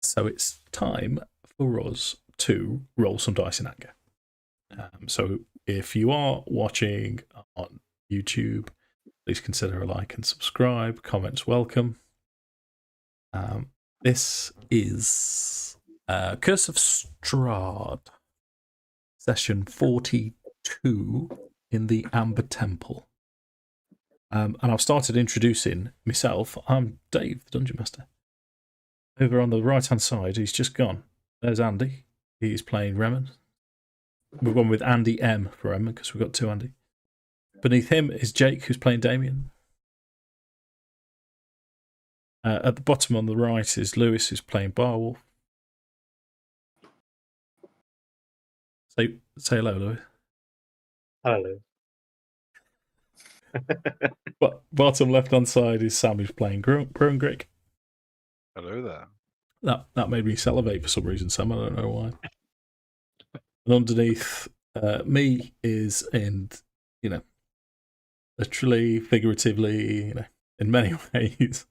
So it's time for us to roll some diceinanger. So if you are watching on YouTube, please consider a like and subscribe. Comments welcome. This is Curse of Strahd, session 42 in the Ambertemple. And I've started introducing myself. I'm Dave, the Dungeon Master. Over on the right-hand side, he's just gone. There's Andy. He's playing Reman. We've gone with Andy M for Reman because we've got two Andy. Beneath him is Jake, who's playing Damian. At the bottom on the right is Lewis, who's playing Barwolf. Say hello, Lewis. Hello. But bottom left-hand side is Sam, who's playing Brungrik. Hello there. That made me salivate for some reason, Sam. I don't know why. And underneath me is, literally, figuratively, in many ways,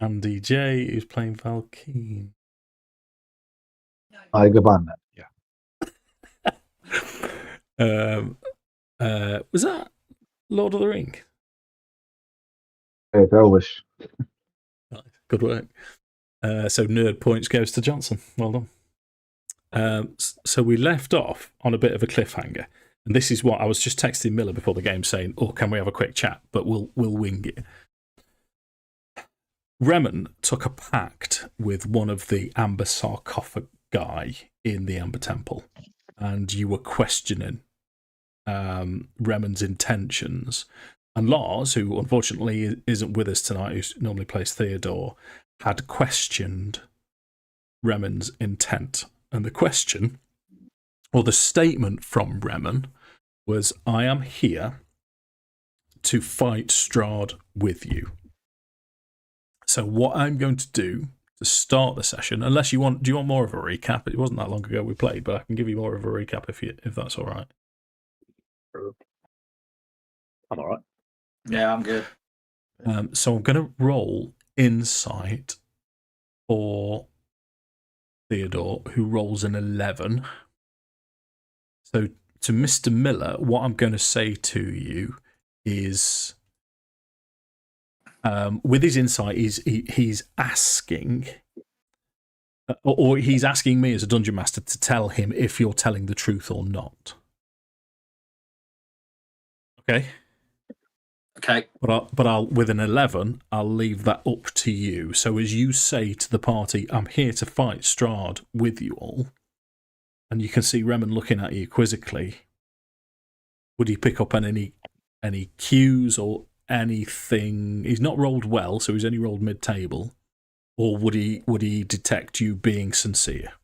Andy J, who's playing Valkyn. Hi, good man. Yeah. Was that Lord of the Ring? Hey, Elvish. Good work. So nerd points goes to Johnson. Well done. So we left off on a bit of a cliffhanger, and this is what I was just texting Miller before the game saying, "Oh, can we have a quick chat?" But we'll wing it. Reman took a pact with one of the amber sarcophagi in the Amber Temple, and you were questioning Reman's intentions. And Lars, who unfortunately isn't with us tonight, who normally plays Theodor, had questioned Reman's intent. And the question, or the statement from Reman, was, "I am here to fight Strahd with you." So what I'm going to do to start the session, unless do you want more of a recap? It wasn't that long ago we played, but I can give you more of a recap if that's all right. I'm all right. Yeah, I'm good. So I'm going to roll insight for Theodor, who rolls an 11. So to Mr. Miller, what I'm going to say to you is, with his insight, he's asking, or he's asking me as a dungeon master to tell him if you're telling the truth or not. Okay. Okay. But I'll with an 11, I'll leave that up to you. So as you say to the party, "I'm here to fight Strahd with you all," and you can see Reman looking at you quizzically, would he pick up on any cues or anything? He's not rolled well, so he's only rolled mid-table. Or would he detect you being sincere?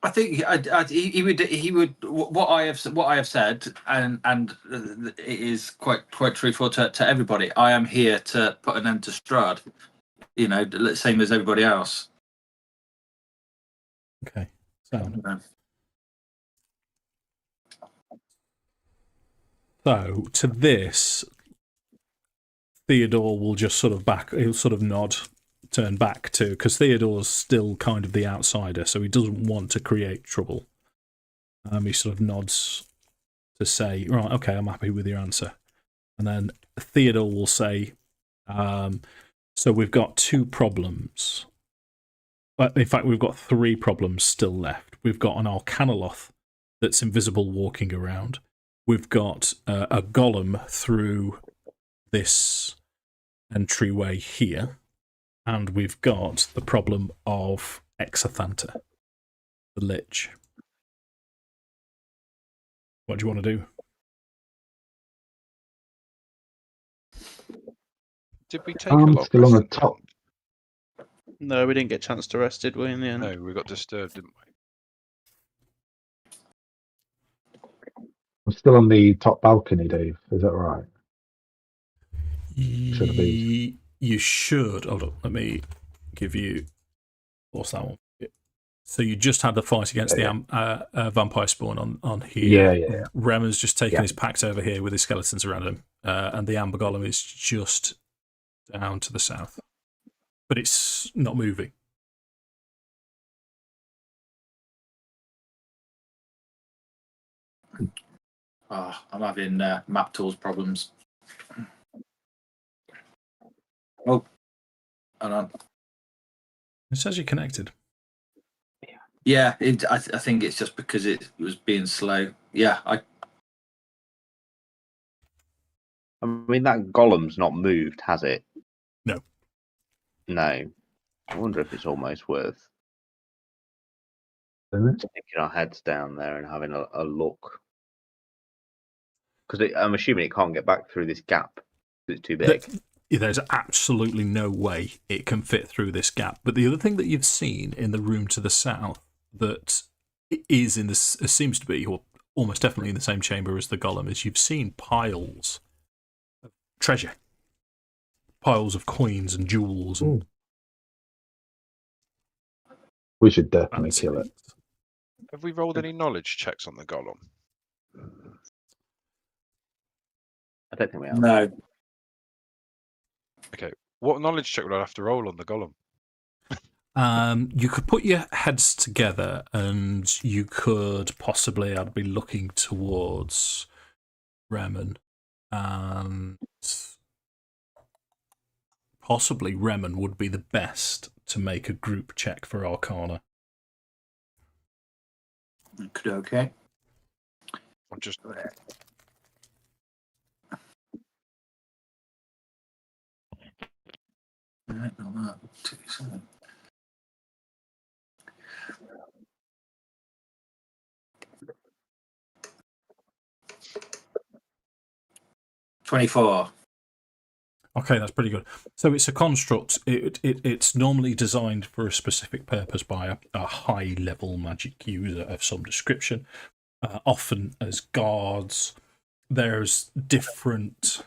I think he would. What I have said, and it is quite truthful to everybody. I am here to put an end to Strahd. Same as everybody else. Okay. So to this, Theodor will just he'll sort of nod, turn back to, because Theodor's still kind of the outsider, so he doesn't want to create trouble. He sort of nods to say, "Right, okay, I'm happy with your answer." And then Theodor will say, "So we've got two problems. In fact, we've got three problems still left. We've got an Arcanoloth that's invisible walking around. We've got a golem through this entryway here. And we've got the problem of Exathanta, the Lich. What do you want to do?" Did we take a lot Still on the rest? top. No, we didn't get a chance to rest, did we, in the end? No, we got disturbed, didn't we? I'm still on the top balcony, Dave. Is that right? Should have been. You should. Hold on, let me give you. What's that one? So you just had the fight against the vampire spawn on here. Yeah. Reman's just taken his pact over here with his skeletons around him, and the amber golem is just down to the south, but it's not moving. Oh, I'm having map tools problems. Oh, hold on. It says you're connected. Yeah, I think it's just because it was being slow. Yeah, I mean, that golem's not moved, has it? No. No. I wonder if it's almost worth Isn't it? sticking our heads down there and having a look. Because I'm assuming it can't get back through this gap. It's too big. There's absolutely no way it can fit through this gap. But the other thing that you've seen in the room to the south that is in this seems to be, or almost definitely in the same chamber as the golem, is you've seen piles of treasure, piles of coins and jewels. And We should definitely fancy kill it. things. Have we rolled any knowledge checks on the golem? I don't think we have. no. What knowledge check would I have to roll on the golem? You could put your heads together and you could possibly, I'd be looking towards Reman, and possibly Reman would be the best to make a group check for Arcana. Okay. I'm just Right, not that. 2, 7. $24. Okay, that's pretty good. So it's a construct. It's normally designed for a specific purpose by a high-level magic user of some description, often as guards. There's different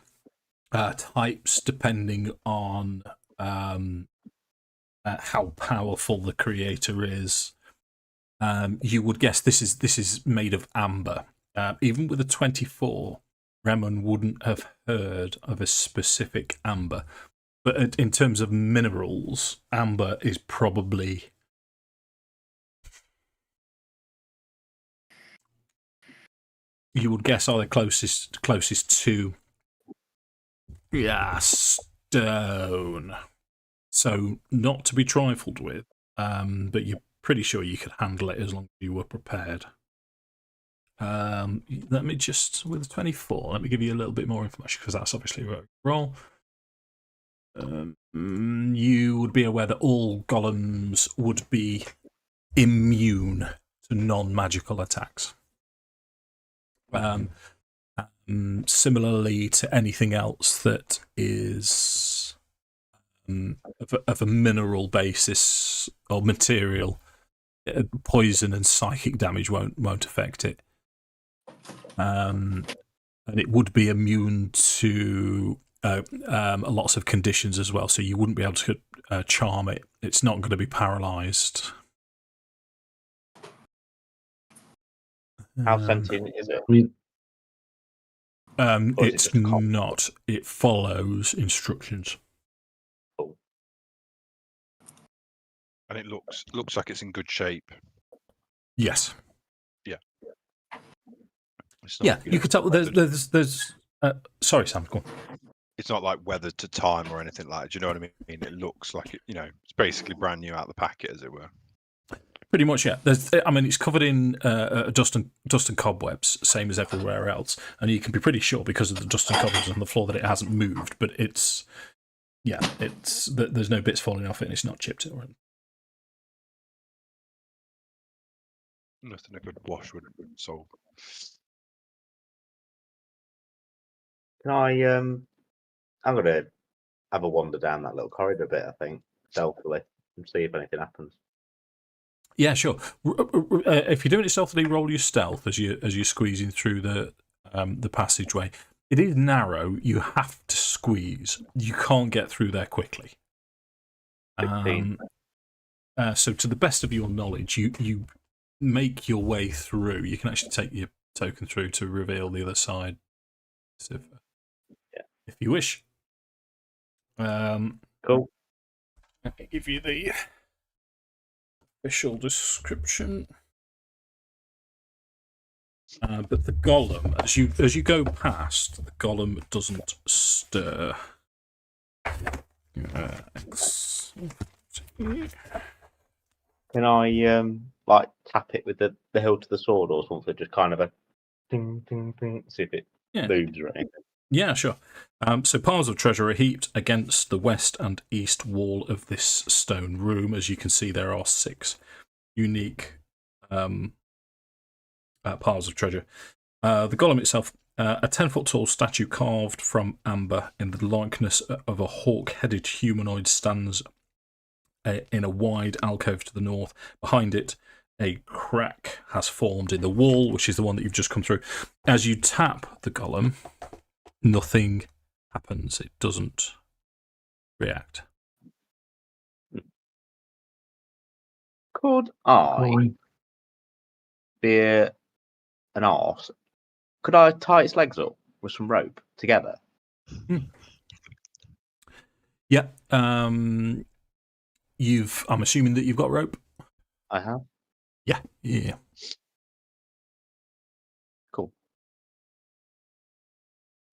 types depending on how powerful the creator is. You would guess this is made of amber. Even with a 24, Reman wouldn't have heard of a specific amber. But in terms of minerals, amber is probably... You would guess are the closest to... Yeah, stone. So not to be trifled with, but you're pretty sure you could handle it as long as you were prepared. Let me just, with 24, let me give you a little bit more information, because that's obviously a roll. You would be aware that all golems would be immune to non-magical attacks. Similarly to anything else that is of a mineral basis or material, poison and psychic damage won't affect it. And it would be immune to lots of conditions as well, so you wouldn't be able to charm it. It's not going to be paralysed. How sentient is it? Or is it It's just calm? not. It follows instructions. and it looks like it's in good shape. Yes. It's not, Yeah, you could tell. There's. Sorry, Sam. Go on. It's not like weathered to time or anything like that. Do you know what I mean? It looks like it. It's basically brand new out of the packet, as it were. Pretty much, yeah. I mean, it's covered in dust and cobwebs, same as everywhere else, and you can be pretty sure because of the dust and cobwebs on the floor that it hasn't moved. But there's no bits falling off it, and it's not chipped or anything. Nothing a good wash would solve. Can I'm going to have a wander down that little corridor a bit, I think, stealthily, and see if anything happens. Yeah, sure. If you're doing it stealthily, roll your stealth as you're squeezing through the passageway. It is narrow. You have to squeeze. You can't get through there quickly. 16. So, to the best of your knowledge, you make your way through. You can actually take your token through to reveal the other side, if you wish. Cool. Let me give you the official description. But the golem, as you go past, the golem doesn't stir. Can I like tap it with the hilt of the sword or something? Just kind of a ding ding ding. See if it moves or anything. Yeah, sure. So piles of treasure are heaped against the west and east wall of this stone room. As you can see, there are 6 unique piles of treasure. The golem itself, a 10-foot tall statue carved from amber in the likeness of a hawk-headed humanoid, stands in a wide alcove to the north. Behind it, a crack has formed in the wall, which is the one that you've just come through. As you tap the golem, nothing happens. It doesn't react. Could I be an arse? Could I tie its legs up with some rope together? Yeah. I'm assuming that you've got rope. I have. Yeah. Cool.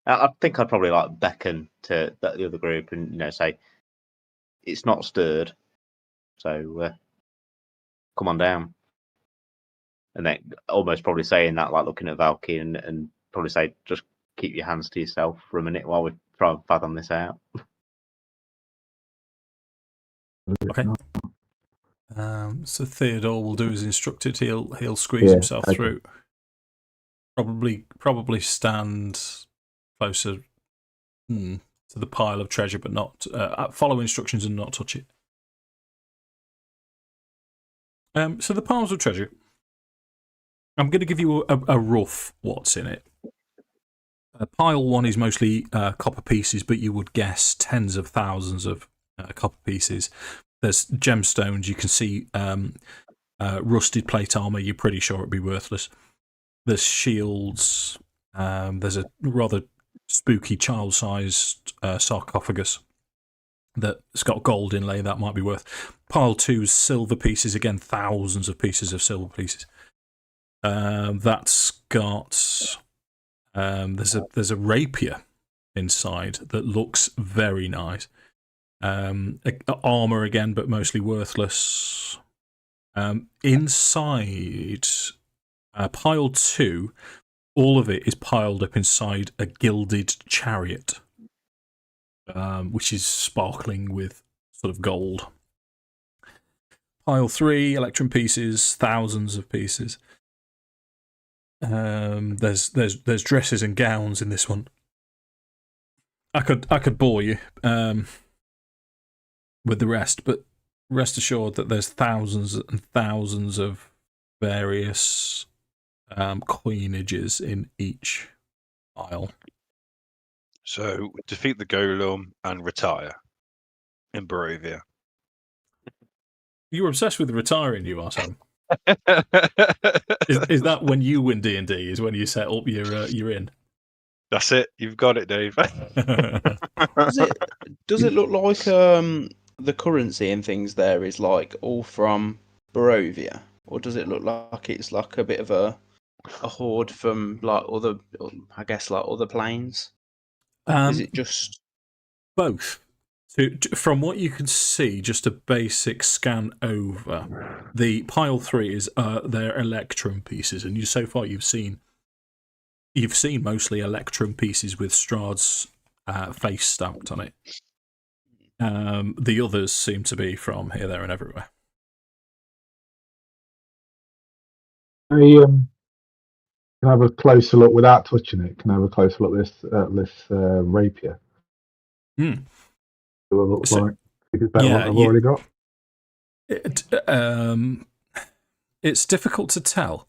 I think I'd probably like beckon to the other group and say it's not stirred, so come on down. And then almost probably saying that, like looking at Valkyn and probably say, just keep your hands to yourself for a minute while we try and fathom this out. Okay. So Theodor will do as instructed. He'll squeeze himself through. Probably stand closer to the pile of treasure, but not follow instructions and not touch it. So the piles of treasure. I'm going to give you a rough what's in it. Pile 1 is mostly copper pieces, but you would guess tens of thousands of copper pieces. There's gemstones. You can see rusted plate armor. You're pretty sure it'd be worthless. There's shields. There's a rather spooky child-sized sarcophagus that's got gold inlay. That might be worth. Pile 2's silver pieces. Again, thousands of pieces of silver pieces. That's got there's a rapier inside that looks very nice. Armor again, but mostly worthless. Inside pile 2, all of it is piled up inside a gilded chariot, which is sparkling with sort of gold. Pile 3, electrum pieces, thousands of pieces. There's dresses and gowns in this one. I could bore you with the rest, but rest assured that there's thousands and thousands of various coinages in each pile. So defeat the golem and retire in Barovia. You were obsessed with retiring, you are, Sam. Is that when you win D&D? Is when you set up your inn? That's it. You've got it, Dave. Does it look like the currency and things there is like all from Barovia, or does it look like it's like a bit of a horde from like other, I guess, like other planes? Is it just both? From what you can see, just a basic scan over, the pile 3 is their electrum pieces, and so far you've seen mostly electrum pieces with Strahd's face stamped on it. The others seem to be from here, there, and everywhere. Can I have a closer look without touching it? Can I have a closer look at this rapier? Do it look like it's better what I've already got? It's difficult to tell.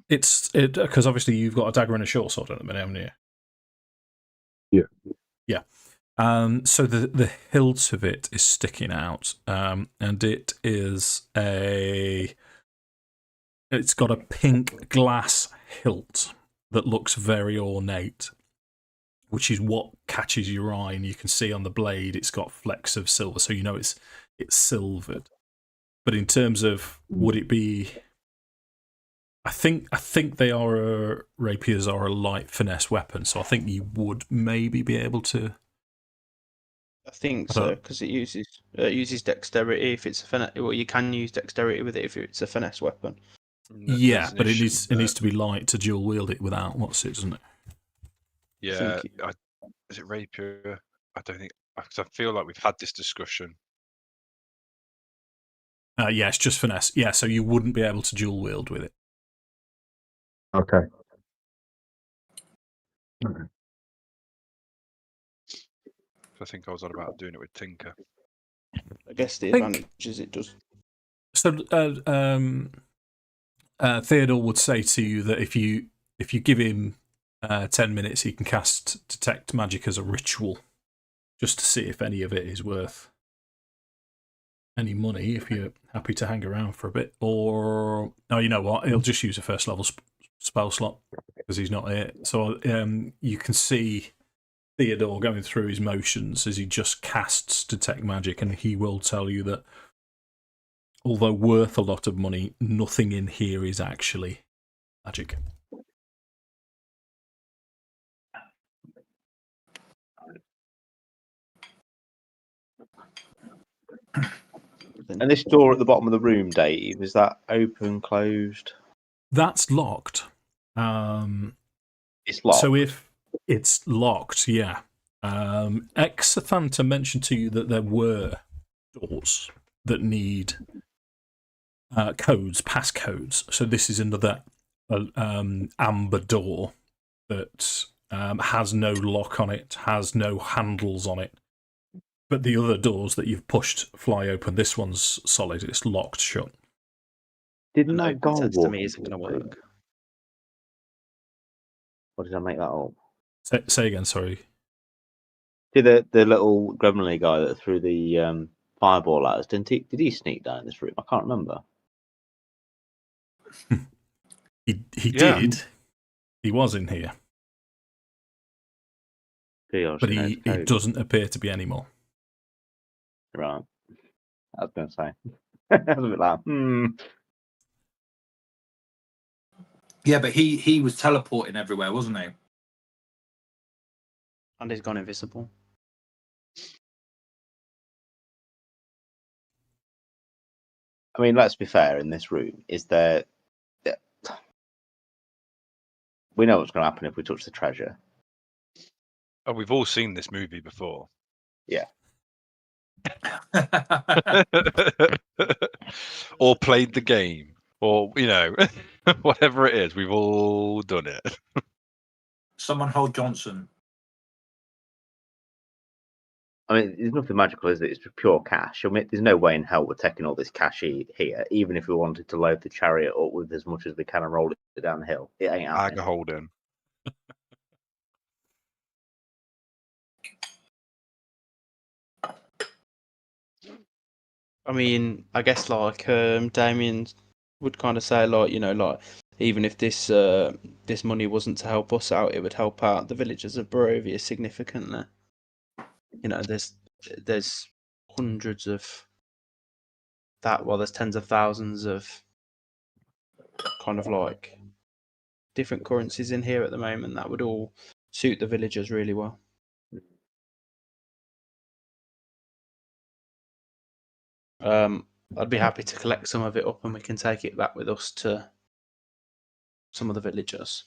It's because obviously you've got a dagger and a short sword at the minute, haven't you? Yeah. So the hilt of it is sticking out, and it's got a pink glass hilt that looks very ornate. which is what catches your eye, and you can see on the blade it's got flecks of silver, so you know it's silvered. But in terms of would it be, I think they are rapiers are a light finesse weapon, so I think you would maybe be able to. I think so, because it uses dexterity. If it's a finesse, well, you can use dexterity with it if it's a finesse weapon. Yeah, but it needs to be light to dual wield it without. What's it, doesn't it? Yeah, is it rapier? I don't think, because I feel like we've had this discussion. Yeah, it's just finesse. Yeah, so you wouldn't be able to dual wield with it. Okay. I think I was on about doing it with Tinker. I guess the advantage is it does. So Theodor would say to you that if you give him 10 minutes, he can cast Detect Magic as a ritual, just to see if any of it is worth any money, if you're happy to hang around for a bit. Or, no, you know what, he'll just use a first level spell slot because he's not here. So you can see Theodor going through his motions as he just casts Detect Magic, and he will tell you that although worth a lot of money, nothing in here is actually magic. And this door at the bottom of the room, Dave, is that open, closed? That's locked. It's locked. So if it's locked, yeah. Exathanta mentioned to you that there were doors that need codes, passcodes. So this is another amber door that has no lock on it, has no handles on it. But the other doors that you've pushed fly open. This one's solid. It's locked shut. Didn't that Sense to Barwolf me isn't going to work. Or did I make that up? Say again, sorry. Did the little gremlin guy that threw the fireball at us, did he sneak down this room? I can't remember. He did. He was in here. But he doesn't appear to be anymore. Right. I was going to say. I was a bit like, Yeah, but he was teleporting everywhere, wasn't he? And he's gone invisible. I mean, let's be fair, in this room, is there... We know what's going to happen if we touch the treasure. Oh, we've all seen this movie before. Yeah. Or played the game, or whatever it is, we've all done it. Someone hold Johnson. I mean, there's nothing magical, is it? It's pure cash. I mean, there's no way in hell we're taking all this cash here, even if we wanted to load the chariot up with as much as we can and roll it down the hill. It ain't happening. Bag holding. I mean, I guess like Damian would kind of say, like, even if this money wasn't to help us out, it would help out the villagers of Barovia significantly. There's hundreds of that. Well, there's tens of thousands of kind of like different currencies in here at the moment that would all suit the villagers really well. I'd be happy to collect some of it up and we can take it back with us to some of the villagers.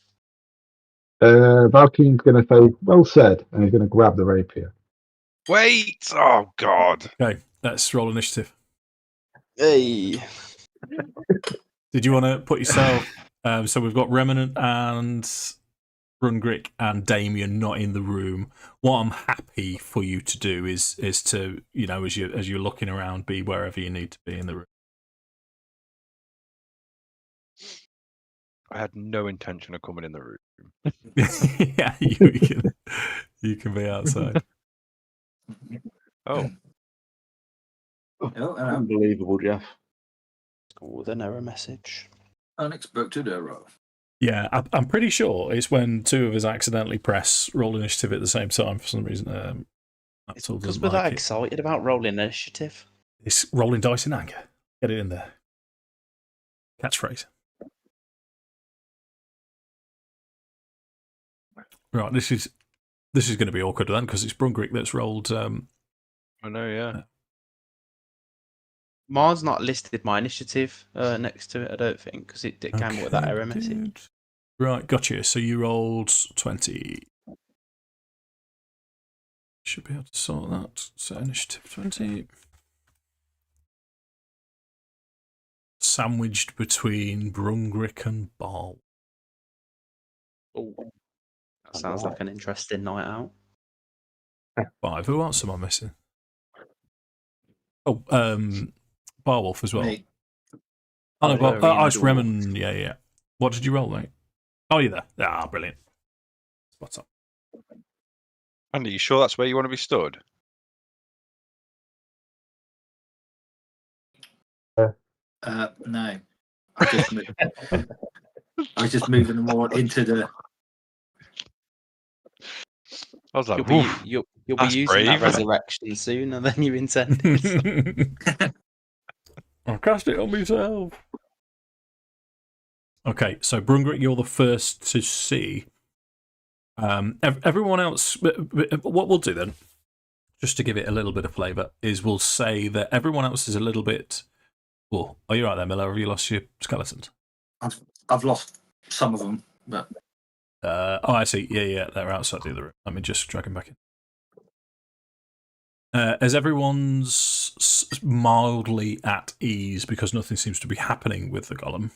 Valkyn's going to say, well said, and he's going to grab the rapier. Wait! Oh, God. Okay, let's roll initiative. Hey! Did you want to put yourself... so we've got Reman and Brungrik and Damian not in the room. What I'm happy for you to do is to, as you're looking around, be wherever you need to be in the room. I had no intention of coming in the room. Yeah, you can be outside. Oh. Unbelievable, Jeff. Oh, an error message. Unexpected error. Yeah, I'm pretty sure it's when two of us accidentally press roll initiative at the same time for some reason. That's all Because doesn't we're that like it. excited about rolling initiative. It's rolling dice in anger. Get it in there. Catchphrase. Right, this is going to be awkward then because it's Brungrik that's rolled. I know, yeah. Mine's not listed my initiative next to it, I don't think, because it came up with that error message. dude. Right, gotcha. So you rolled 20. Should be able to sort that. So initiative 20. Sandwiched between Brungrik and Barwolf. Oh, that sounds like an interesting night out. 5. Who else am I missing? Oh, Barwolf as well. Me. Oh, no, Barbarian it's dwarf. Reman. Yeah. What did you roll, mate? Oh, you're there. Ah, brilliant. What's up? Andy, you sure that's where you want to be stood? No. I was just moving them all into the. I was like, You'll be, "Woof, you'll be that's using that brave." resurrection sooner than you intended. I'll cast it on myself. Okay, so Brungrik, you're the first to see. Everyone else, what we'll do then, just to give it a little bit of flavour, is we'll say that everyone else is a little bit. Well, are you right there, Miller? Have you lost your skeletons? I've lost some of them, but Oh, I see. Yeah, they're outside the other room. Let me just drag them back in. As everyone's mildly at ease because nothing seems to be happening with the golem,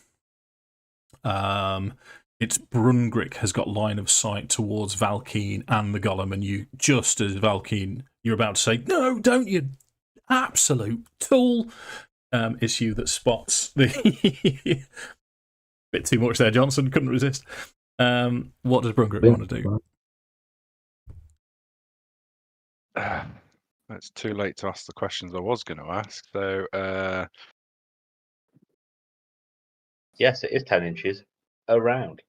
it's Brungrik has got line of sight towards Valkyn and the golem, and you, just as Valkyn, you're about to say, "No, don't you, absolute tool!" It's you that spots the bit too much there. Johnson couldn't resist. What does Brungrik want to do? It's too late to ask the questions I was going to ask. So, Yes, it is 10 inches around.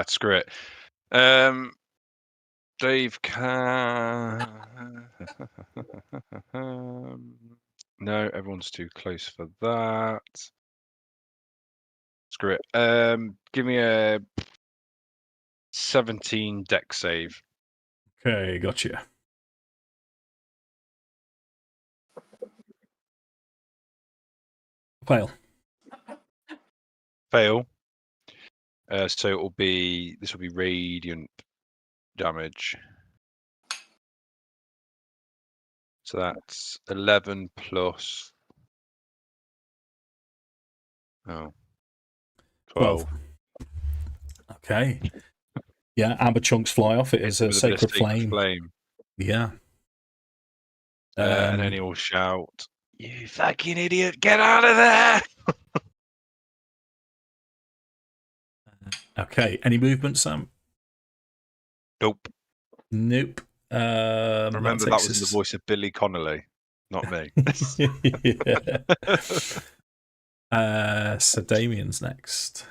screw it. Dave can. No, everyone's too close for that. Screw it. Give me a 17 deck save. Okay, gotcha. Fail. Fail. So it will be. This will be radiant damage. So that's 11 plus. Oh. 12. Okay. Yeah, amber chunks fly off. It is a With a bit of sacred flame. Yeah. And then he will shout, "You fucking idiot, get out of there!" Okay. Any movement, Sam? Nope. Nope. Remember, that was the voice of Billy Connolly, not me. So Damian's next.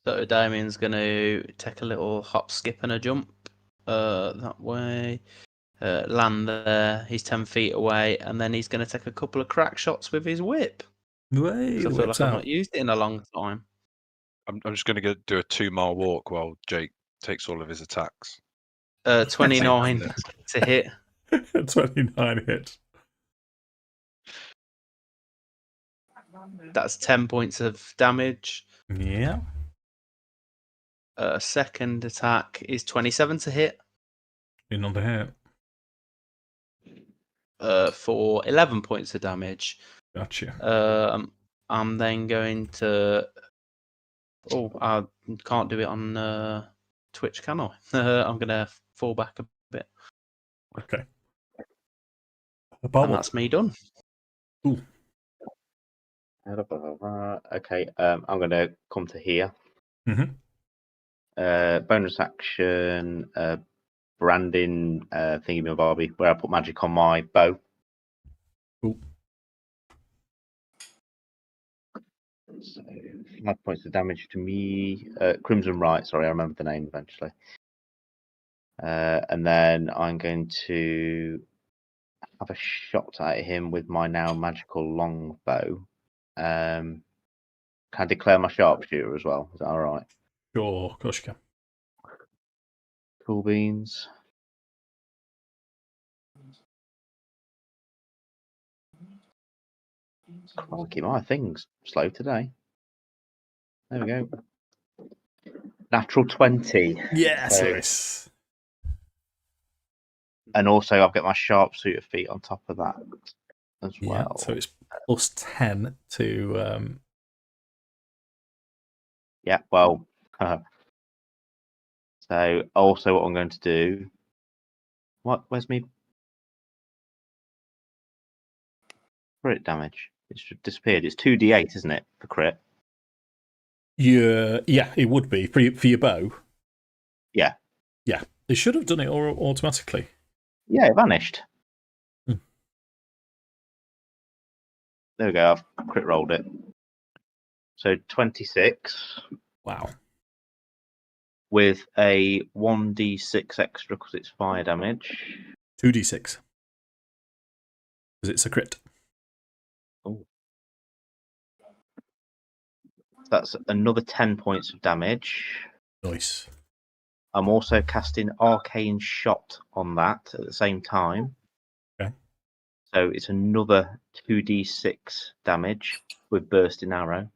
So Damian's going to take a little hop, skip, and a jump that way. Land there. He's 10 feet away, and then he's going to take a couple of crack shots with his whip. Way, I feel like I've not used it in a long time. I'm just going to do a 2-mile walk while Jake takes all of his attacks. 29 to hit. 29 hit. That's 10 points of damage. Yeah. Second attack is 27 to hit. In on the hit. For 11 points of damage. Gotcha. I'm then going to. Oh, I can't do it on Twitch, can I? I'm going to fall back a bit. Okay. And that's me done. Ooh. Okay, I'm going to come to here. Mm-hmm. Bonus action, branding thingy, Barbie, where I put magic on my bow. Ooh. So 5 points of damage to me. Crimson Right, sorry, I remember the name eventually. And then I'm going to have a shot at him with my now magical longbow. Can I declare my sharpshooter as well? Is that all right? Sure, of course you can. Cool beans. Crikey, my thing's slow today. There we go. Natural 20. Yes, So- Lewis. And also I've got my sharpshooter feat on top of that as Yeah, well. so it's plus 10 to. Yeah, well. So also what I'm going to do. Where's me crit damage? It's disappeared. It's 2d8, isn't it, for crit? Yeah, it would be for your bow. Yeah. Yeah, they should have done it automatically. Yeah, it vanished. Hmm. There we go. I've crit rolled it. So 26 Wow. with a 1d6 extra because it's fire damage. 2d6. Because it's a crit. Oh. That's another 10 points of damage. Nice. I'm also casting Arcane Shot on that at the same time. Okay. So it's another 2d6 damage with Bursting Arrow.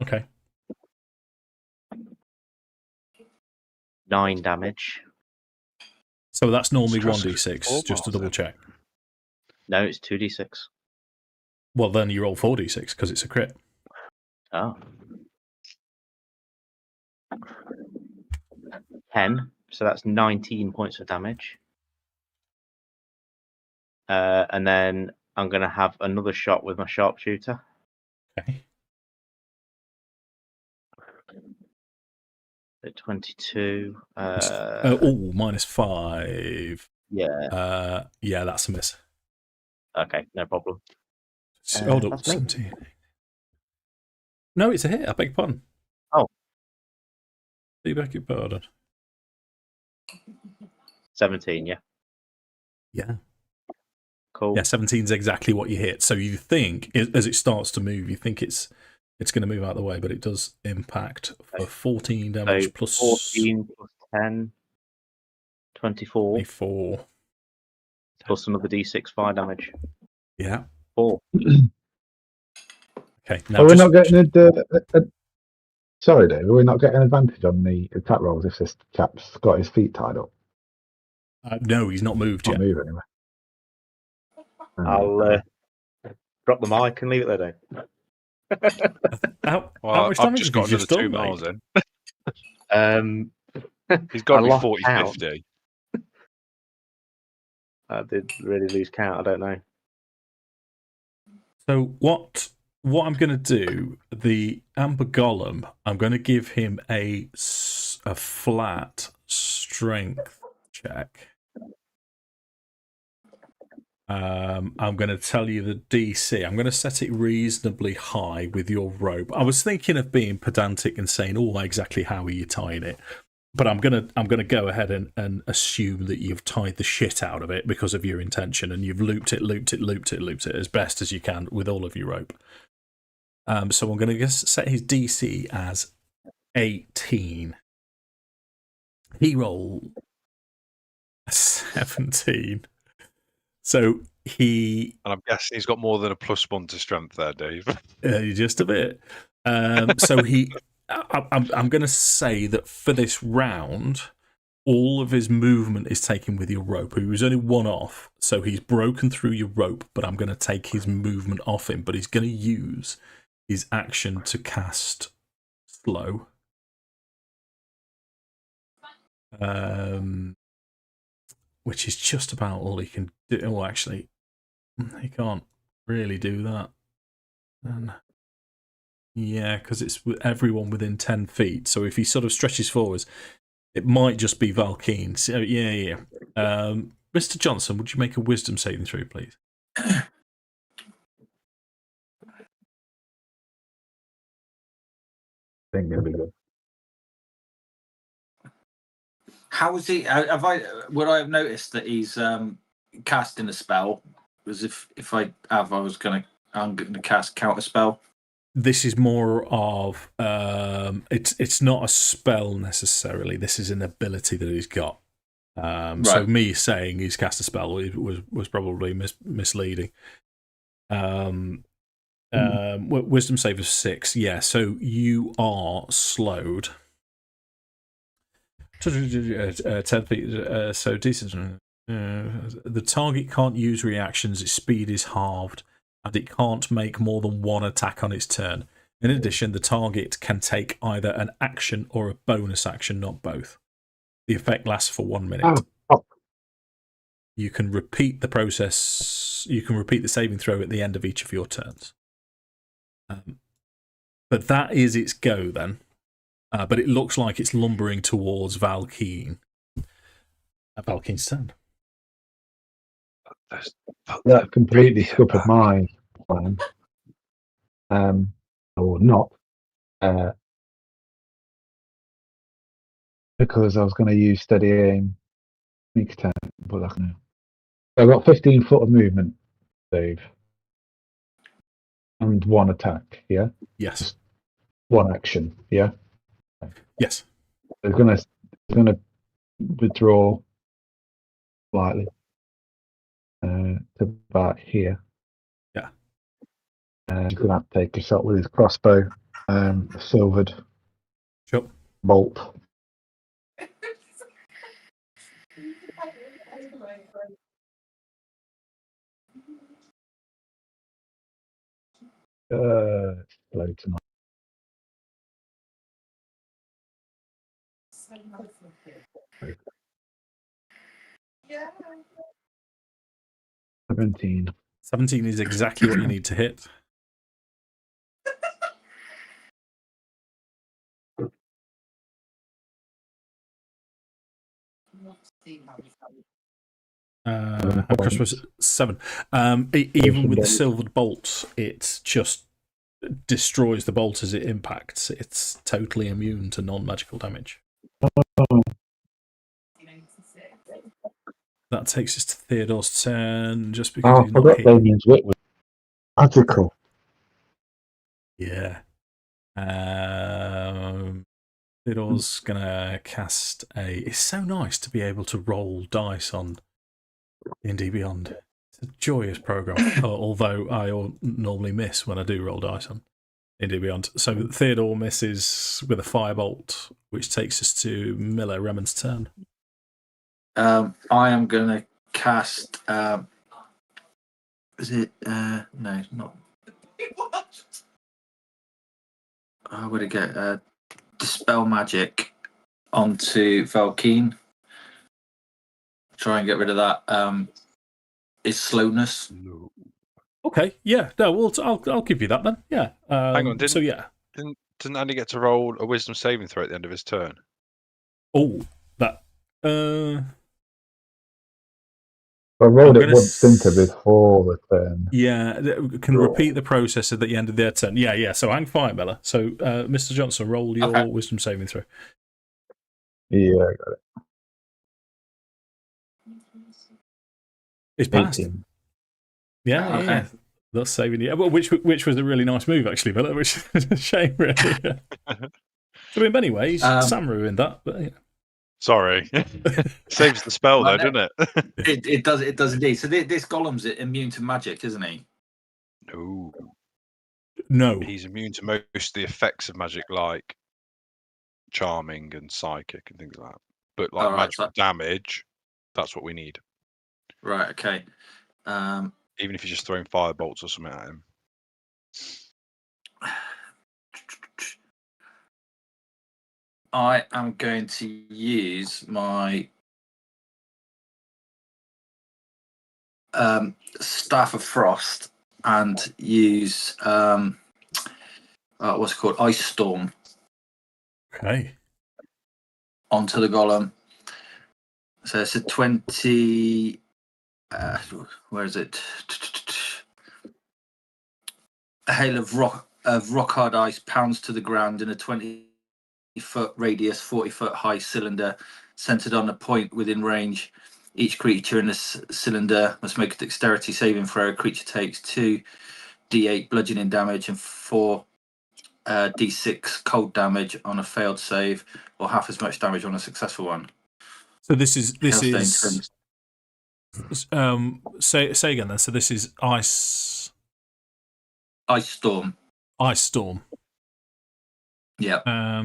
Okay. 9 damage. So that's normally Stress 1d6, just to double check. No, it's 2d6. Well, then you roll 4d6 because it's a crit. Oh. 10. So that's 19 points of damage. And then I'm going to have another shot with my sharpshooter. Okay. At 22. -5. Yeah. Yeah, that's a miss. Okay, no problem. Hold up, that's me. 17. No, it's a hit. I beg your pardon. Oh. I beg your pardon. 17, yeah. Yeah. Cool. Yeah, 17 is exactly what you hit. So you think, as it starts to move, you think it's going to move out of the way, but it does impact for 14 damage So plus 14 plus 10. 24. 24. Plus another d6 fire damage. Yeah. 4. Okay. Now Are we not getting sorry, Dave. Are we not getting advantage on the attack rolls if this chap's got his feet tied up? No, he's not moved Can't yet. move anyway. I'll drop the mic and leave it there, Dave. How Well, much I've damage just have got you another just done, 2 mate? miles in. He's got I to be lost 40, count. 50. I did really lose count. I don't know. So what I'm going to do, the Amber Golem, I'm going to give him a flat strength check. I'm going to tell you the DC. I'm going to set it reasonably high with your rope. I was thinking of being pedantic and saying, "Oh, exactly how are you tying it?" But I'm gonna go ahead and assume that you've tied the shit out of it because of your intention, and you've looped it as best as you can with all of your rope. So I'm going to set his DC as 18. He rolled a 17. So he... And I'm guessing he's got more than a +1 to strength there, Dave. Just a bit. So he... I'm going to say that for this round, all of his movement is taken with your rope. He was only one off, so he's broken through your rope, but I'm going to take his movement off him. But he's going to use his action to cast slow. Which is just about all he can do. Oh, actually, he can't really do that. Yeah, because it's everyone within 10 feet. So if he sort of stretches forwards, it might just be Valkyn. So, yeah. Mr. Johnson, would you make a wisdom saving throw, please? think it'll be good. How is he? Would I have noticed that he's casting a spell? Because if I'm gonna cast counter spell. This is more of it's not a spell necessarily. This is an ability that he's got. So me saying he's cast a spell was probably misleading. Wisdom save of 6. Yeah, so you are slowed. 10 feet. So decent. The target can't use reactions. Its speed is halved, and it can't make more than one attack on its turn. In addition, the target can take either an action or a bonus action, not both. The effect lasts for 1 minute. You can repeat the process. You can repeat the saving throw at the end of each of your turns. But that is its go then. But it looks like it's lumbering towards Valkyn. Valkyn's turn. That completely scuppered my plan. Or not. Because I was going to use steady aim, sneak attack, but I can. I've got 15 foot of movement, Dave, and 1 attack. Yeah. Yes. Just 1 action. Yeah. Yes. It's gonna withdraw slightly to about here. Yeah. He's gonna have to take a shot with his crossbow, a silvered Sure. bolt. Slow tonight. Yeah. 17. 17 is exactly what you need to hit. Crossbow 7. Even with the silvered bolt, it just destroys the bolt as it impacts. It's totally immune to non-magical damage. That takes us to Theodor's turn, just because he's not here. Damian's wit was magical. Yeah. Theodor's gonna cast a. It's so nice to be able to roll dice on D&D Beyond. It's a joyous program, although I normally miss when I do roll dice on D&D Beyond. So Theodor misses with a firebolt, which takes us to Miller Reman's turn. I am going to cast. Is it? No, not. I'm going to get Dispel Magic onto Valkyn. Try and get rid of that. Is slowness. Okay, yeah. No, well, I'll give you that then. Yeah. Hang on. Didn't Andy get to roll a wisdom saving throw at the end of his turn? Oh, that. I rolled it once, didn't I, before the turn? Yeah, can repeat the process at the end of their turn. Yeah. So hang fire, Bella. So, Mr. Johnson, roll your wisdom saving throw. Yeah, I got it. It's passed. 18. Yeah, Okay. yeah. That's saving you. Well, which was a really nice move, actually, Bella, which is a shame, really. So, in many ways, Sam ruined that, but yeah. Sorry. Saves the spell, though, doesn't it? It does indeed. So this golem's immune to magic, isn't he? No. He's immune to most of the effects of magic, like charming and psychic and things like that. But like magical damage, that's what we need. Right, okay. Even if you're just throwing firebolts or something at him. I am going to use my Staff of Frost and use what's it called? Ice Storm. Okay. Onto the golem. So it's a 20. Where is it? A hail of rock hard ice pounds to the ground in a 20 foot radius, 40-foot high cylinder centered on a point within range. Each creature in this cylinder must make a dexterity saving throw. Creature takes 2d8 bludgeoning damage and 4d6 cold damage on a failed save, or half as much damage on a successful one. So this is say again then. So this is ice storm. Ice storm. Yeah.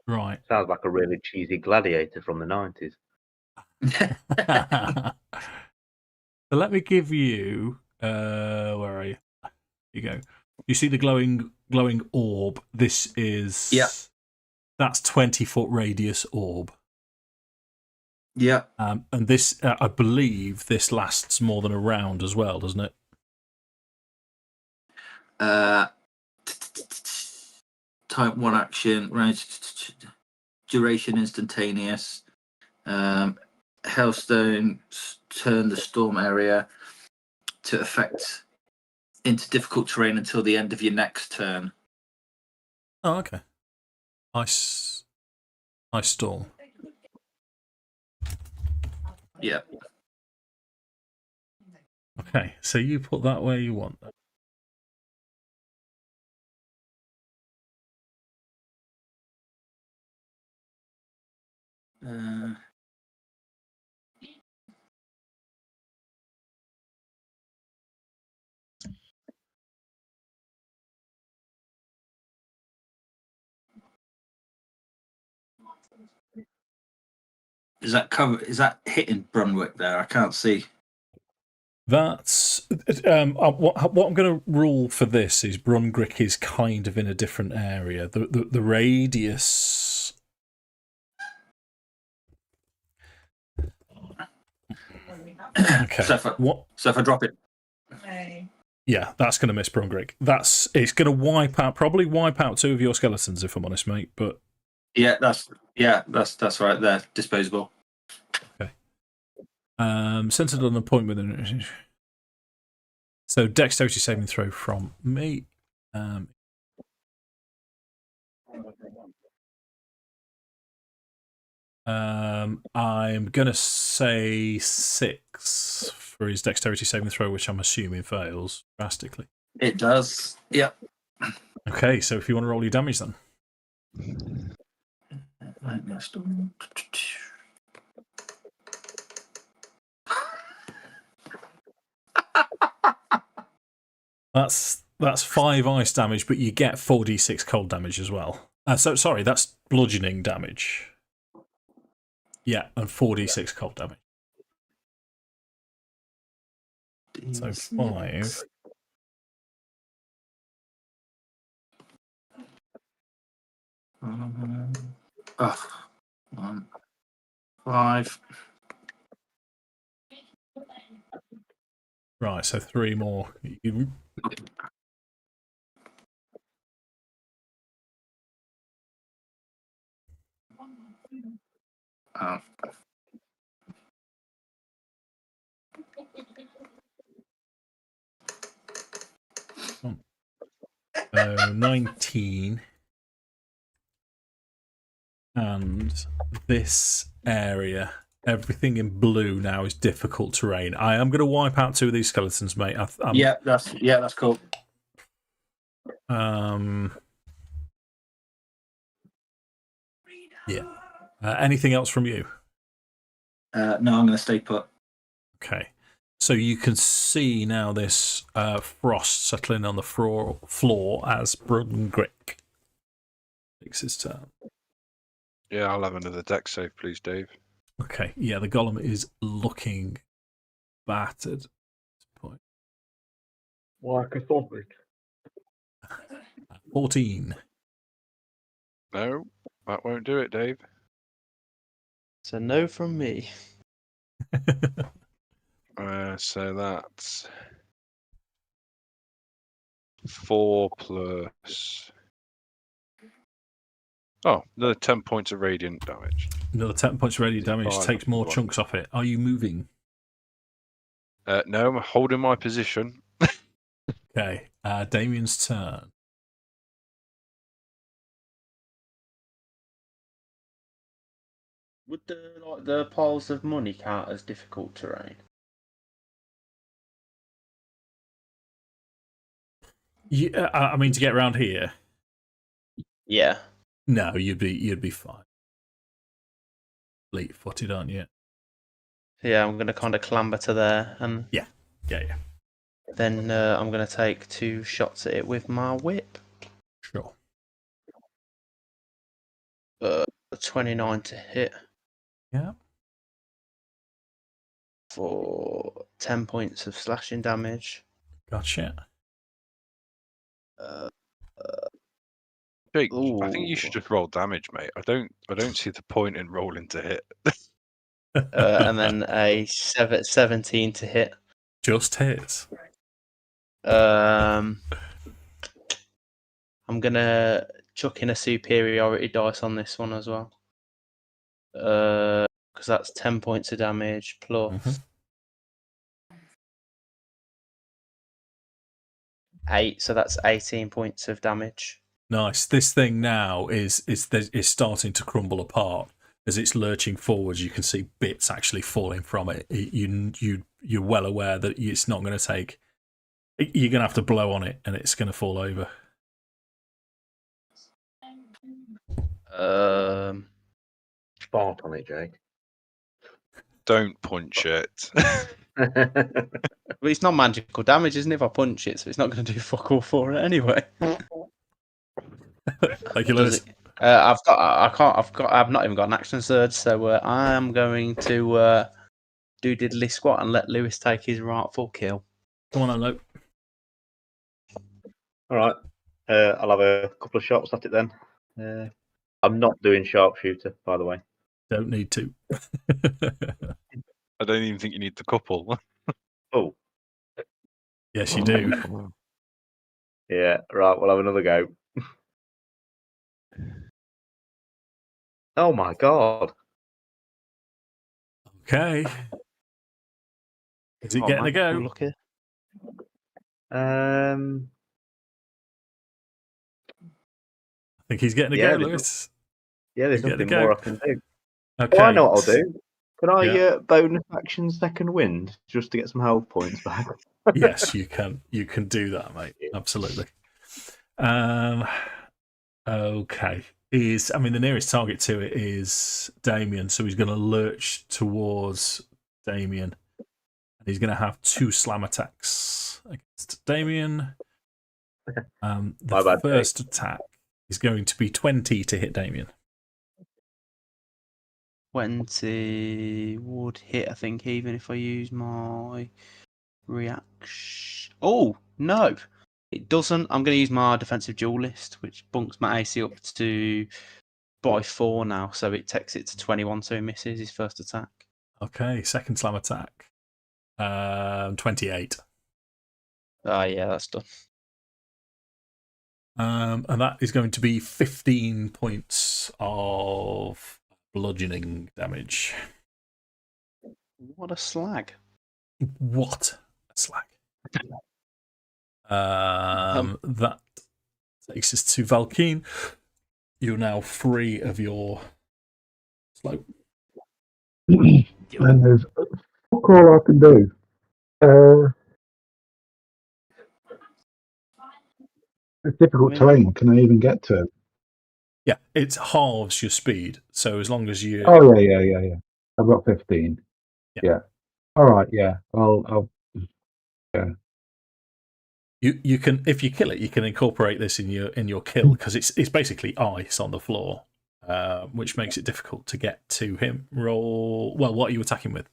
Right. Sounds like a really cheesy gladiator from the 90s. So let me give you. Where are you? Here you go. You see the glowing orb. This is. Yeah. That's 20-foot radius orb. Yeah. And this, I believe, this lasts more than a round as well, doesn't it? Type 1 action, range, duration instantaneous. Hailstones turn the storm area to affect into difficult terrain until the end of your next turn. Oh, okay. Ice storm. Yeah. Okay, so you put that where you want. Is that hitting Brungrik there? I can't see. That's what I'm going to rule for this is Brungrik is kind of in a different area. The radius. Okay. So if I drop it. Yeah, that's going to miss Brungrik. It's going to probably wipe out 2 of your skeletons, if I'm honest, mate. But that's right there. Disposable. Okay. Centered on a point within. So dexterity saving throw from me. I'm gonna say 6 for his dexterity saving throw, which I'm assuming fails drastically. It does. Yeah. Okay, so if you want to roll your damage then. That's 5 ice damage, but you get 4d6 cold damage as well. So sorry, that's bludgeoning damage. Yeah, and 4d6 cold damage. So 5. Oh, 5. Right, so 3 more. Oh. 19. And this area, everything in blue now is difficult terrain. I am going to wipe out 2 of these skeletons, mate. Yeah, that's cool. Yeah. Anything else from you? No, I'm going to stay put. Okay. So you can see now this frost settling on the floor as Brungrik takes his turn. Yeah, I'll have another dex save, please, Dave. Okay. Yeah, the golem is looking battered at this point. Like a zombie. 14. No, that won't do it, Dave. So no from me. So that's 4 plus. Oh, another 10 points of radiant damage. Another 10 points of radiant damage 5 takes more plus 1. chunks off it. Are you moving? No, I'm holding my position. Okay. Damian's turn. Would the piles of money count as difficult terrain? Yeah, I mean to get around here. Yeah. No, you'd be fine. Fleet-footed, aren't you? Yeah, I'm gonna kind of clamber to there, and Yeah. then I'm gonna take 2 shots at it with my whip. Sure. 29 to hit. Yeah. For 10 points of slashing damage. Gotcha. Jake, I think you should Ooh. just roll damage, mate. I don't see the point in rolling to hit. And then a 17 to hit. Just hits. I'm gonna chuck in a superiority dice on this one as well. Because that's 10 points of damage plus 8, so that's 18 points of damage. Nice. This thing now is starting to crumble apart as it's lurching forwards. You can see bits actually falling from it. You're well aware that it's not going to take. You're going to have to blow on it, and it's going to fall over. Fart on it, Jake. Don't punch it. But it's not magical damage, isn't it? If I punch it, so it's not going to do fuck all for it anyway. Thank you, Lewis. I've not even got an action surge, so I am going to do diddly squat and let Lewis take his rightful kill. Come on, then, Luke. All right. I'll have a couple of shots at it then. I'm not doing sharpshooter, by the way. Don't need to. I don't even think you need the couple. Oh. Yes, you do. Yeah, right, we'll have another go. Oh my god. Okay. Is it getting a go? Lucky. I think he's getting a go, Lewis. Yeah, there's You get nothing to go. more I can do. Okay. Oh, I know what I'll do. Can I Yeah. bonus action second wind just to get some health points back? Yes, you can. You can do that, mate. Absolutely. Okay. The nearest target to it is Damian, so he's going to lurch towards Damian. And he's going to have 2 slam attacks against Damian. The first attack is going to be 20 to hit Damian. 20 would hit, I think, even if I use my reaction. Oh, no. It doesn't. I'm going to use my defensive duelist, which bunks my AC up to by 4 now, so it takes it to 21, so he misses his first attack. Okay, second slam attack. 28. Yeah, that's done. And that is going to be 15 points of bludgeoning damage. What a slag. What a slag. That takes us to Valkyn. You're now free of your slope. And there's fuck all I can do. It's difficult terrain. Can I even get to it? Yeah, it halves your speed. So as long as you. Oh yeah. I've got 15. Yeah. All right. Yeah. I'll. Yeah. You can, if you kill it, you can incorporate this in your kill because it's basically ice on the floor, which makes it difficult to get to him. Roll. Well, what are you attacking with?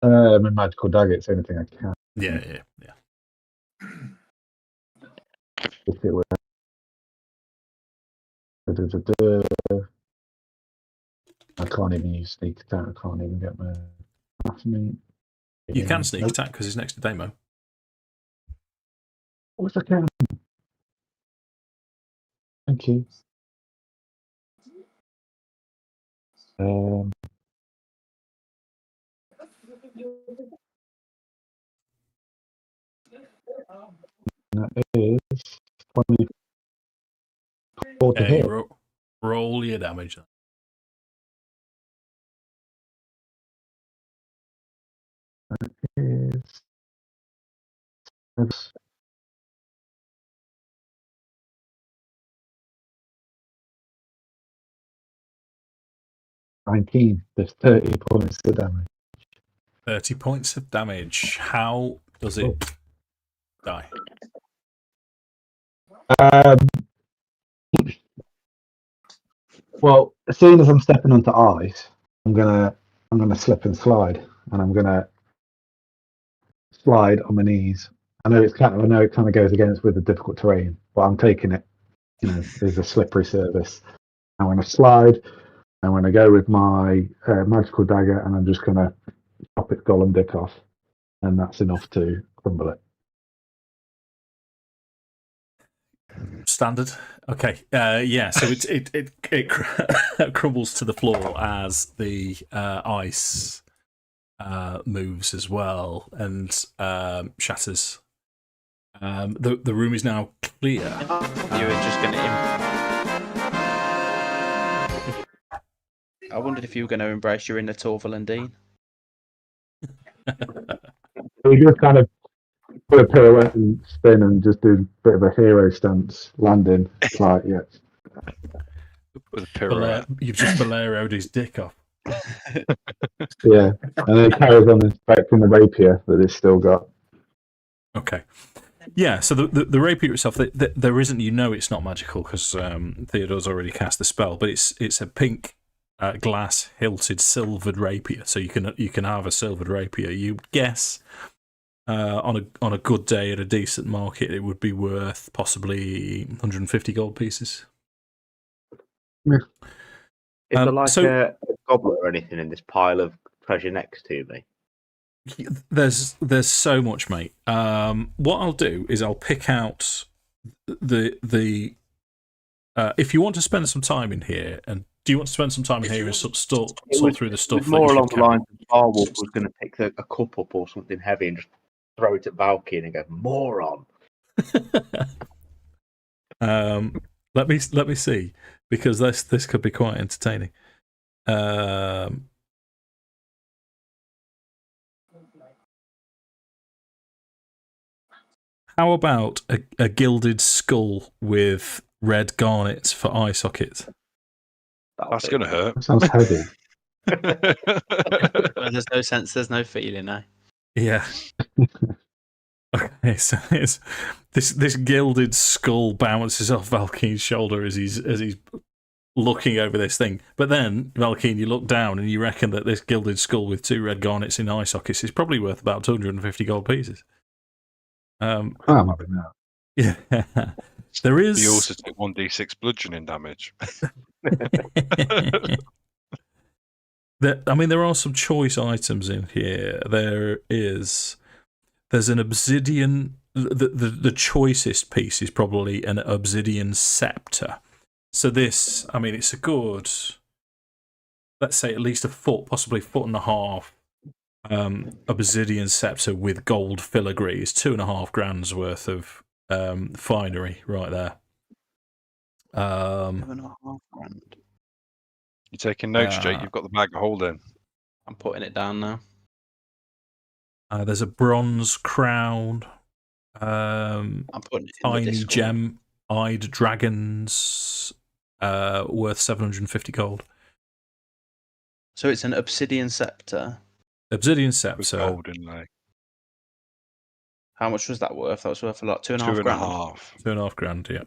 My magical dagger. It's anything I can. Yeah. If it were. I can't even use sneak attack. I can't even get my. You can sneak attack because it's next to Damo. Of course I can. Thank you. That is 24 to hit. Roll your damage. is 19. There's 30 points of damage. 30 points of damage. How does it die? Well, as soon as I'm stepping onto ice, I'm gonna slip and slide, and I'm gonna slide on my knees. I know it kind of goes against with the difficult terrain, but I'm taking it. There's a slippery surface. I'm gonna slide. I'm gonna go with my magical dagger, and I'm just gonna chop its golem dick off, and that's enough to crumble it. Standard. Okay. Yeah. So it crumbles to the floor as the ice moves as well and shatters. The room is now clear. You were just going to. I wondered if you were going to embrace your inner Torval and Dean. We just kind of put a pirouette and spin and just do a bit of a hero stance landing. Like, yeah. With a pirouette. You've just boleroed his dick off. Yeah. And then it carries on inspecting the rapier that it's still got. Okay. Yeah, so the rapier itself, there isn't, it's not magical because Theodor's already cast the spell, but it's a pink glass hilted silvered rapier, so you can have a silvered rapier. You guess on a good day at a decent market, it would be worth possibly 150 gold pieces. Yeah. Is there like a goblet or anything in this pile of treasure next to me? There's so much, mate. What I'll do is I'll pick out the if you want to spend some time in here, and do you want to spend some time in here and sort through the stuff? More along the lines of Barwolf was going to pick a cup up or something heavy and just throw it at Valkyn and go, moron. Let me see, because this could be quite entertaining. How about a gilded skull with red garnets for eye sockets? That's going to hurt. That sounds heavy. Well, there's no sense, there's no feeling, eh? Yeah. Okay, so this gilded skull bounces off Valkyn's shoulder as he's looking over this thing. But then, Valkyn, you look down and you reckon that this gilded skull with 2 red garnets in eye sockets is probably worth about 250 gold pieces. I'm having that. Yeah. There is. You also take 1d6 bludgeoning damage. There are some choice items in here. There's an obsidian. The choicest piece is probably an obsidian scepter. So this, it's a good, let's say at least a foot, possibly foot and a half, obsidian scepter with gold filigree is 2.5 grand's worth of finery right there. 2.5 grand. You're taking notes, Jake. You've got the bag of holding. I'm putting it down now. There's a bronze crown. I'm putting it in tiny the Discord. gem-eyed dragons worth 750 gold. So it's an obsidian scepter. Obsidian With scepter. gold inlay. How much was that worth? That was worth a lot. 2.5 grand. 2.5. 2.5 grand, yeah.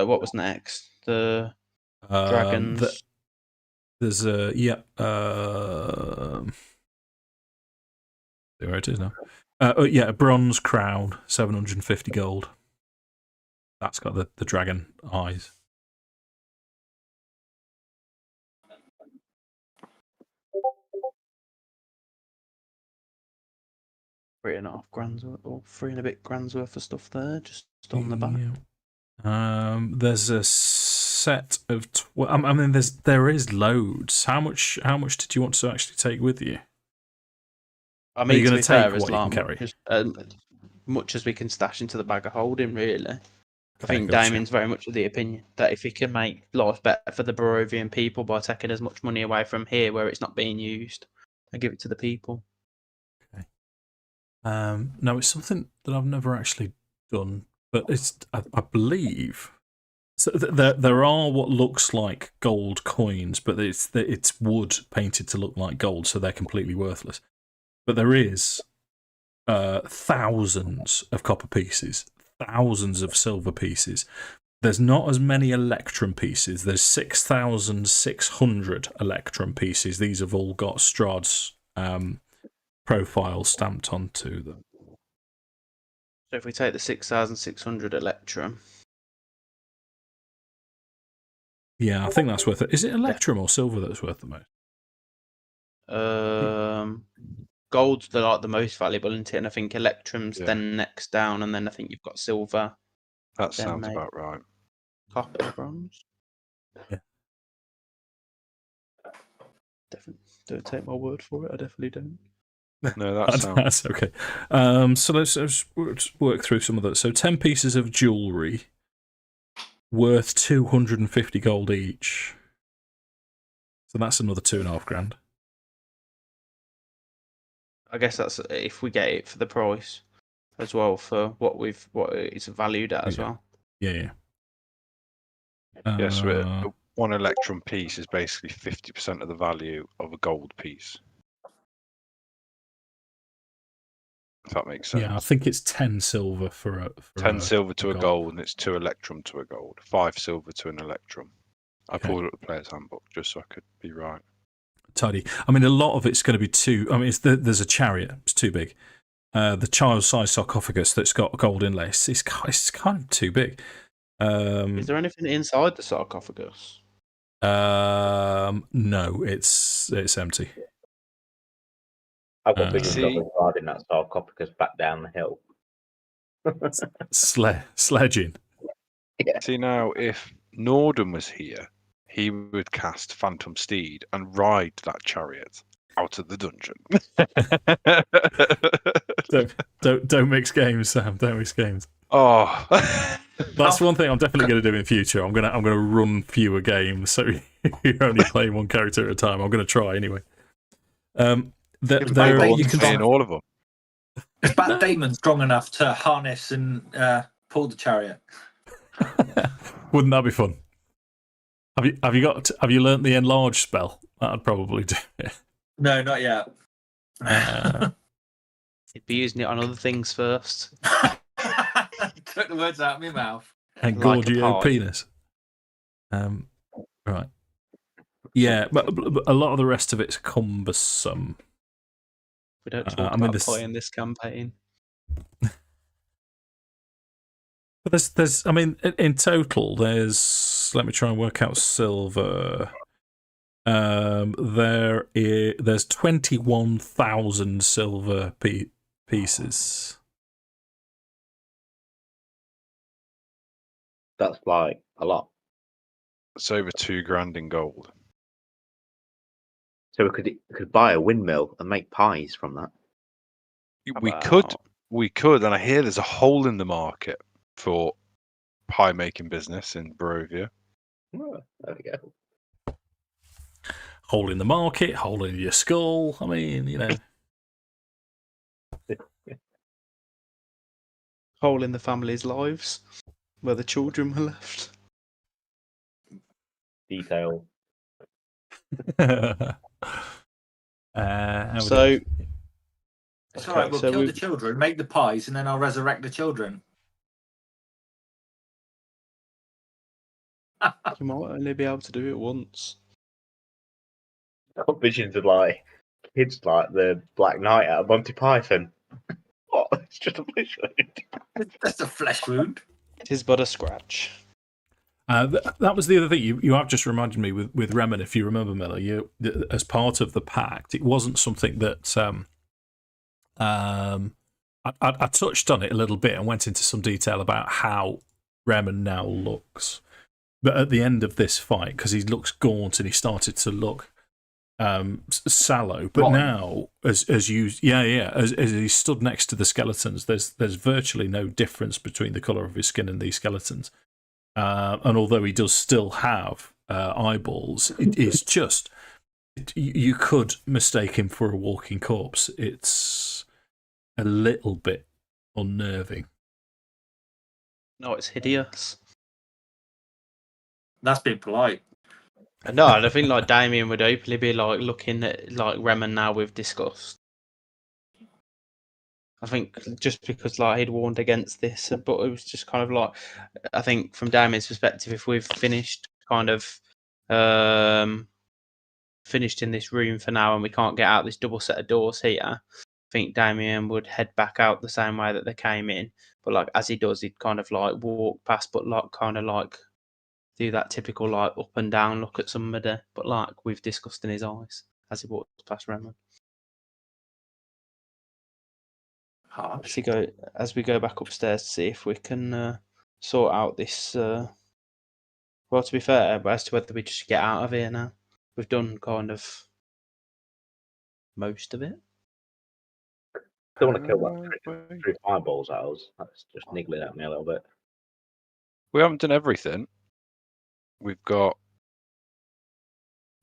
What was next? The dragons. There's a there it is now. A bronze crown, 750 gold. That's got the dragon eyes. Three and a bit grand's worth of stuff there, just on the back. Yeah. There's a set of there is loads. How much did you want to actually take with you? I mean, Are you going to take fair, what you can carry? Much as we can stash into the bag of holding, really. I think gotcha. Damian's very much of the opinion that if he can make life better for the Barovian people by taking as much money away from here where it's not being used and give it to the people. No, it's something that I've never actually done, but it's I believe. So there are what looks like gold coins, but it's wood painted to look like gold, so they're completely worthless. But there is thousands of copper pieces, thousands of silver pieces. There's not as many electrum pieces. There's 6,600 electrum pieces. These have all got Strahd's profile stamped onto them. So if we take the 6,600 electrum. Yeah, I think that's worth it. Is it electrum or silver that's worth the most? Gold's the most valuable, isn't it? And I think electrum's then next down, and then I think you've got silver. That sounds about right. Copper, bronze. Yeah. Definitely don't take my word for it. I definitely don't. No, that's okay. So let's work through some of that. So 10 pieces of jewellery worth 250 gold each. So that's another 2.5 grand. I guess that's if we get it for the price as well, for what it's valued at as well. Yeah. Yes, one electrum piece is basically 50% of the value of a gold piece. If that makes sense. Yeah, I think it's 10 silver for 10 silver to a gold, and it's 2 electrum to a gold. 5 silver to an electrum. I pulled up the player's handbook just so I could be right. Tidy. I mean, a lot of it's going to be too. I mean, there's a chariot. It's too big. The child-sized sarcophagus that's got gold inlays. It's kind of too big. Is there anything inside the sarcophagus? No, it's empty. I've got visions of us riding that sarcophagus back down the hill. Sledging. Yeah. See, now, if Norden was here, he would cast Phantom Steed and ride that chariot out of the dungeon. Don't mix games, Sam. Don't mix games. Oh, that's one thing I'm definitely going to do in future. I'm going to run fewer games, so you only play one character at a time. I'm going to try anyway. You can see in all of them. Is Bat Damon strong enough to harness and pull the chariot? Wouldn't that be fun? Have you learnt the enlarge spell? That'd probably do it. No, not yet. He'd be using it on other things first. Took the words out of my mouth. And gorge your penis. Right. Yeah, but a lot of the rest of it's cumbersome. We don't talk about pie in this campaign. But there's, I mean, in total, there's. Let me try and work out silver. There's 21,000 silver pieces. That's like a lot. It's over 2 grand in gold. So we could buy a windmill and make pies from that. We could, and I hear there's a hole in the market for pie making business in Barovia. Oh, there we go. Hole in the market, hole in your skull. I mean, you know. Hole in the family's lives where the children were left. Detail. So it's all right. We'll kill the children, make the pies, and then I'll resurrect the children. You might only be able to do it once. I've got visions of like kids like the Black Knight out of Monty Python. What? It's just a flesh wound. That's a flesh wound. It is but a scratch. That was the other thing. You have just reminded me with Reman, if you remember, Miller, as part of the pact, it wasn't something that I touched on it a little bit and went into some detail about how Reman now looks. But at the end of this fight, because he looks gaunt and he started to look sallow, but now as he stood next to the skeletons, there's virtually no difference between the colour of his skin and these skeletons. And although he does still have eyeballs, it is just you could mistake him for a walking corpse. It's a little bit unnerving. No, it's hideous. That's been polite. No, I think like Damian would openly be like looking at like Reman now with disgust. I think just because like he'd warned against this, but it was just kind of like, I think from Damian's perspective, if we've finished kind of finished in this room for now and we can't get out this double set of doors here, I think Damian would head back out the same way that they came in. But like as he does, he'd kind of like walk past, but like kind of like do that typical like up and down look at somebody, but like with disgust in his eyes as he walks past Reman. Harsh. As we go back upstairs to see if we can sort out this. Well, to be fair, but as to whether we just get out of here now, we've done kind of most of it. Don't want to kill that 3 fireballs at us. That's just niggling at me a little bit. We haven't done everything. We've got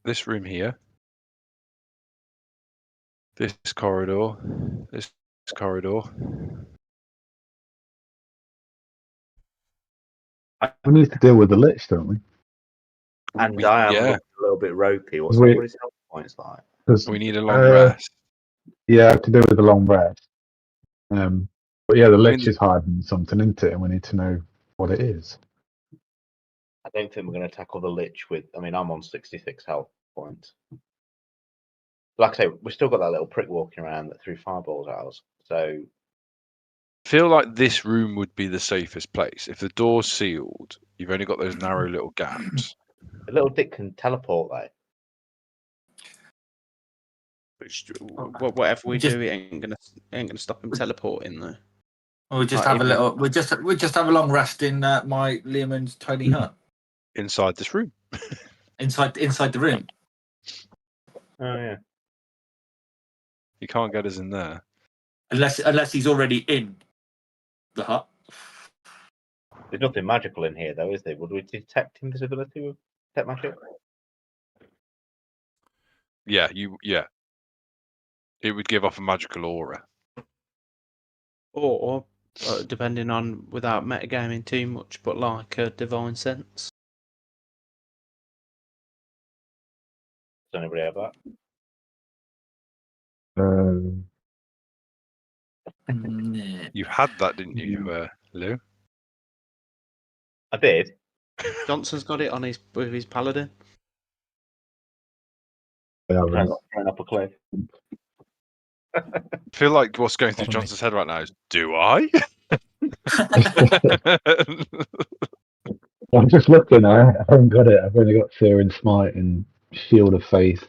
this room here, this corridor, this corridor. We need to deal with the Lich, don't we? And I am yeah. a little bit ropey. What his health points like? We need a long rest. Yeah, to do with the long rest. But yeah, the Lich is hiding something into it, and we need to know what it is. I don't think we're going to tackle the Lich with. I mean, I'm on 66 health points. Like I say, we've still got that little prick walking around that threw fireballs at us. So I feel like this room would be the safest place. If the door's sealed, you've only got those narrow little gaps. The little dick can teleport, though. Whatever we do, it ain't gonna stop him teleporting though. We'll just have a little. We'll just have a long rest in my Leoman's tiny hut Inside this room. inside the room. Oh yeah. You can't get us in there. Unless he's already in the hut. There's nothing magical in here, though, is there? Would we detect invisibility with detect magic? Yeah, it would give off a magical aura. Or depending on, without metagaming too much, but like a divine sense. Does anybody have that? You had that, didn't you, Lou? I did. Johnson's got it on with his Paladin. Trying up a cliff. I feel like what's going through Johnson's head right now is, do I? I'm just looking. I haven't got it. I've only got Fear and Smite and Shield of Faith,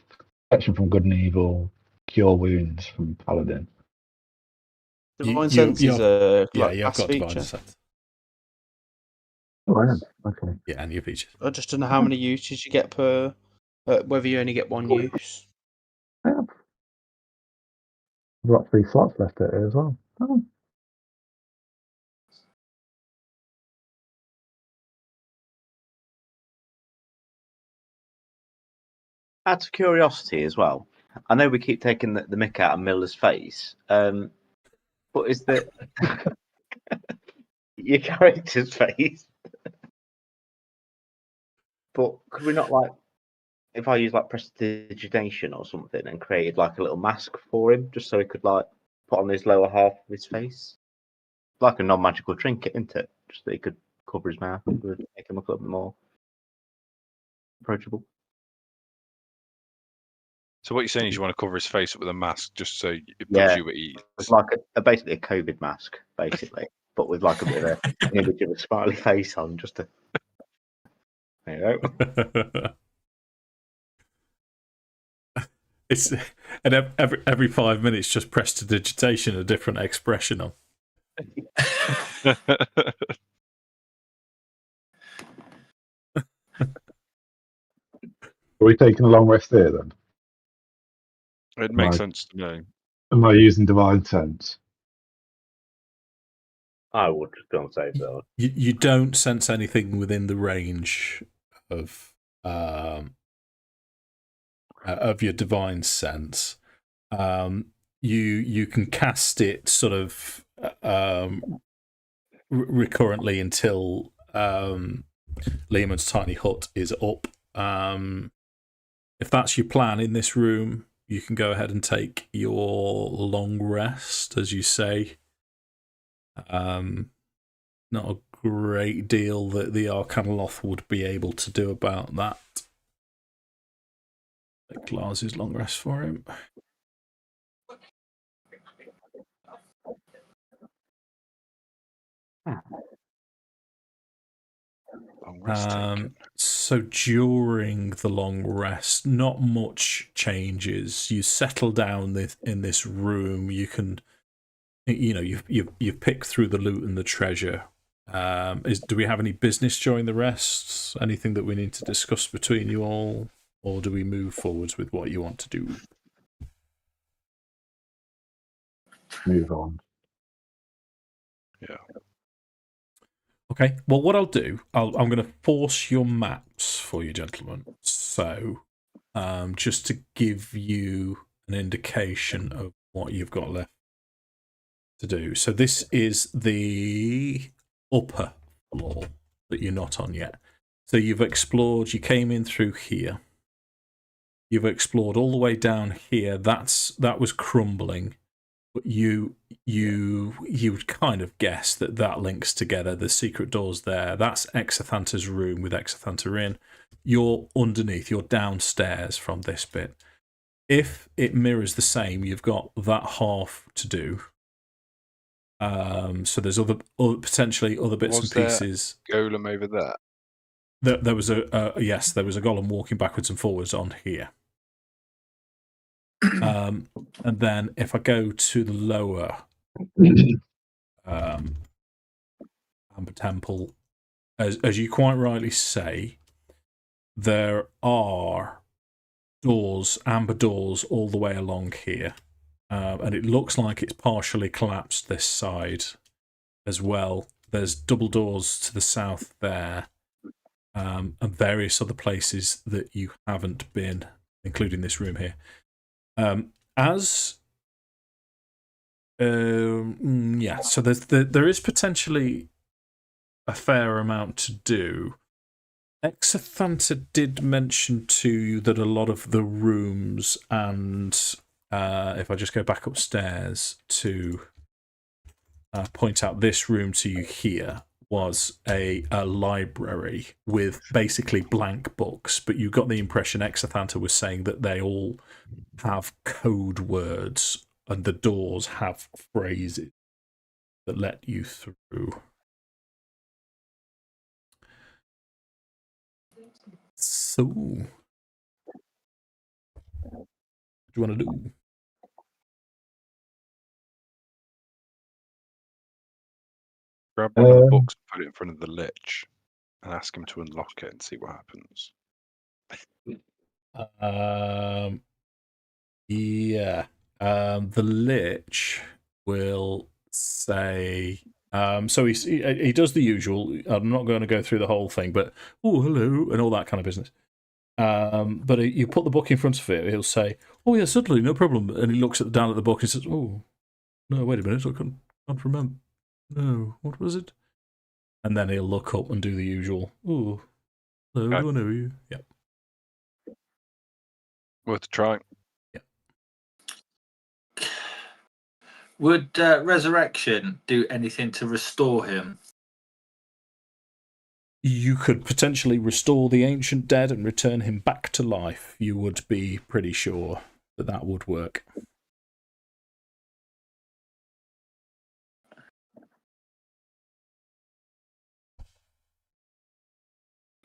Protection from Good and Evil, Cure Wounds from Paladin. Divine sense is a I've got feature. divine sense. Oh, I am. Okay. Yeah, and your features. I just don't know how many uses you get per. Whether you only get one use. I have. I've got 3 slots left at it as well. Oh. Out of curiosity as well, I know we keep taking the mick out of Miller's face, but is that your character's face? But could we not, like, if I use like prestidigitation or something and created like a little mask for him, just so he could like put on his lower half of his face, like a non-magical trinket, isn't it? Just that he could cover his mouth and would make him look a little bit more approachable. So what you're saying is you want to cover his face up with a mask just so it puts you at ease. It's like basically a COVID mask, basically, but with like a bit of an image of a smiley face on, just to. There you go. It's and every 5 minutes, just prestidigitation, a different expression on. Are we taking a long rest here then? It makes sense to me. Am I using Divine Sense? I would go and say so. You don't sense anything within the range of your Divine Sense. you can cast it sort of recurrently until Lehman's tiny hut is up. If that's your plan in this room, you can go ahead and take your long rest, as you say. Not a great deal that the Alanonl would be able to do about that. Take Lars' long rest for him. So during the long rest, not much changes. You settle down in this room. You can, you've picked through the loot and the treasure. Do we have any business during the rest? Anything that we need to discuss between you all, or do we move forwards with what you want to do? Move on. Yeah. Okay, well, what I'll do, I'm going to force your maps for you, gentlemen. So, just to give you an indication of what you've got left to do. So this is the upper floor that you're not on yet. So you've explored, you came in through here. You've explored all the way down here. That was crumbling. But you would kind of guess that links together. The secret door's there. That's Exathanta's room with Exathanta in. You're underneath. You're downstairs from this bit. If it mirrors the same, you've got that half to do. So there's potentially other bits and pieces. Golem over there. There was yes, there was a golem walking backwards and forwards on here. And then if I go to the lower ambertemple, as you quite rightly say, there are doors, amber doors, all the way along here. And it looks like it's partially collapsed this side as well. There's double doors to the south there, and various other places that you haven't been, including this room here. Yeah, so there is potentially a fair amount to do. Exathanta did mention to you that a lot of the rooms, and if I just go back upstairs to point out this room to you here, was a library with basically blank books, but you got the impression Exathanta was saying that they all have code words and the doors have phrases that let you through. So, what do you want to do? Grab one of the books and put it in front of the lich and ask him to unlock it and see what happens. Yeah. The lich will say, so he does the usual. I'm not going to go through the whole thing, but oh, hello, and all that kind of business. But you put the book in front of it, he'll say, oh yeah, certainly, no problem. And he looks down at the book and says, oh, no, wait a minute, I can't remember. No, what was it? And then he'll look up and do the usual, oh, hello, do I know you? Yep. Worth a try. Yep. Would resurrection do anything to restore him? You could potentially restore the ancient dead and return him back to life. You would be pretty sure that would work.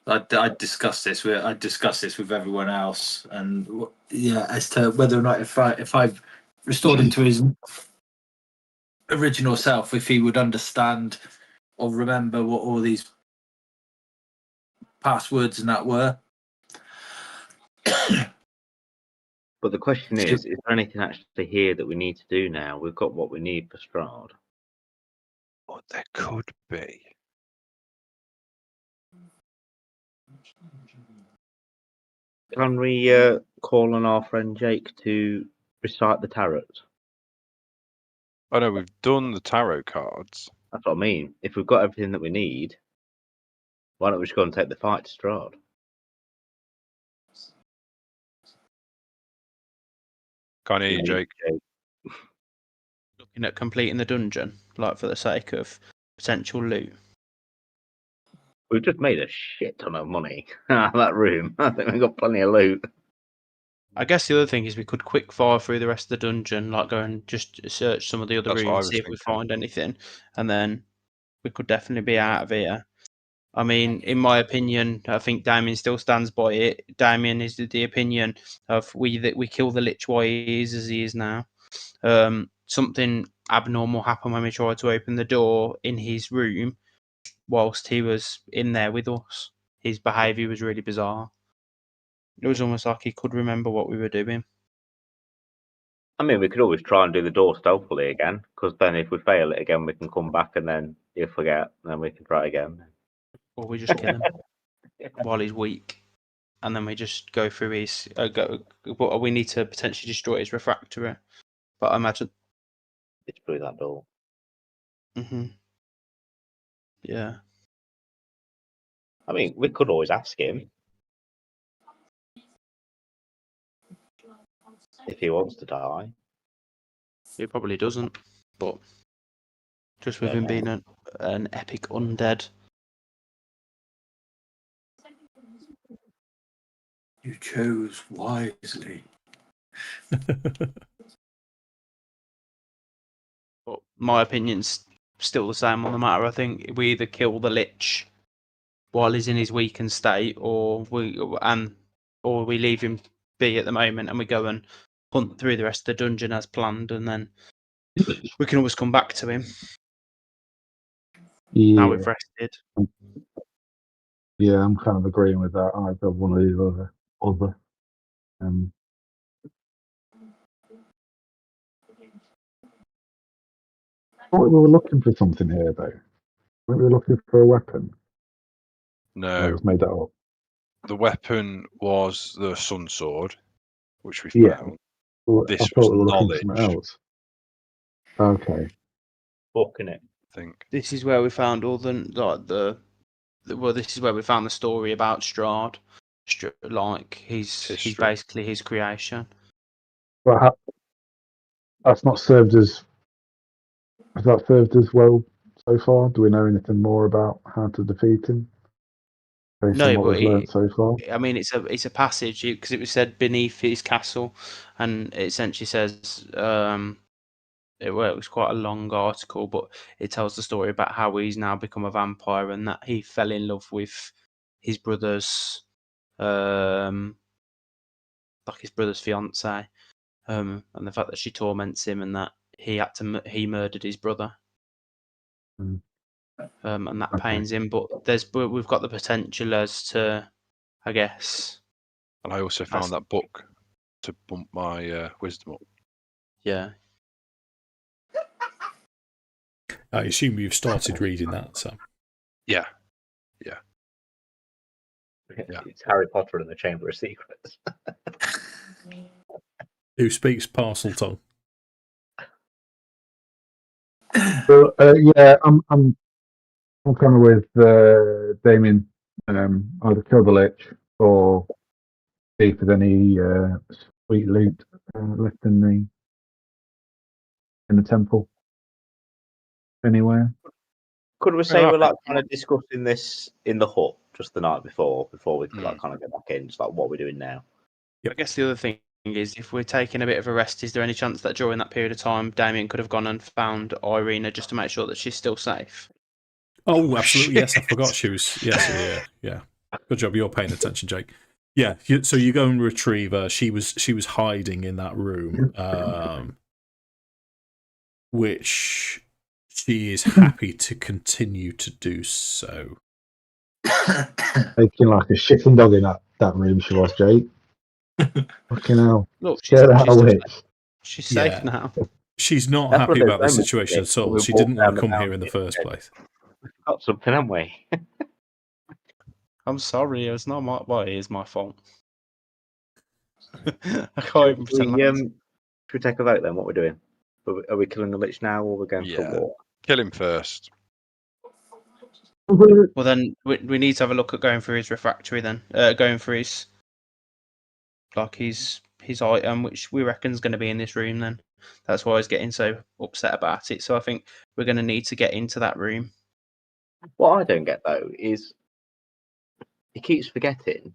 I discussed this with everyone else, and yeah, as to whether or not if I've restored him to his original self, if he would understand or remember what all these passwords and that were. But the question is there anything actually here that we need to do now? We've got what we need for Strahd. What there could be. Can we call on our friend Jake to recite the tarot? Oh no, we've done the tarot cards. That's what I mean. If we've got everything that we need, why don't we just go and take the fight to Strahd? Can't hear you, Jake. Looking at completing the dungeon, like for the sake of potential loot. We've just made a shit ton of money out of that room. I think we've got plenty of loot. I guess the other thing is we could quick fire through the rest of the dungeon, like go and just search some of the other That's what I rooms, was see if we thinking. find anything, and then we could definitely be out of here. I mean, in my opinion, I think Damian still stands by it. Damian is the opinion of we kill the Lich while he is as he is now. Something abnormal happened when we tried to open the door in his room whilst he was in there with us. His behaviour was really bizarre. It was almost like he could remember what we were doing. I mean, we could always try and do the door stealthily again, because then if we fail it again, we can come back, and then if we forget, then we can try it again. Or we just kill him while he's weak, and then we just go through his. We need to potentially destroy his refractory, but I imagine It's through that door. Yeah. I mean, we could always ask him if he wants to die. He probably doesn't, but just with him being an epic undead. You chose wisely. But my opinion's still the same on the matter. I think we either kill the Lich while he's in his weakened state, or we leave him be at the moment and we go and hunt through the rest of the dungeon as planned, and then we can always come back to him. Now we've rested. Yeah, I'm kind of agreeing with that. Either one or the other. We were looking for something here, though. Weren't we looking for a weapon? No, I just made that up. the weapon was the sun sword, which we Yeah. found. Well, This I was thought we were looking for knowledge. something else. Okay. Fucking it. I think. This is where we found all this is where we found the story about Strahd. Like he's History. basically his creation. But that's not served as. Has that served as well so far? Do we know anything more about how to defeat him? Based on what we've learned so far. I mean, it's a passage because it was said beneath his castle, and it essentially says it was quite a long article, but it tells the story about how he's now become a vampire and that he fell in love with his brother's his brother's fiance, and the fact that she torments him and that he murdered his brother. Mm. And that pains him, but we've got the potential as to, I guess. And I also found that book to bump my wisdom up. Yeah. I assume you've started reading that, so. Yeah. It's Harry Potter and the Chamber of Secrets. Who speaks parcel tongue? So, yeah, I'm kind of with Damian. Either kill the Lich or see if there's any sweet loot left in the temple anywhere. Could we say we're like kind of discussing this in the hut just the night before we like kind of get back in, just like what we're doing now? I guess the other thing is, if we're taking a bit of a rest, is there any chance that during that period of time, Damian could have gone and found Irina just to make sure that she's still safe? Oh, absolutely. Yes, I forgot she was. Yes, yeah. Good job. You're paying attention, Jake. Yeah. So you go and retrieve her. She was hiding in that room, which she is happy to continue to do so. Taking like a shitting dog in that room, she was, Jake. Fucking hell. Look, she's safe now. She's not happy about the situation at all. She didn't want to come here in the first place. We've got something, haven't we? I'm sorry, it's not it is my fault. I can't even pretend. Should we take a vote then? What we're doing? Are we killing the lich now, or are we going for a Yeah. walk? Kill him first. Well, then we need to have a look at going through his refractory. Then going through his item, which we reckon is going to be in this room. Then that's why I was getting so upset about it. So I think we're going to need to get into that room. What I don't get though is he keeps forgetting,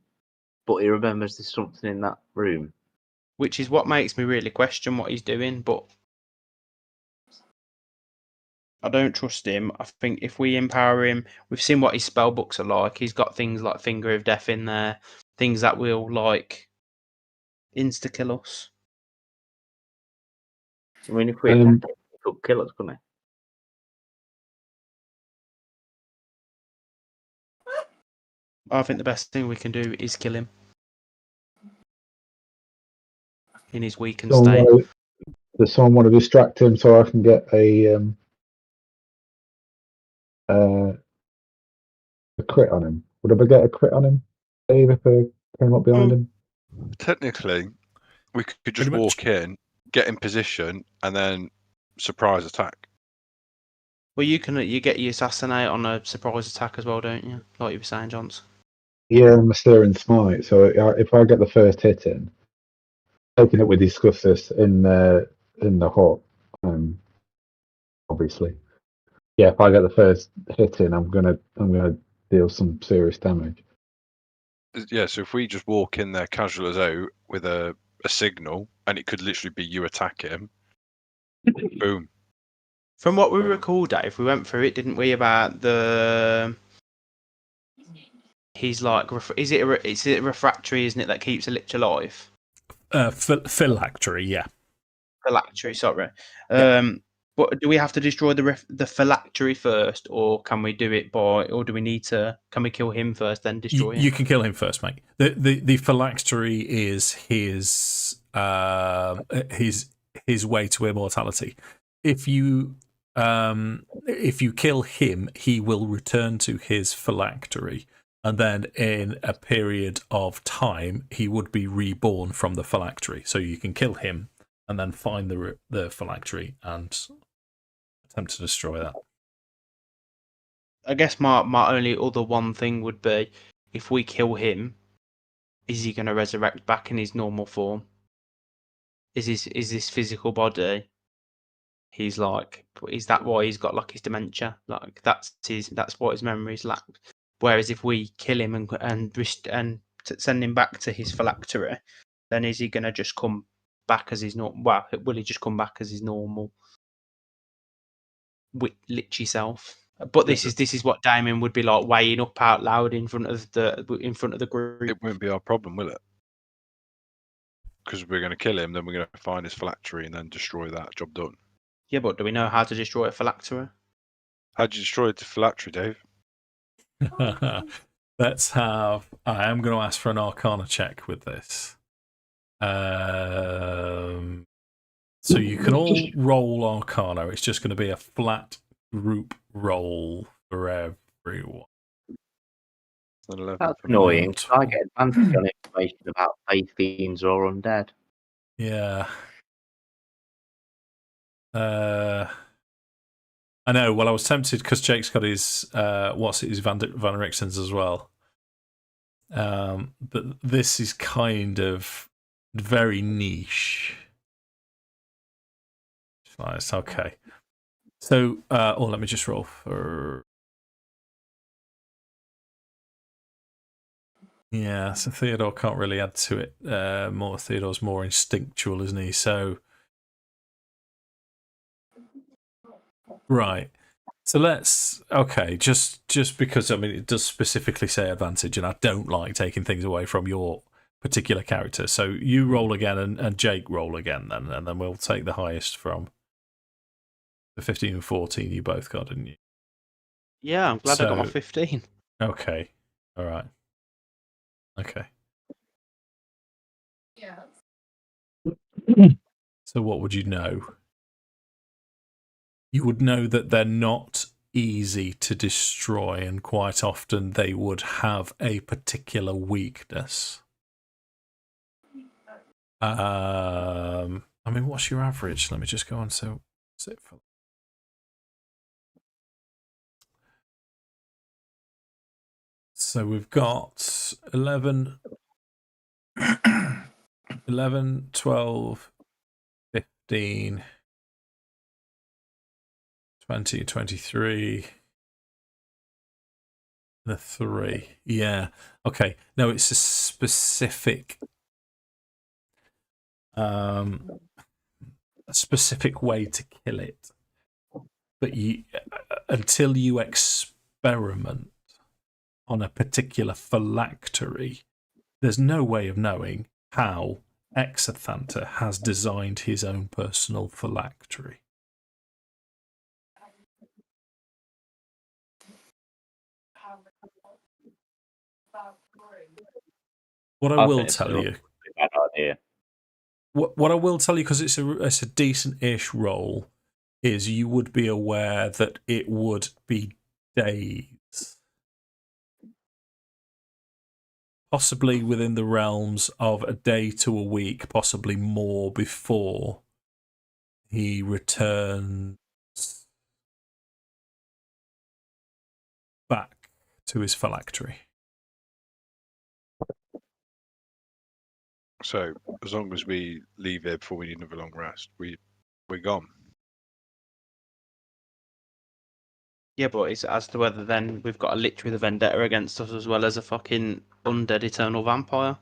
but he remembers there's something in that room. Which is what makes me really question what he's doing, but I don't trust him. I think if we empower him, we've seen what his spell books are like. He's got things like Finger of Death in there, things that will like insta-kill us. I mean, if we attack him, he could kill us, couldn't I think the best thing we can do is kill him in his weakened state. Does someone want to distract him so I can get a crit on him? Would I get a crit on him, Dave, if I came up behind him? Technically, we could just Pretty much. walk in, get in position, and then surprise attack. Well, you get your assassinate on a surprise attack as well, don't you? Like you were saying, Johns. Yeah, I'm a stirring smite. So if I get the first hit in, taking it, we discussed this in the hut, obviously. Yeah, if I get the first hit in, I'm gonna deal some serious damage. Yeah, so if we just walk in there casual as out with a signal, and it could literally be you attack him, boom. From what we recall, Dave, we went through it, didn't we? About the he's like, is it a refractory, isn't it, that keeps a lich alive? Phylactery, yeah. Phylactery, sorry. Yeah. But do we have to destroy the phylactery first, or can we do it or do we need to? Can we kill him first, then destroy him? You can kill him first, mate. The phylactery is his way to immortality. If you kill him, he will return to his phylactery, and then in a period of time, he would be reborn from the phylactery. So you can kill him and then find the phylactery and attempt to destroy that. I guess my only other one thing would be, if we kill him, is he going to resurrect back in his normal form? Is this physical body? He's like, is that why he's got like his dementia? Like that's what his memories lack. Whereas if we kill him and send him back to his phylactery, then is he going to just come back as his normal? Well, will he just come back as his normal lichy self? But this is what Damian would be like weighing up out loud in front of the group. It won't be our problem, will it? Because we're going to kill him, then we're going to find his phylactery and then destroy that. Job done. Yeah, but do we know how to destroy a phylactery? How'd you destroy the phylactery, Dave? Let's have. I am going to ask for an Arcana check with this. So you can all roll Arcana. It's just going to be a flat group roll for everyone. That's annoying. I get advantage on information about faith fiends or undead. Yeah. I know. Well, I was tempted because Jake's got his his Van Rixen's as well. But this is kind of very niche. It's okay. So, let me just roll for. Yeah, so Theodor can't really add to it. Theodor's more instinctual, isn't he? So, right. So just because it does specifically say advantage, and I don't like taking things away from your particular character. So you roll again, and Jake roll again, then, and then we'll take the highest from the 15 and 14 you both got, didn't you? Yeah, I'm glad I got my 15. Okay. All right. Okay. Yeah. So what would you know? You would know that they're not easy to destroy, and quite often they would have a particular weakness. I mean, what's your average? Let me just go on to sit for. So we've got 11, 12, 15, 20, 23, the 3. Yeah. Okay. No, it's a specific way to kill it. But you until you experiment on a particular phylactery, there's no way of knowing how Exathanta has designed his own personal phylactery. What I will tell you, bad idea. what I will tell you, because it's a decent-ish roll, is you would be aware that it would be days, possibly within the realms of a day to a week, possibly more, before he returns back to his phylactery. So as long as we leave here before we need another long rest, we're gone. Yeah, but it's as to whether then we've got a lich with a vendetta against us as well as a fucking undead eternal vampire.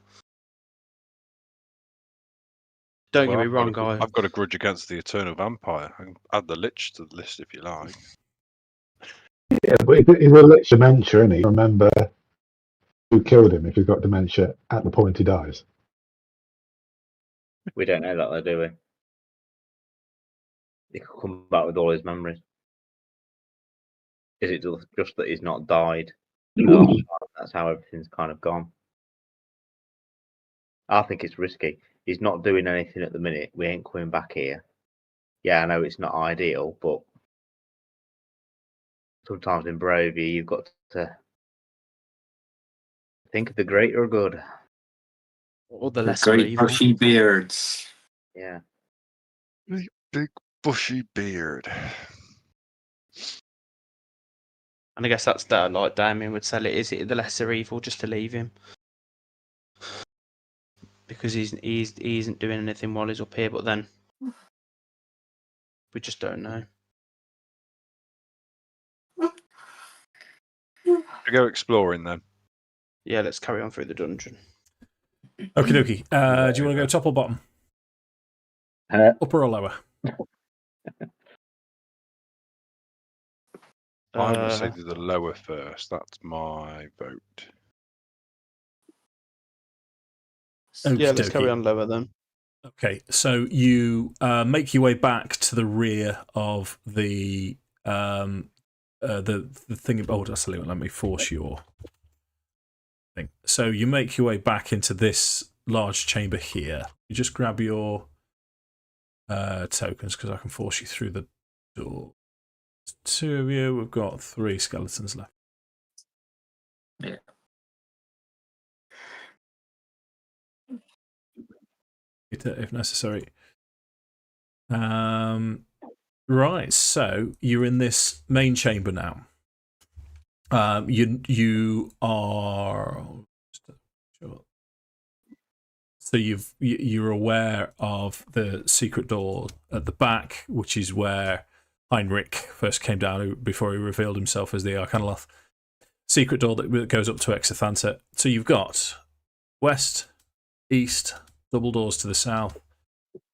Don't get me wrong, guys. I've got a grudge against the eternal vampire. I can add the lich to the list if you like. Yeah, but he's a lich dementia, isn't he? Remember who killed him if he's got dementia at the point he dies. We don't know that, though, do we? He could come back with all his memories. Is it just that he's not died? That's how everything's kind of gone. I think it's risky. He's not doing anything at the minute. We ain't coming back here. Yeah, I know it's not ideal, but sometimes in Barovia you've got to think of the greater good. Or the The lesser great evil. bushy beards. Yeah. Big bushy beard. And I guess that's that, like Damian would sell it. Is it the lesser evil just to leave him? Because he isn't doing anything while he's up here, but then we just don't know. We go exploring then. Yeah, let's carry on through the dungeon. Okie dokie. Do you want to go top or bottom? Upper or lower? I'm going to say do the lower first. That's my vote. Yeah, let's carry on lower then. Okay, so you make your way back to the rear of the thing. Oh, that's a little. Let me force your thing. So you make your way back into this large chamber here. You just grab your tokens because I can force you through the door. There's 2 of you. We've got 3 skeletons left. Yeah. If necessary. Right, so you're in this main chamber now. You are. So you're aware of the secret door at the back, which is where Heinrich first came down before he revealed himself as the Arcanoloth. Secret door that goes up to Exathanta. So you've got west, east, double doors to the south.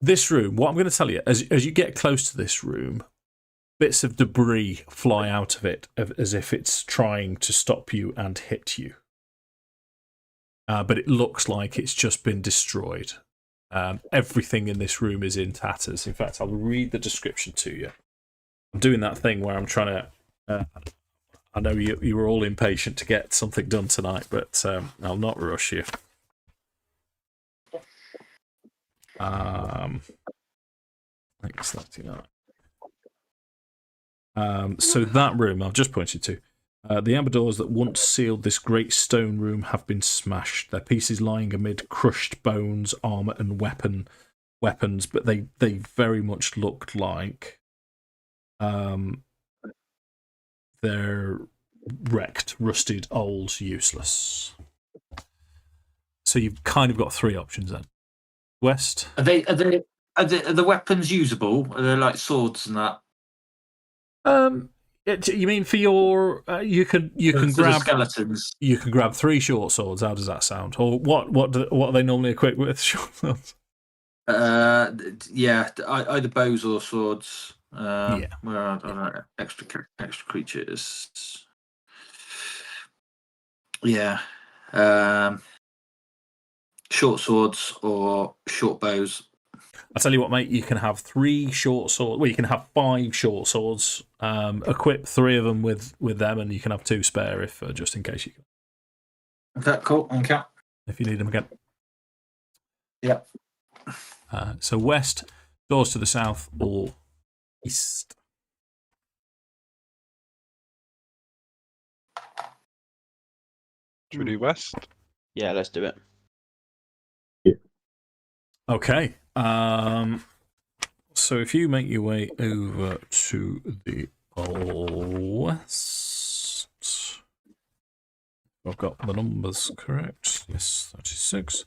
This room, what I'm going to tell you, as you get close to this room, bits of debris fly out of it as if it's trying to stop you and hit you. But it looks like it's just been destroyed. Everything in this room is in tatters. In fact, I'll read the description to you. I'm doing that thing where I'm trying to... I know you were all impatient to get something done tonight, but I'll not rush you. Thanks, so that room I've just pointed to. The amber doors that once sealed this great stone room have been smashed, their pieces lying amid crushed bones, armour and weapon weapons, but they very much looked like they're wrecked, rusted, old, useless. So you've kind of got three options then. West. Are the weapons usable? Are they like swords and that? You mean for your you can grab skeletons? You can grab 3 short swords. How does that sound? Or what are they normally equipped with? Short swords. Yeah, either bows or swords. Yeah. Where are extra creatures? Yeah. Short swords or short bows. I'll tell you what, mate. You can have 3 short swords. Well, you can have 5 short swords. Equip 3 of them with them, and you can have 2 spare if just in case you can. Okay, cool. Okay. If you need them again. Yeah. So west, doors to the south or east. Should we do west? Yeah, let's do it. Okay. So if you make your way over to the west, I've got the numbers correct. Yes, 36.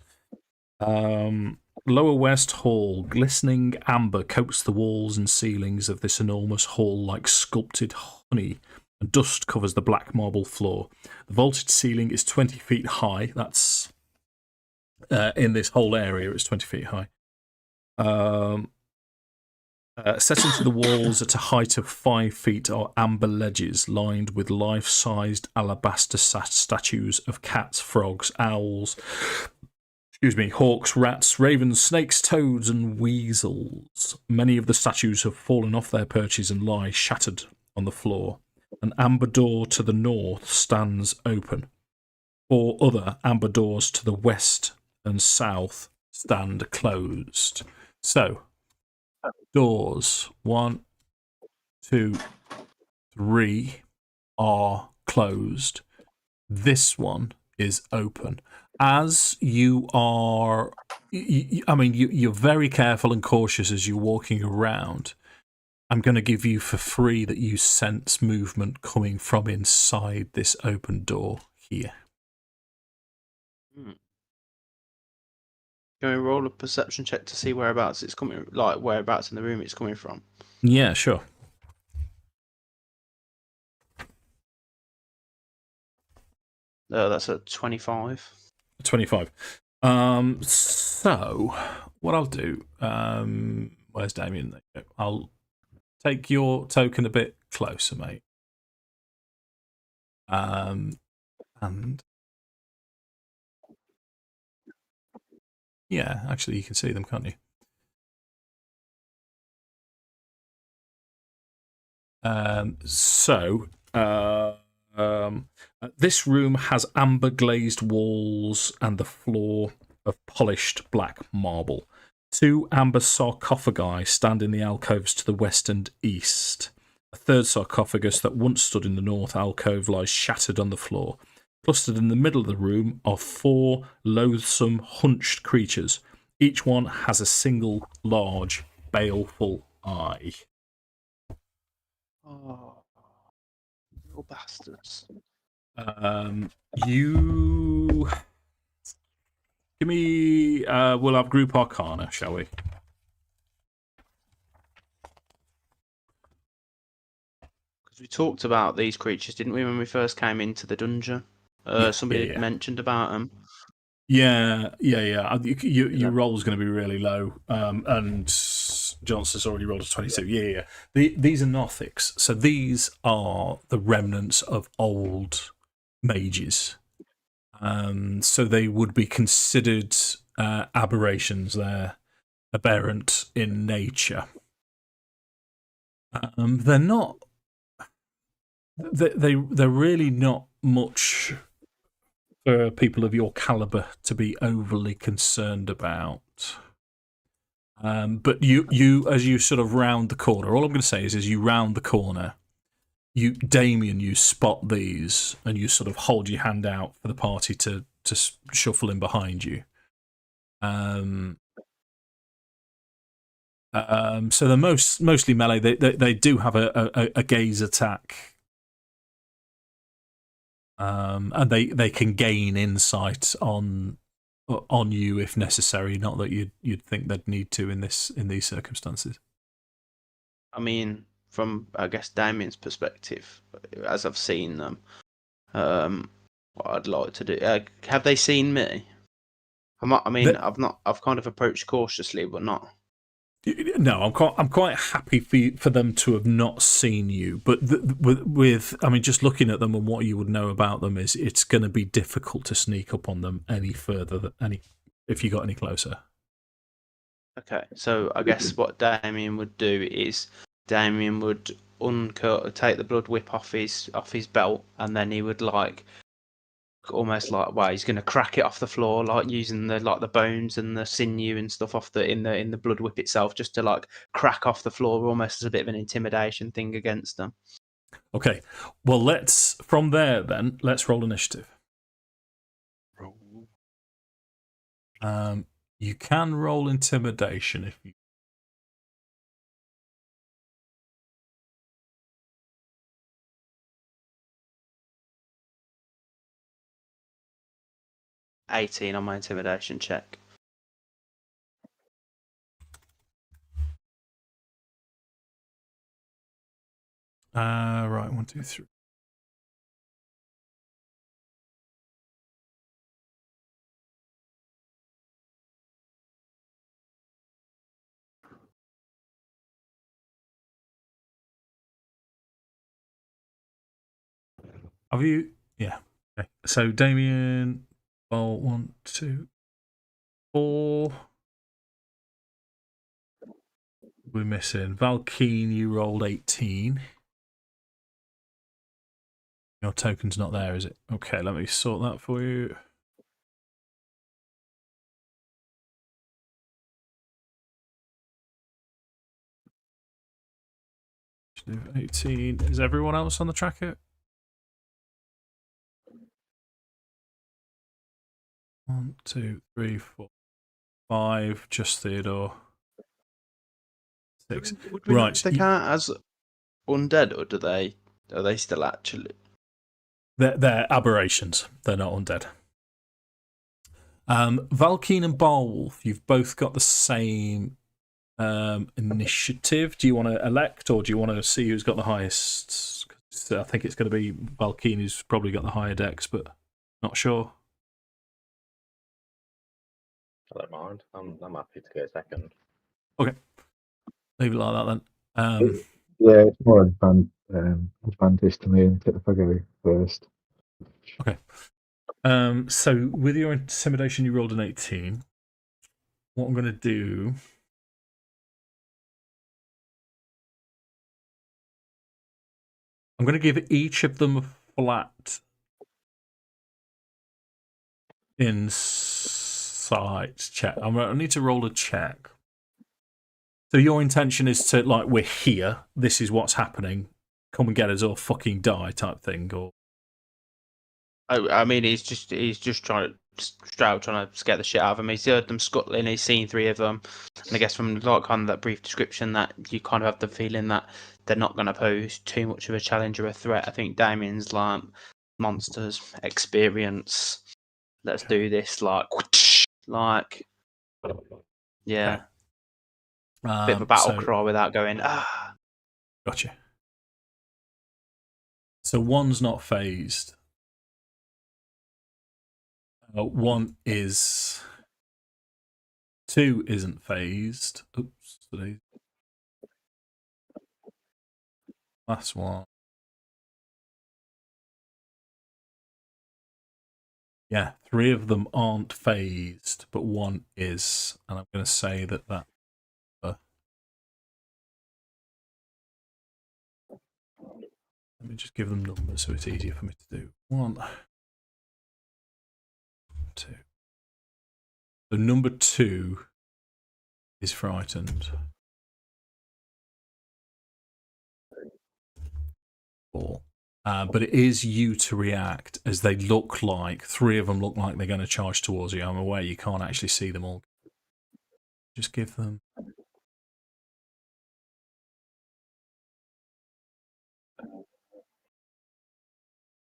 Lower West Hall, glistening amber coats the walls and ceilings of this enormous hall like sculpted honey, and dust covers the black marble floor. The vaulted ceiling is 20 feet high. That's in this whole area, it's 20 feet high. Set into the walls at a height of 5 feet are amber ledges lined with life-sized alabaster statues of cats, frogs, owls, hawks, rats, ravens, snakes, toads, and weasels. Many of the statues have fallen off their perches and lie shattered on the floor. An amber door to the north stands open. 4 other amber doors to the west and south stand closed. So, doors 1, 2, 3 are closed. This one is open. As you are, you're very careful and cautious as you're walking around. I'm going to give you for free that you sense movement coming from inside this open door here. Can we roll a perception check to see whereabouts it's coming, like whereabouts in the room it's coming from? Yeah, sure. That's a 25. 25. So, what I'll do, where's Damian? There you go. I'll take your token a bit closer, mate. And yeah, actually, you can see them, can't you? This room has amber glazed walls and the floor of polished black marble. 2 amber sarcophagi stand in the alcoves to the west and east. A third sarcophagus that once stood in the north alcove lies shattered on the floor. Clustered in the middle of the room are 4 loathsome, hunched creatures. Each one has a single large, baleful eye. Oh, little bastards. You give me. We'll have group arcana, shall we? Because we talked about these creatures, didn't we, when we first came into the dungeon? Somebody had mentioned about them. Yeah. Your roll's going to be really low, and Johnson's already rolled a 22. Yeah. These are Nothics, so these are the remnants of old mages. So they would be considered aberrations. They're aberrant in nature. They're not. They're really not much for people of your caliber to be overly concerned about. But you, as you sort of round the corner, all I'm going to say is, as you round the corner, Damian, you spot these and you sort of hold your hand out for the party to shuffle in behind you. So they're mostly melee. They do have a gaze attack, and they can gain insight on you if necessary. Not that you'd think they'd need to in these circumstances. I mean, from I guess Damian's perspective, as I've seen them, what I'd like to do. Have they seen me? I've kind of approached cautiously, but not. No, I'm quite happy for them to have not seen you, but just looking at them and what you would know about them is it's going to be difficult to sneak up on them any further if you got any closer. Okay, so I guess what Damian would do is Damian would take the blood whip off his belt, and then he would almost he's going to crack it off the floor, using the bones and the sinew and stuff off in the blood whip itself, just to crack off the floor, almost as a bit of an intimidation thing against them. Okay, well from there let's roll initiative. Roll. You can roll intimidation if you. $18 on my intimidation check. Right, 1, 2, 3. Have you? Yeah. Okay. So Damian, 1, 2, 4. We're missing Valkyn. You rolled 18. Your token's not there, is it? Okay, let me sort that for you. 18. Is everyone else on the tracker? 1, 2, 3, 4, 5. Just Theodor. 6. Right. They count as undead, or are they still actually? They're aberrations. They're not undead. Valkyn and Barwolf, you've both got the same initiative. Do you want to elect, or do you want to see who's got the highest? I think it's going to be Valkyn who's probably got the higher dex, but not sure. I don't mind. I'm happy to go second. Okay, leave it like that then. Yeah, it's more advantage to me if I go first. Okay. So with your intimidation, you rolled an 18. What I'm going to do. I'm going to give each of them a flat insight check. I need to roll a check. So your intention is to, we're here, this is what's happening, come and get us or fucking die type thing, or? I mean, he's just Strahd trying to scare the shit out of him. He's heard them scuttling, he's seen 3 of them, and I guess from kind of that brief description that you kind of have the feeling that they're not going to pose too much of a challenge or a threat. I think Damian's monsters, experience, let's do this, yeah. Okay. Bit of a battle cry without going, ah. Gotcha. So 1's not phased. 1 is. 2 isn't phased. Oops. Last one. Yeah, 3 of them aren't phased, but 1 is. And I'm going to say that. Let me just give them numbers so it's easier for me to do. 1, 2. So number 2 is frightened. 4. But it is you to react as they look like, 3 of them look like they're going to charge towards you. I'm aware you can't actually see them all. Just give them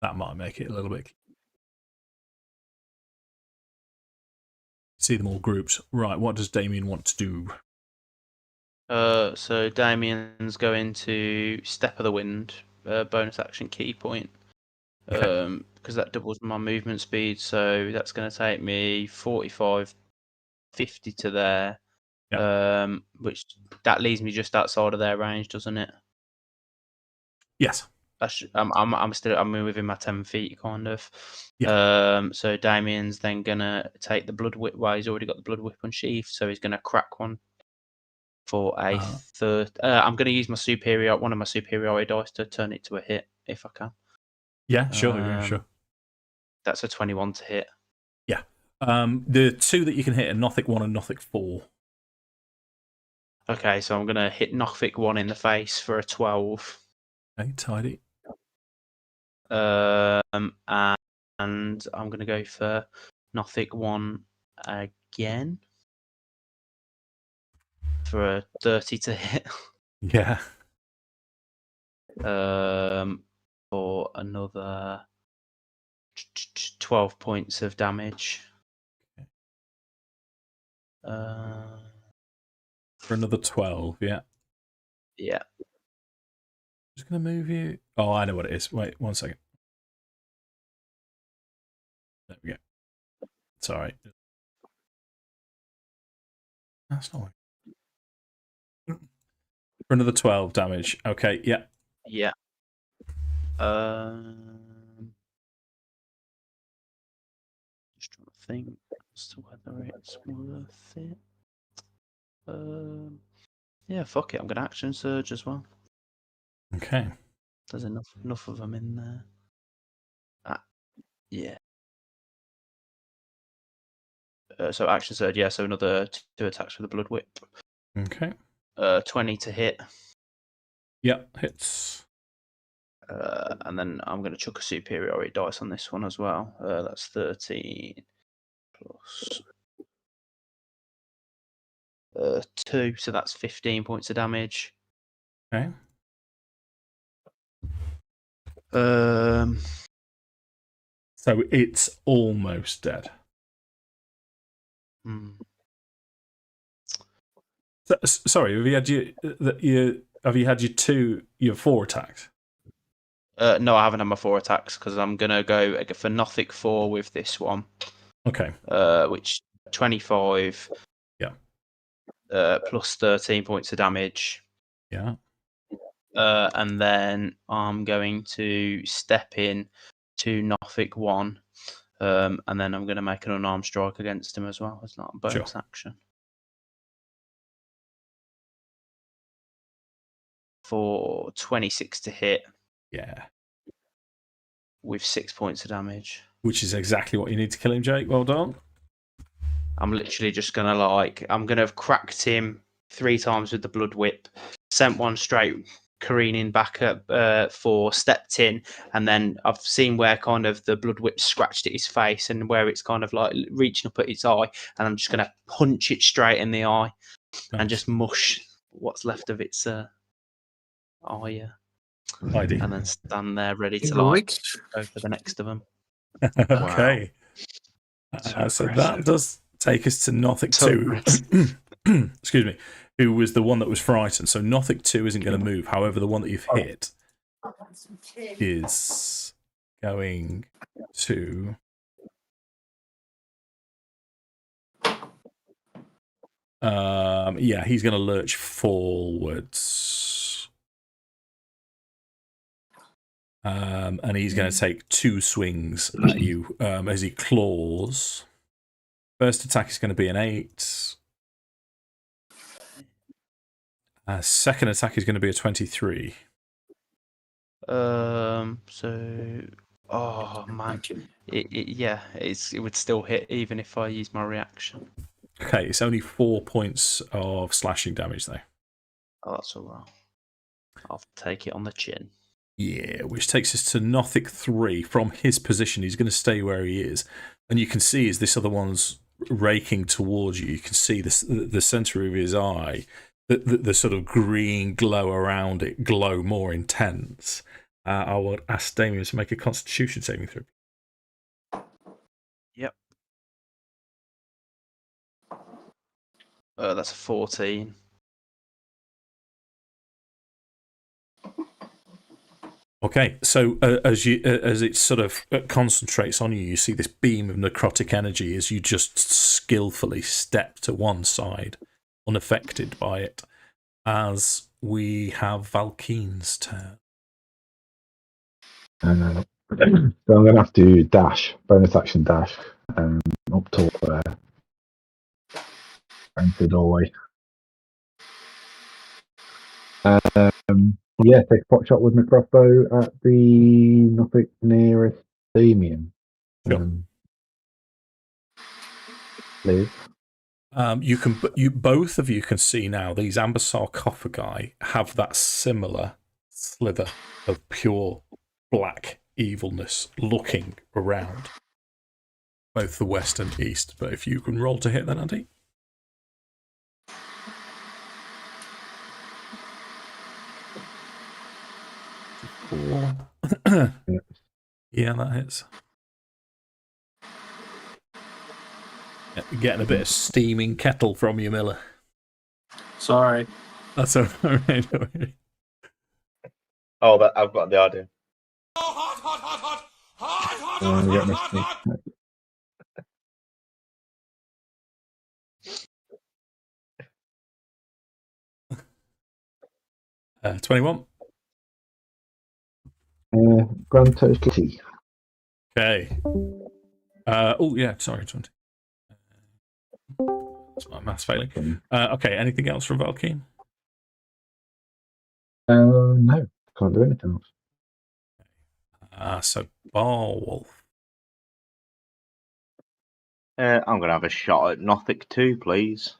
That might make it a little bit. See them all grouped. Right, what does Damian want to do? So Damian's going to Step of the Wind, bonus action key point. Okay. Because that doubles my movement speed, so that's going to take me 45, 50 to there. Which that leaves me just outside of their range, doesn't it? Yes. I'm within my 10 feet, kind of. Yeah. So Damian's then gonna take the blood whip. Well, he's already got the blood whip unsheathed, so he's gonna crack one for a third. I'm gonna use one of my superiority dice to turn it to a hit if I can. Yeah, sure, sure. That's a 21 to hit. Yeah. The two that you can hit are Nothic 1 and Nothic 4. Okay, so I'm gonna hit Nothic 1 in the face for a 12. Okay, tidy. And I'm gonna go for Nothic 1 again for a 30 to hit. Yeah. For another 12 points of damage. For another 12, yeah. Yeah. Just going to move you. Oh, I know what it is. Wait, 1 second. There we go. It's all right. That's not. For another 12 damage. Okay, yeah. Yeah. Just trying to think as to whether it's worth it. Yeah, fuck it. I'm gonna action surge as well. Okay. There's enough of them in there. Yeah. So action surge, yeah. So another 2 attacks with the blood whip. Okay. 20 to hit. Yep, hits. And then I'm going to chuck a superiority dice on this one as well. That's 13 plus 2, so that's 15 points of damage. Okay. So it's almost dead. So, sorry, have you had your 4 attacks? No, I haven't had my 4 attacks because I'm gonna go for Nothic 4 with this one. Okay. Which 25. Yeah. Plus 13 points of damage. Yeah. And then I'm going to step in to Nothic 1. And then I'm going to make an unarmed strike against him as well. It's not a bonus action. For 26 to hit. Yeah. With 6 points of damage. Which is exactly what you need to kill him, Jake. Well done. I'm literally just going to I'm going to have cracked him 3 times with the blood whip, sent one straight careening back up stepped in, and then I've seen where kind of the blood whip scratched at his face and where it's kind of like reaching up at his eye, and I'm just going to punch it straight in the eye and just mush what's left of its eye. ID. And then stand there ready to go for the next of them. Okay. So that does take us to Nothic 2. Excuse me. Who was the one that was frightened. So Nothic 2 isn't going to move. However, the one that you've hit is going to... yeah, he's going to lurch forwards. And he's going to take 2 swings at you as he claws. First attack is going to be an 8. Second attack is going to be a 23. Oh man, it would still hit even if I use my reaction. Okay, it's only 4 points of slashing damage though. Oh, that's all right. I'll take it on the chin. Yeah, which takes us to Nothic 3. From his position, he's going to stay where he is, and you can see as this other one's raking towards you, you can see the center of his eye. The sort of green glow around it glow more intense, I would ask Damian to make a Constitution saving throw. Yep. That's a 14. Okay, so as it sort of concentrates on you, you see this beam of necrotic energy as you just skillfully step to one side, unaffected by it. As we have Valkyn's turn. So I'm going to have to dash, bonus action dash, up to the doorway. Yeah, take a pot shot with my crossbow at the nothing nearest Damian. Sure. Please. You both of you can see now these amber sarcophagi have that similar slither of pure black evilness looking around both the west and east. But if you can roll to hit, then Andy. Yeah, that hits. Yeah, getting a bit of steaming kettle from you, Miller. Sorry. That's all right. Oh, I've got the idea. Get 21. Grand total. Okay. Oh, yeah, sorry, 20. That's my maths failing. Okay, anything else from Valkyn? No, can't do anything else. So Barwolf. I'm going to have a shot at Nothic 2, please.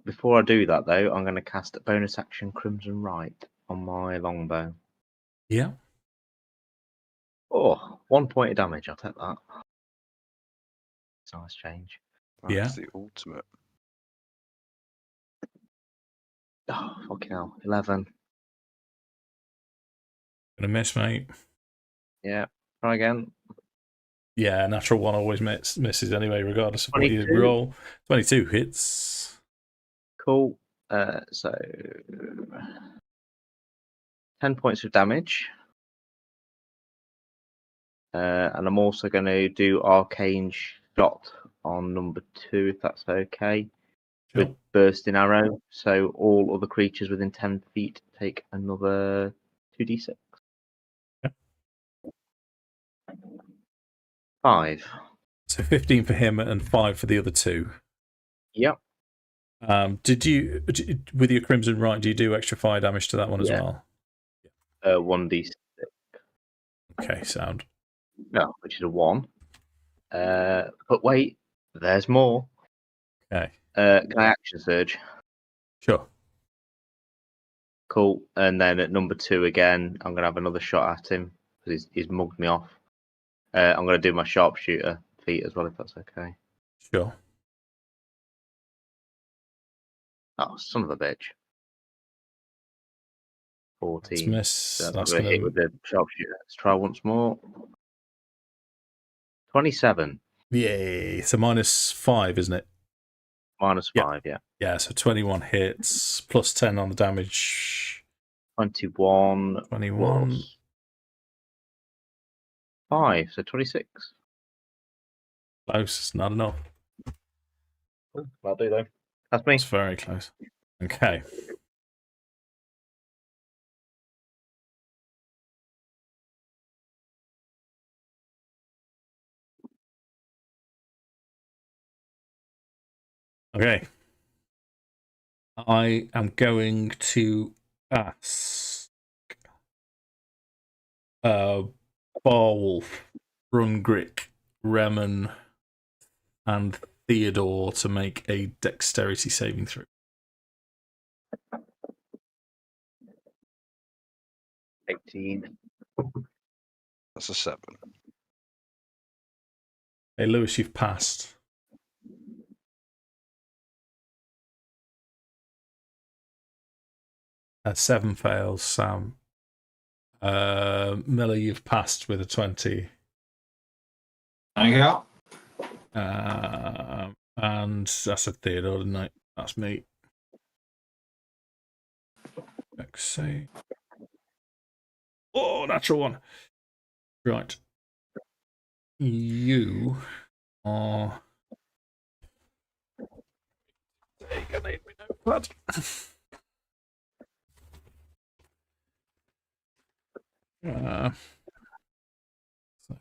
Before I do that, though, I'm going to cast a bonus action Crimson Right on my longbow. Yeah. Oh, 1 point of damage. I'll take that. It's a nice change. That's the ultimate. Oh, fucking hell. 11. Gonna miss, mate. Yeah. Try again. Yeah, natural one always misses anyway, regardless of 22. what you roll. 22 hits. Cool. So 10 points of damage. And I'm also going to do Arcane Shot on number 2, if that's okay. Sure. With Bursting Arrow. So all other creatures within 10 feet take another 2d6. Yeah. 5. So 15 for him and 5 for the other two. Yep. Did you, with your Crimson Right, do you do extra fire damage to that one as well? 1d6. Okay, sound. No, which is a 1. But wait, there's more. Okay. Can I action surge? Sure. Cool. And then at number 2 again, I'm going to have another shot at him because he's mugged me off. I'm going to do my sharpshooter feat as well, if that's okay. Sure. Oh, son of a bitch. 14. Let's miss. So That's going to hit gonna... with the sharpshooter. Let's try once more. 27. Yay. So -5, isn't it? -5, yeah. Yeah, so 21 hits, plus 10 on the damage. 21. 21. Plus 5, so 26. Close, it's not enough. That'll do, though. That's me. It's very close. Okay. Okay. I am going to ask Barwolf, Brungrik, Reman, and Theodor to make a dexterity saving throw. 18. That's a 7. Hey, Lewis, you've passed. 7 fails, Sam. Miller, you've passed with a 20. Thank you. And I said Theodor, didn't I? That's me. Kensei. Oh, natural one. Right. You are. Take a notepad. So.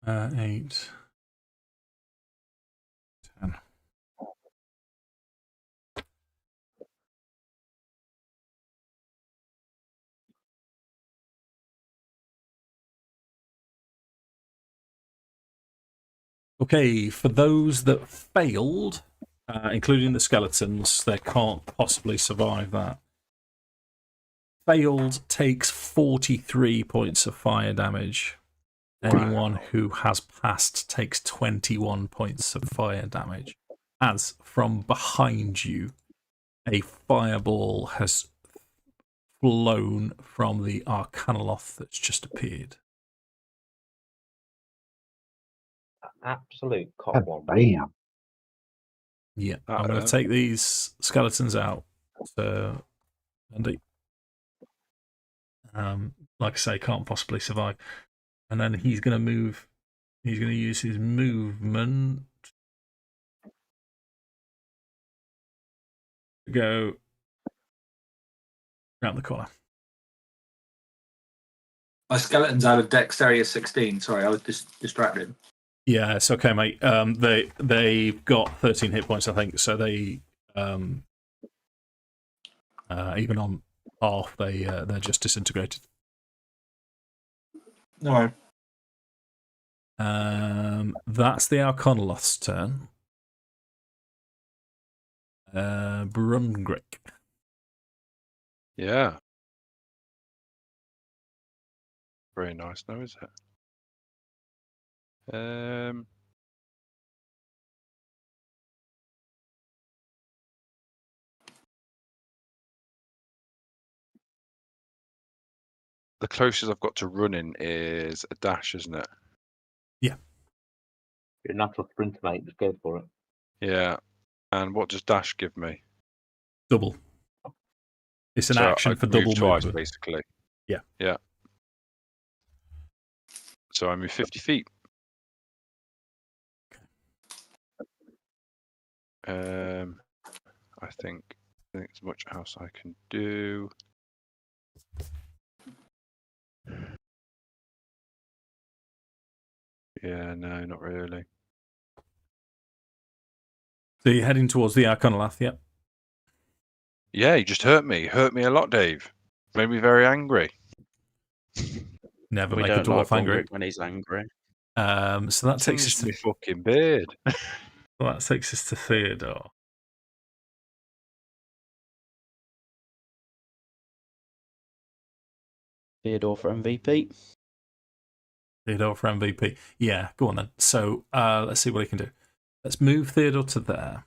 8, 10. Okay, for those that failed, including the skeletons, they can't possibly survive that. Failed takes 43 points of fire damage. Anyone who has passed takes 21 points of fire damage. As from behind you, a fireball has flown from the Arcanoloth that's just appeared. Absolute cop Bam. Yeah, I'm going to take these skeletons out. So, Andy. Like I say, can't possibly survive. And then he's going to move. He's going to use his movement to go around the corner. My skeleton's out of dexterity 16. Sorry, I was distracted. Yeah, it's okay, mate. They've got 13 hit points, I think. So they even on half, they're just disintegrated. No. That's the Arcanoloth's turn. Brungrik. Yeah. Very nice now, is it? The closest I've got to running is a dash, isn't it? Yeah. You're a natural sprinter, mate. Just go for it. Yeah. And what does dash give me? Double. It's an So action I for move double twice, movement. basically. Yeah. Yeah. So I move 50 feet. I think there's much else I can do. Yeah, no, not really. So you're heading towards the Arcanoloth, yeah? Yeah, he just hurt me. Hurt me a lot, Dave. Made me very angry. Never We make a don't like dwarf angry. Brungrik when he's angry. So that takes us Singed to me fucking beard. Theodor. Theodor for MVP. Theodor for MVP. Yeah, go on then. So let's see what he can do. Let's move Theodor to there.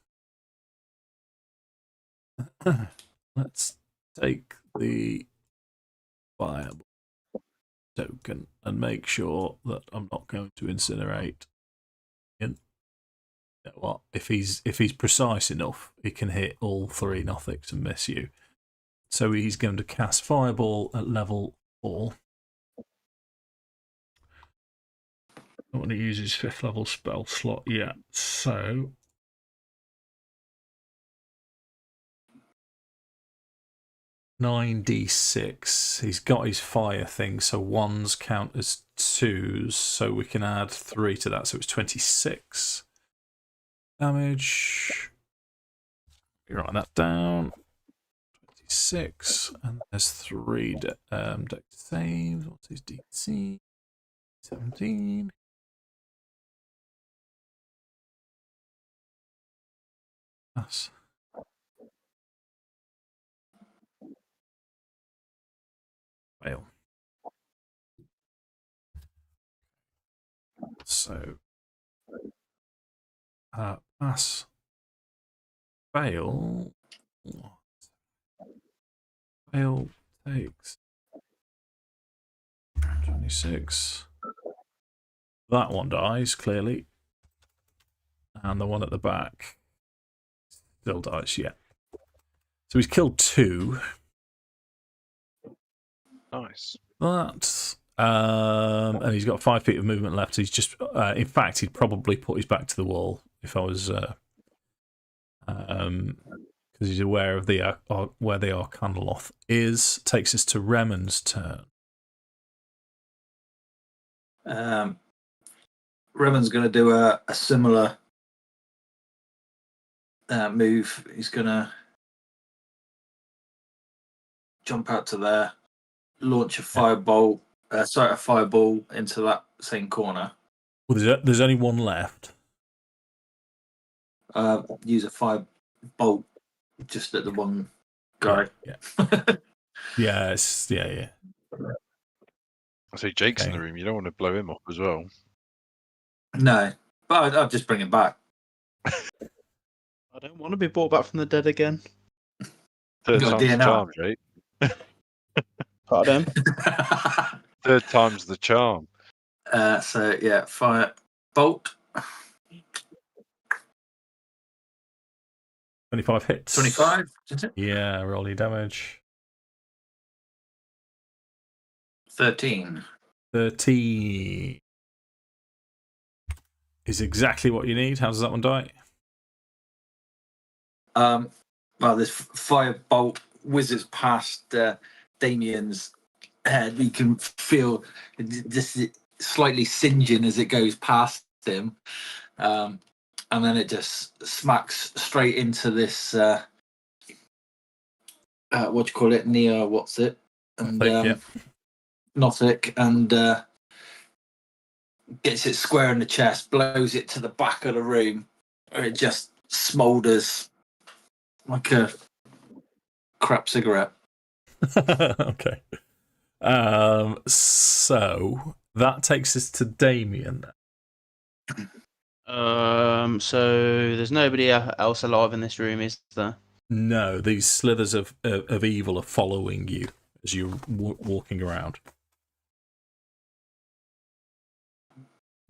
Let's take the fire token and make sure that I'm not going to incinerate. You know what? If he's precise enough, he can hit all 3 Nothics and miss you. So he's going to cast Fireball at level 4. I want to use his 5th level spell slot yet. So 9d6. He's got his fire thing, so 1s count as 2s, so we can add 3 to that, so it's 26 damage. Write that down. 26, and there's 3 dex saves. What's his DC? 17. Pass. Fail. So, pass, fail. Fail takes 26. That one dies, clearly. And the one at the back still dies, yeah. So he's killed 2. Nice. That. And he's got 5 feet of movement left. He's just, in fact, he'd probably put his back to the wall if I was, because he's aware of the where the Alanonl is. Takes us to Reman's turn. Reman's going to do a similar move. He's going to jump out to there, launch a firebolt, a fireball into that same corner. Well, there's only one left. Use a firebolt just at the one guy. Yeah. Yes. Yeah. I say Jake's in the room. You don't want to blow him up as well. No, but I'll just bring him back. I don't want to be brought back from the dead again. Third Got time's the DNA. charm, Jake. Pardon? Third time's the charm. So yeah, fire bolt. 25 hits. 25, is it? Yeah, roll your damage. 13. 13 is exactly what you need. How does that one die? Well, this firebolt whizzes past Damian's head. You can feel just slightly singeing as it goes past him. And then it just smacks straight into this, what do you call it? What's it? And Gnostic, and gets it square in the chest, blows it to the back of the room, where it just smoulders like a crap cigarette. Okay. So that takes us to Damian. So there's nobody else alive in this room, is there? No, these slithers of evil are following you as you're walking around.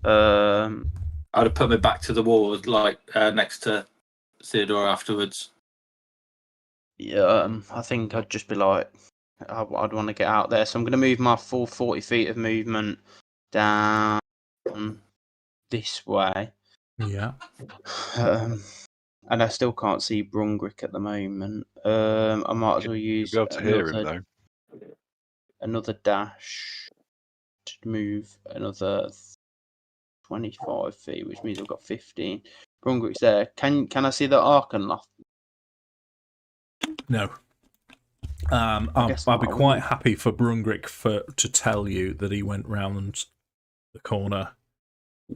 I'd have put my back to the wall, like next to Theodor afterwards. Yeah, I think I'd just be like, I'd want to get out there. So I'm going to move my full 40 feet of movement down this way. Yeah. And I still can't see Brungrik at the moment. I might as well use You'll be able to hear him, though. Another dash to move another 25 feet, which means I've got 15. Brungrik's there. Can I see the Alanonl? No. I'd be quite happy for Brungrik to tell you that he went round the corner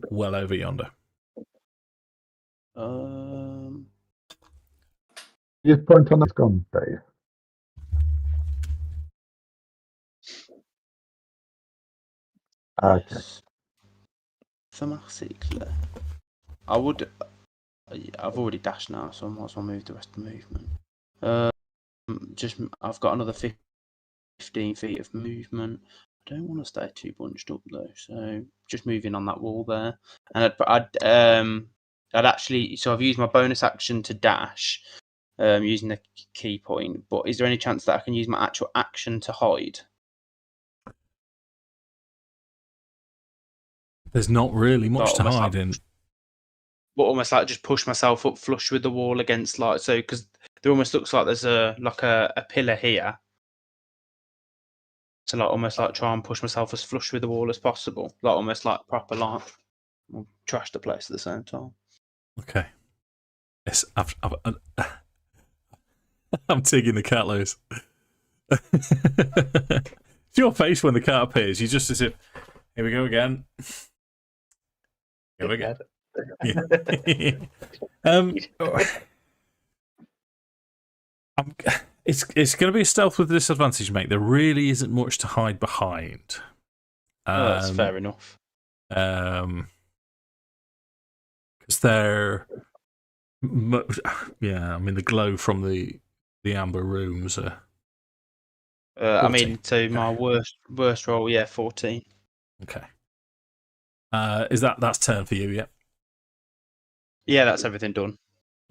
well over yonder. Just point on that's gone, Dave. Okay. Thematically, I've already dashed now, so I might as well move the rest of the movement. I've got another 15 feet of movement. I don't want to stay too bunched up though, so just moving on that wall there. And I'd actually, so I've used my bonus action to dash, using the key point. But is there any chance that I can use my actual action to hide? There's not really much to hide in. But almost like just push myself up flush with the wall against, like, so, because there almost looks like there's a pillar here. So like almost like try and push myself as flush with the wall as possible, like almost like proper like trash the place at the same time. Okay. Yes, I'm taking the cat loose. It's your face when the cat appears. You just as if, here we go again. Here we go. It's going to be a stealth with a disadvantage, mate. There really isn't much to hide behind. That's fair enough. because they're yeah. I mean, the glow from the amber rooms are. I 14. mean, to my worst roll, yeah, 14. Okay. That's turn for you? Yeah. Yeah, that's everything done.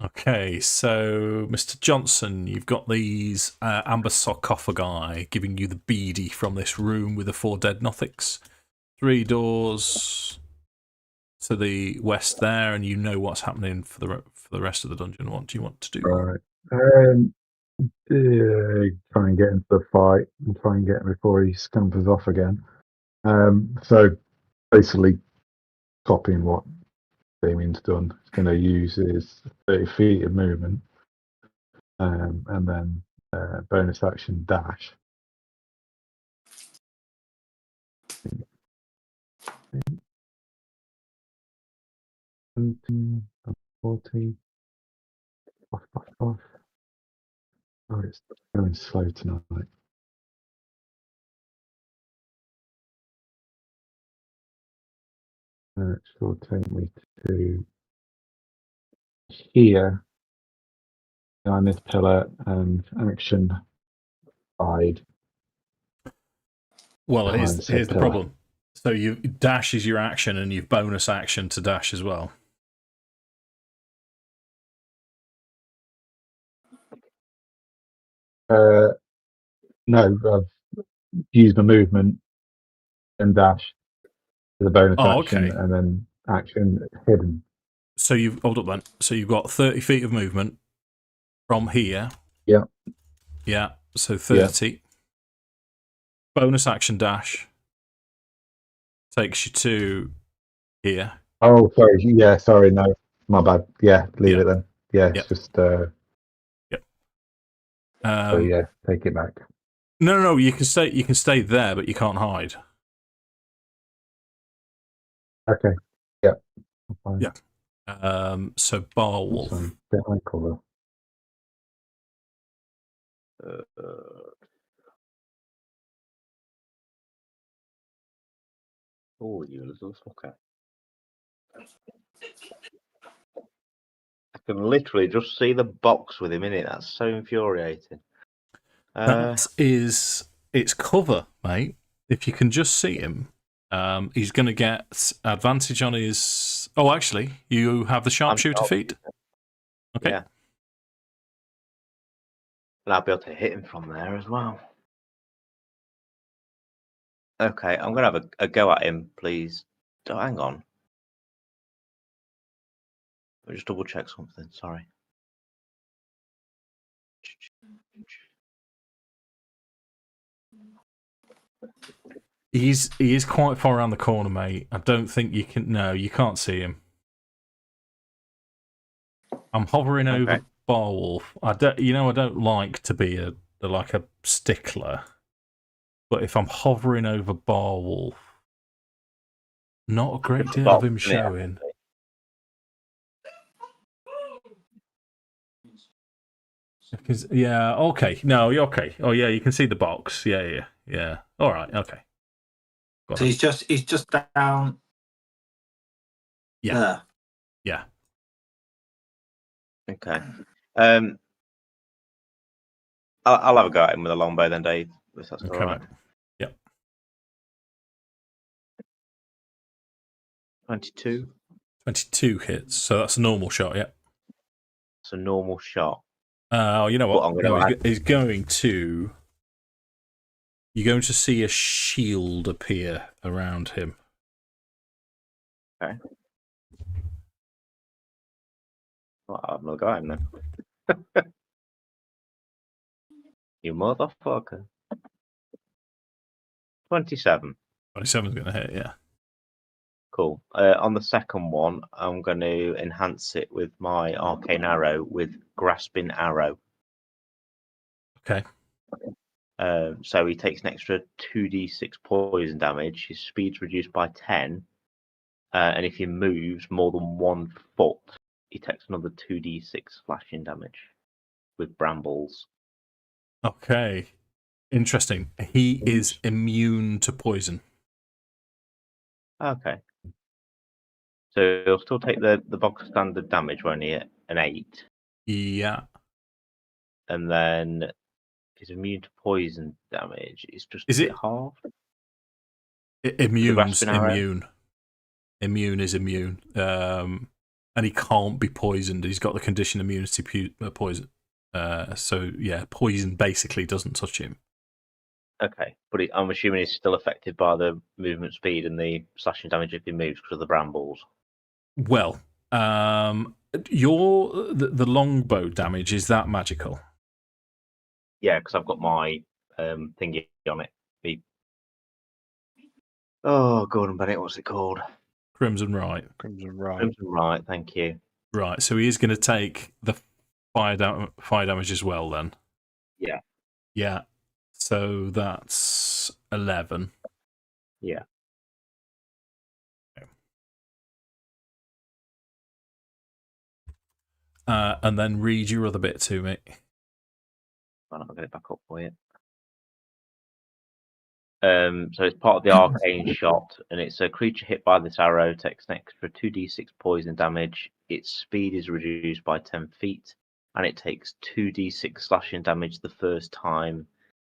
Okay, so Mr. Johnson, you've got these amber sarcophagi giving you the beady from this room with the 4 dead Nothics. 3 doors to the west there, and you know what's happening for the rest of the dungeon. What do you want to do? Right. Try and get into the fight and try and get him before he scampers off again. So basically, copying what Damian's done, he's going to use his 30 feet of movement, and then bonus action dash. 17, 14. Off. Oh, it's going slow tonight. It will take me to here behind this pillar and action side. Well, behind here's said the pillar. problem. So you dash is your action, and you've bonus action to dash as well. No, I've used my movement and dash for the bonus action, Okay. and then action hidden. So you've hold up then. So you've got 30 feet of movement from here. Yeah. Yeah. So 30. Yeah. Bonus action dash takes you to here. Oh, sorry. Yeah, sorry. No, my bad. Yeah, leave Yeah. it then. Yeah, Yeah. it's just. Yep. So yeah, take it back. No. You can stay there, but you can't hide. Okay. Yeah. Fine. Yeah. So Barwolf. Sorry, get my cover. Oh, you little fucker. I can literally just see the box with him in it. That's so infuriating. It's cover, mate. If you can just see him, he's going to get advantage on his. Oh, actually, you have the sharpshooter feat. Okay. Yeah. And I'll be able to hit him from there as well. Okay, I'm going to have a go at him, please. Oh, hang on. Let me just double check something. Sorry. He is quite far around the corner, mate. I don't think you can. No, you can't see him. I'm hovering over Barwolf. I don't like to be a stickler, but if I'm hovering over Barwolf, not a great deal of him showing. Yeah, okay. No, you're okay. Oh, yeah, you can see the box. Yeah. All right, okay. So he's just down. Yeah. There. Yeah. Okay. I'll have a go at him with a longbow then, Dave. If that's all right. Yep. 22. 22 hits. So that's a normal shot. Yeah. It's a normal shot. You know what? No, he's going to. You're going to see a shield appear around him. Okay. Well, I'm not going then. You motherfucker. 27. 27's going to hit, yeah. Cool. On the second one, I'm going to enhance it with my arcane arrow with grasping arrow. Okay. So he takes an extra 2d6 poison damage. His speed's reduced by 10. And if he moves more than 1 foot, he takes another 2d6 slashing damage with brambles. Okay. Interesting. He is immune to poison. Okay. So he'll still take the box standard damage, won't he? An 8. Yeah. And then he's immune to poison damage. It's just Is a it bit half. Immune's grasping arrow? immune. Immune is immune. And he can't be poisoned. He's got the condition immunity poison. So yeah, poison basically doesn't touch him. Okay, but I'm assuming he's still affected by the movement speed and the slashing damage if he moves because of the brambles. Well, the longbow damage, is that magical? Yeah, because I've got my thingy on it. Oh, Gordon Bennett, what's it called? Crimson Right. Crimson Right. Crimson Right, thank you. Right, so he is going to take the fire damage as well then. Yeah. Yeah. So that's 11. Yeah. Okay. And then read your other bit to me. I'll get it back up for you. So it's part of the arcane shot, and it's a creature hit by this arrow takes an extra 2d6 poison damage. Its speed is reduced by 10 feet, and it takes 2d6 slashing damage the first time.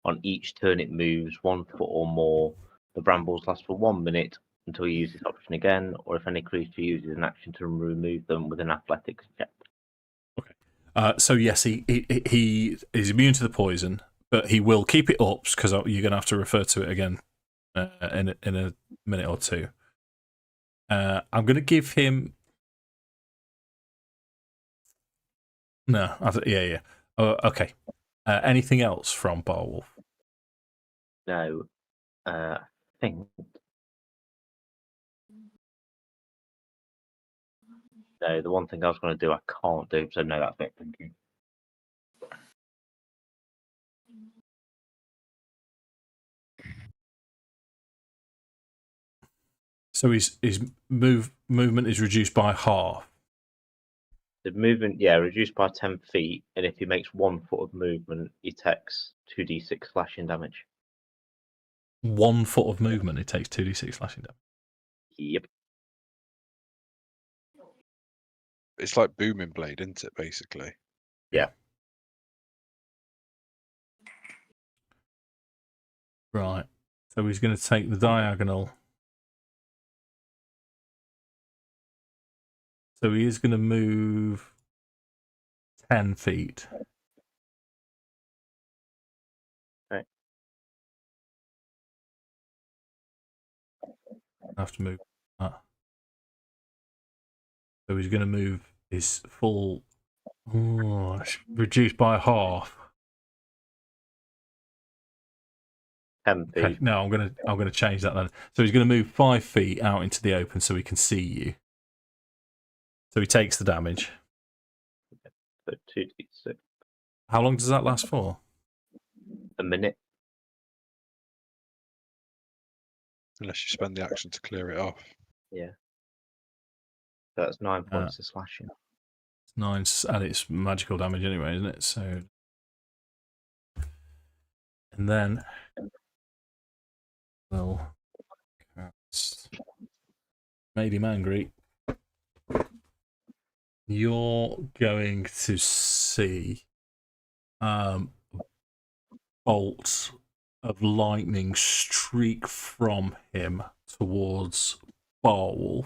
On each turn it moves 1 foot or more. The brambles last for 1 minute until you use this option again, or if any creature uses an action to remove them with an athletics check. Okay. So yes, he is immune to the poison, but he will keep it up because you're going to have to refer to it again in a minute or two. I'm going to give him. No, yeah. Okay. Anything else from Barwolf? No, I think. No, the one thing I was going to do, I can't do, so no, that's it. Thank you. So his movement is reduced by half. The movement, yeah, reduced by 10 feet, and if he makes 1 foot of movement, he takes 2d6 slashing damage. 1 foot of movement, it takes 2d6 slashing damage. Yep. It's like Booming Blade, isn't it, basically? Yeah. Right. So he's going to take the diagonal. So he is going to move 10 feet. Okay. I have to move that. So he's going to move his full. Oh, reduced by half. 10 feet. Okay, no, I'm gonna change that then. So he's going to move 5 feet out into the open so he can see you. So he takes the damage. So 2d6. How long does that last for? A minute. Unless you spend the action to clear it off. Yeah. So that's 9 points of slashing. It's 9, and it's magical damage anyway, isn't it? So, and then we'll cast made him angry. You're going to see bolts of lightning streak from him towards Barwolf.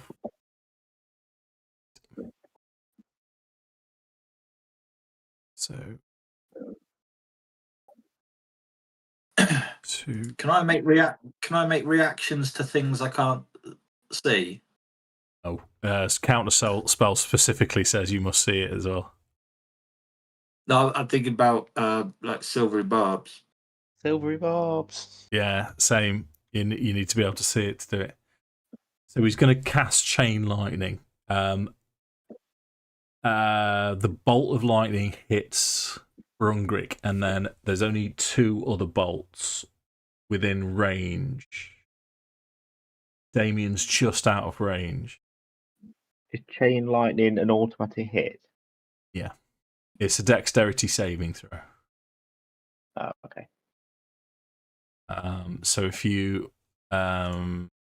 So, Can I make reactions to things I can't see? Oh, counter spell specifically says you must see it as well. No, I'm thinking about like silvery barbs. Silvery barbs. Yeah, same. You need to be able to see it to do it. So he's going to cast chain lightning. The bolt of lightning hits Brungrik, and then there's only 2 other bolts within range. Damian's just out of range. Is chain lightning an automatic hit? Yeah. It's a dexterity saving throw. Oh, okay. So if you Brungrik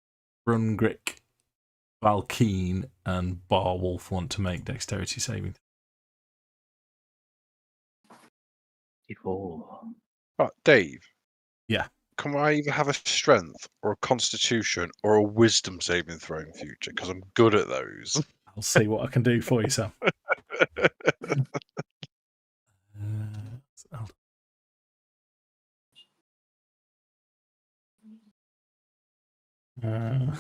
Valkyn and Barwolf want to make dexterity saving. 54. Right, Dave. Yeah. Can I either have a strength or a constitution or a wisdom saving throw in future? Because I'm good at those. I'll see what I can do for you, Sam. Right.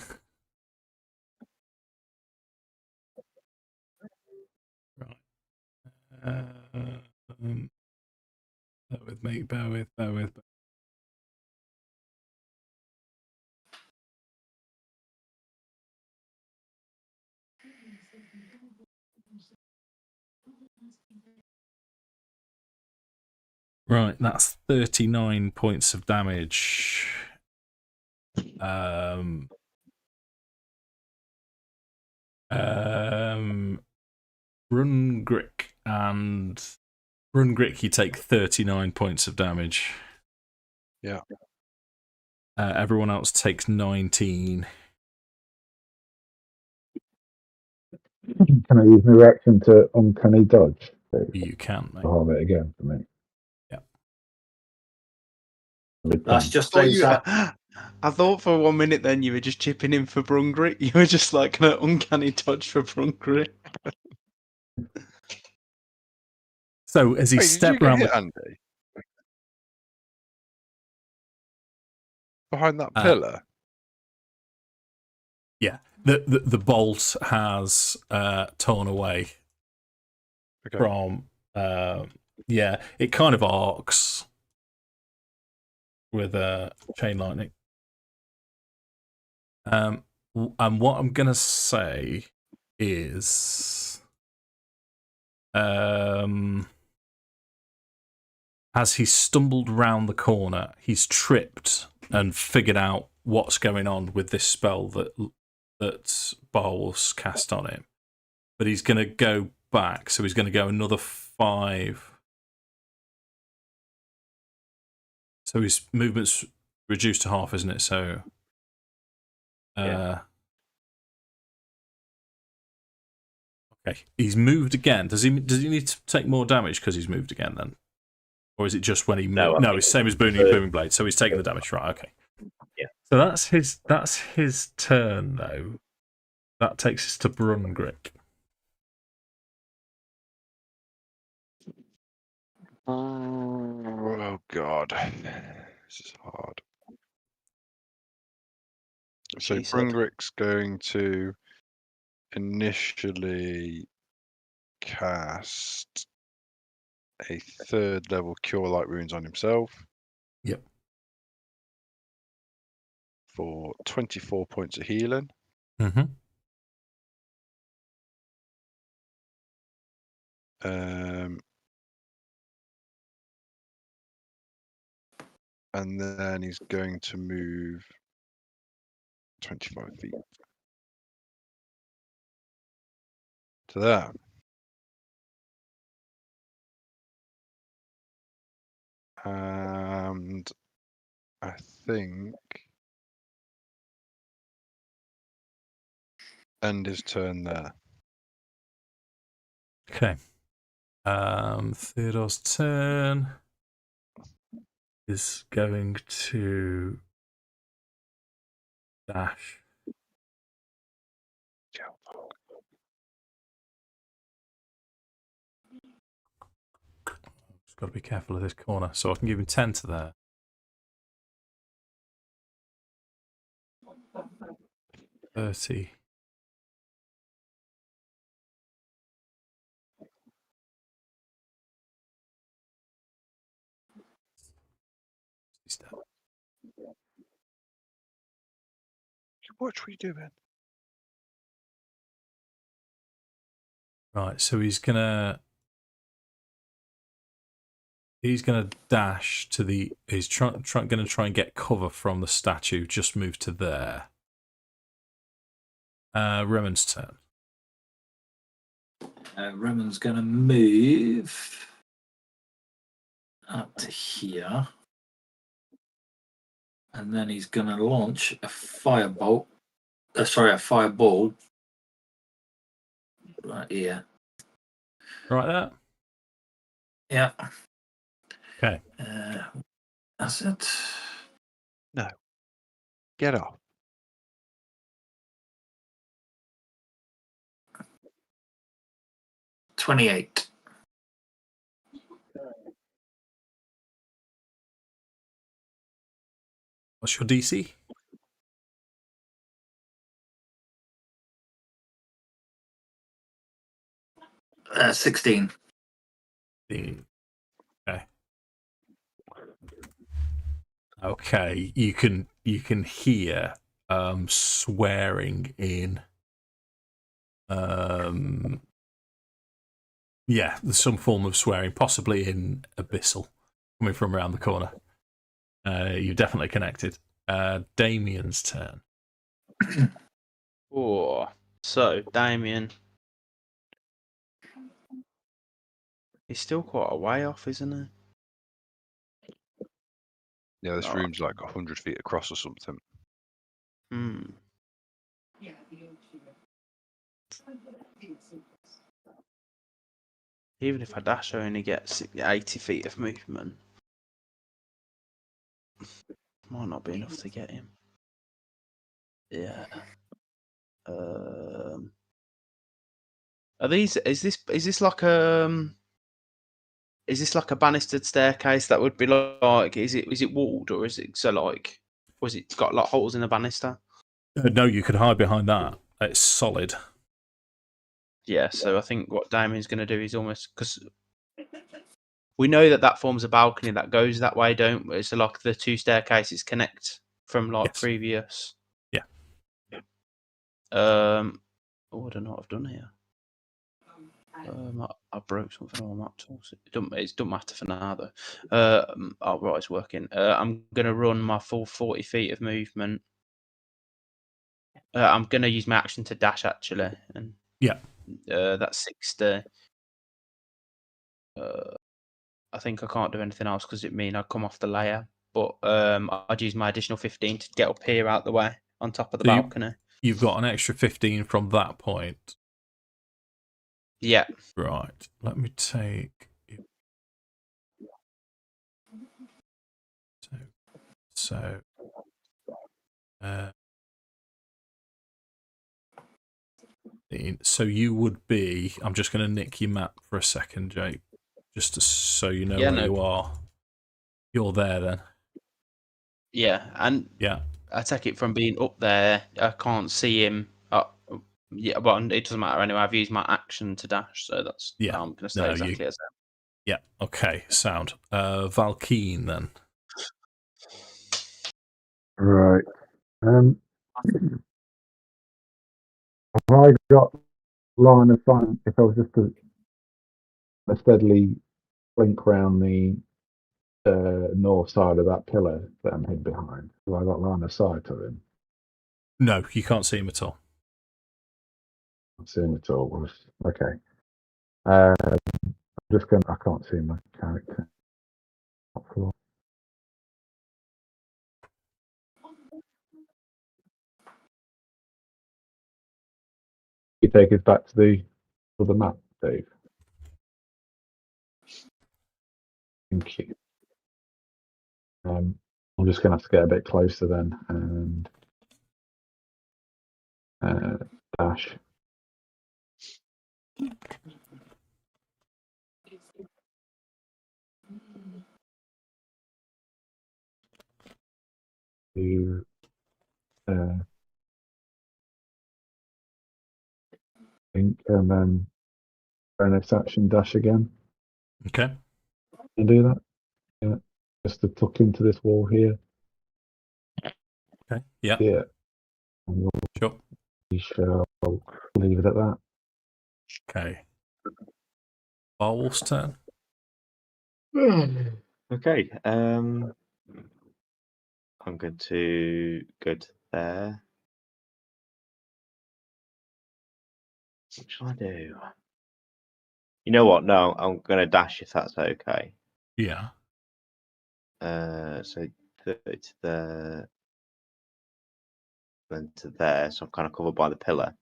Bear with me. Bear with. Right, that's 39 points of damage. Brungrik, you take 39 points of damage. Yeah. Everyone else takes 19. Can I use my reaction to uncanny dodge? You can, mate. I'll have it again for me. Yeah. That's just leaves that. I thought for 1 minute then you were just chipping in for Brungrik. You were just like an uncanny touch for Brungrik. So as he stepped around the Andy? Behind that pillar? Yeah. The bolt has torn away from it kind of arcs with chain lightning. And what I'm gonna say is as he stumbled round the corner, he's tripped and figured out what's going on with this spell that Barwolf's cast on him. But he's going to go back, so he's going to go another 5. So his movement's reduced to half, isn't it? So, okay, he's moved again. Does he need to take more damage because he's moved again then? Or is it just when he moved? No, it's same as booming blade. So he's taking the damage, right? Okay. Yeah. So that's his turn though. That takes us to Brungrik. Oh God, this is hard. So Brungrik's going to initially cast a 3rd level Cure Light Wounds on himself. Yep. For 24 points of healing. Mm-hmm. And then he's going to move 25 feet to there. And I think end his turn there. Okay. Theodor's turn is going to dash. Just got to be careful of this corner, so I can give him 10 to there. 30. What are you doing? Right, so he's gonna dash to the. He's gonna try and get cover from the statue. Just move to there. Reman's turn. Reman's going to move up to here. And then he's going to launch a firebolt. A fireball right here. Right there. Yeah. Okay. That's it. No. Get off. $28. What's your DC? Uh, 16. Okay. Okay. You can hear swearing in yeah, there's some form of swearing, possibly in Abyssal, coming from around the corner. You're definitely connected. Damian's turn. Oh, so Damian. He's still quite a way off, isn't he? Yeah, this Oh. room's like 100 feet across or something. Hmm. Even if I dash, I only get 80 feet of movement. Might not be enough to get him. Yeah. Are these? Is this like Is this like a banistered staircase that would be like? Is it walled or is it so like? Was it got like holes in the banister? No, you could hide behind that. It's solid. Yeah. So I think what Damian's going to do is almost because we know that forms a balcony that goes that way, don't we? So like the two staircases connect from like Yes. previous. Yeah. What would I not have done here? I broke something on my maptool. It doesn't matter for now though. Oh right, it's working. I'm gonna run my full 40 feet of movement. I'm gonna use my action to dash actually, and Yeah. that's 60. I think I can't do anything else because it mean I'd come off the layer. But I'd use my additional 15 to get up here out the way on top of the balcony. You've got an extra 15 from that point. Yeah. Right. Let me take. So. So you would be. I'm just going to nick your map for a second, Jake, just so you know where you are. You're there then. Yeah, and yeah, I take it from being up there. I can't see him. Yeah, but it doesn't matter anyway. I've used my action to dash, so that's I'm going to stay exactly as that. Yeah. Okay. Sound. Valkyn then. Right. Have I got line of sight if I was just to steadily blink round the north side of that pillar that I'm hid behind? Have I got line of sight of him? No, you can't see him at all. Can't see him at all. Okay. I'm just going. I can't see my character. You take us back to the map, Dave. Thank you. I'm just going to have to get a bit closer then and dash. To think and then bonus action dash again. Okay. You do that? Yeah. Just to tuck into this wall here. Okay. Yeah. Yeah. Sure. We shall leave it at that. Okay. Barwolf's turn. Okay. I'm going to go to there. What shall I do? You know what? No, I'm going to dash if that's okay. Yeah. So 30 to there, then to there. So I'm kind of covered by the pillar.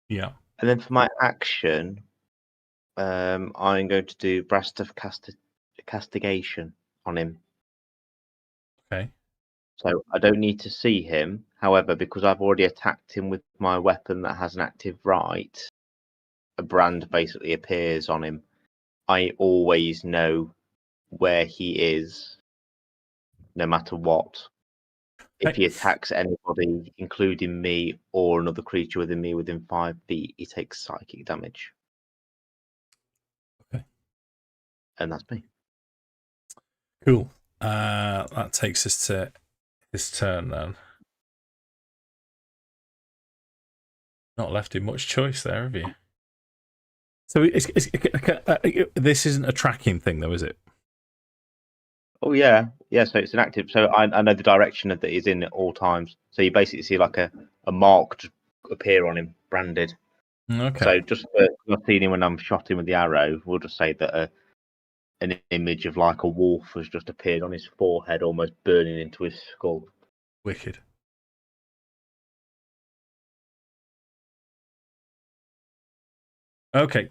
Yeah. And then for my action, I'm going to do Blast of Castigation on him. Okay. So I don't need to see him. However, because I've already attacked him with my weapon that has an active right, a brand basically appears on him. I always know where he is, no matter what. If he attacks anybody, including me or another creature within me within 5 feet, he takes psychic damage. Okay. And that's me. Cool. That takes us to his turn then. Not left him much choice there, have you? So this isn't a tracking thing, though, is it? Oh yeah. So it's an active. So I know the direction that he's in at all times. So you basically see like a mark just appear on him, branded. Okay. So just for not seeing him when I'm shot him with the arrow, we'll just say that an image of like a wolf has just appeared on his forehead, almost burning into his skull. Wicked. Okay.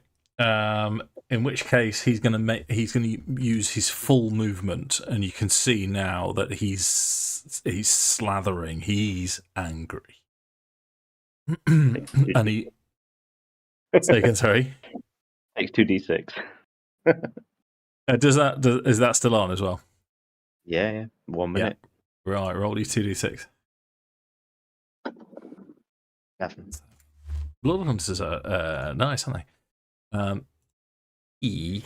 In which case he's going to use his full movement, and you can see now that he's slathering. He's angry, and he. Say again, sorry. Takes 2d6. Is that still on as well? Yeah. 1 minute. Yeah. Right. Roll your 2d6. Bloodhunters are nice, aren't they? E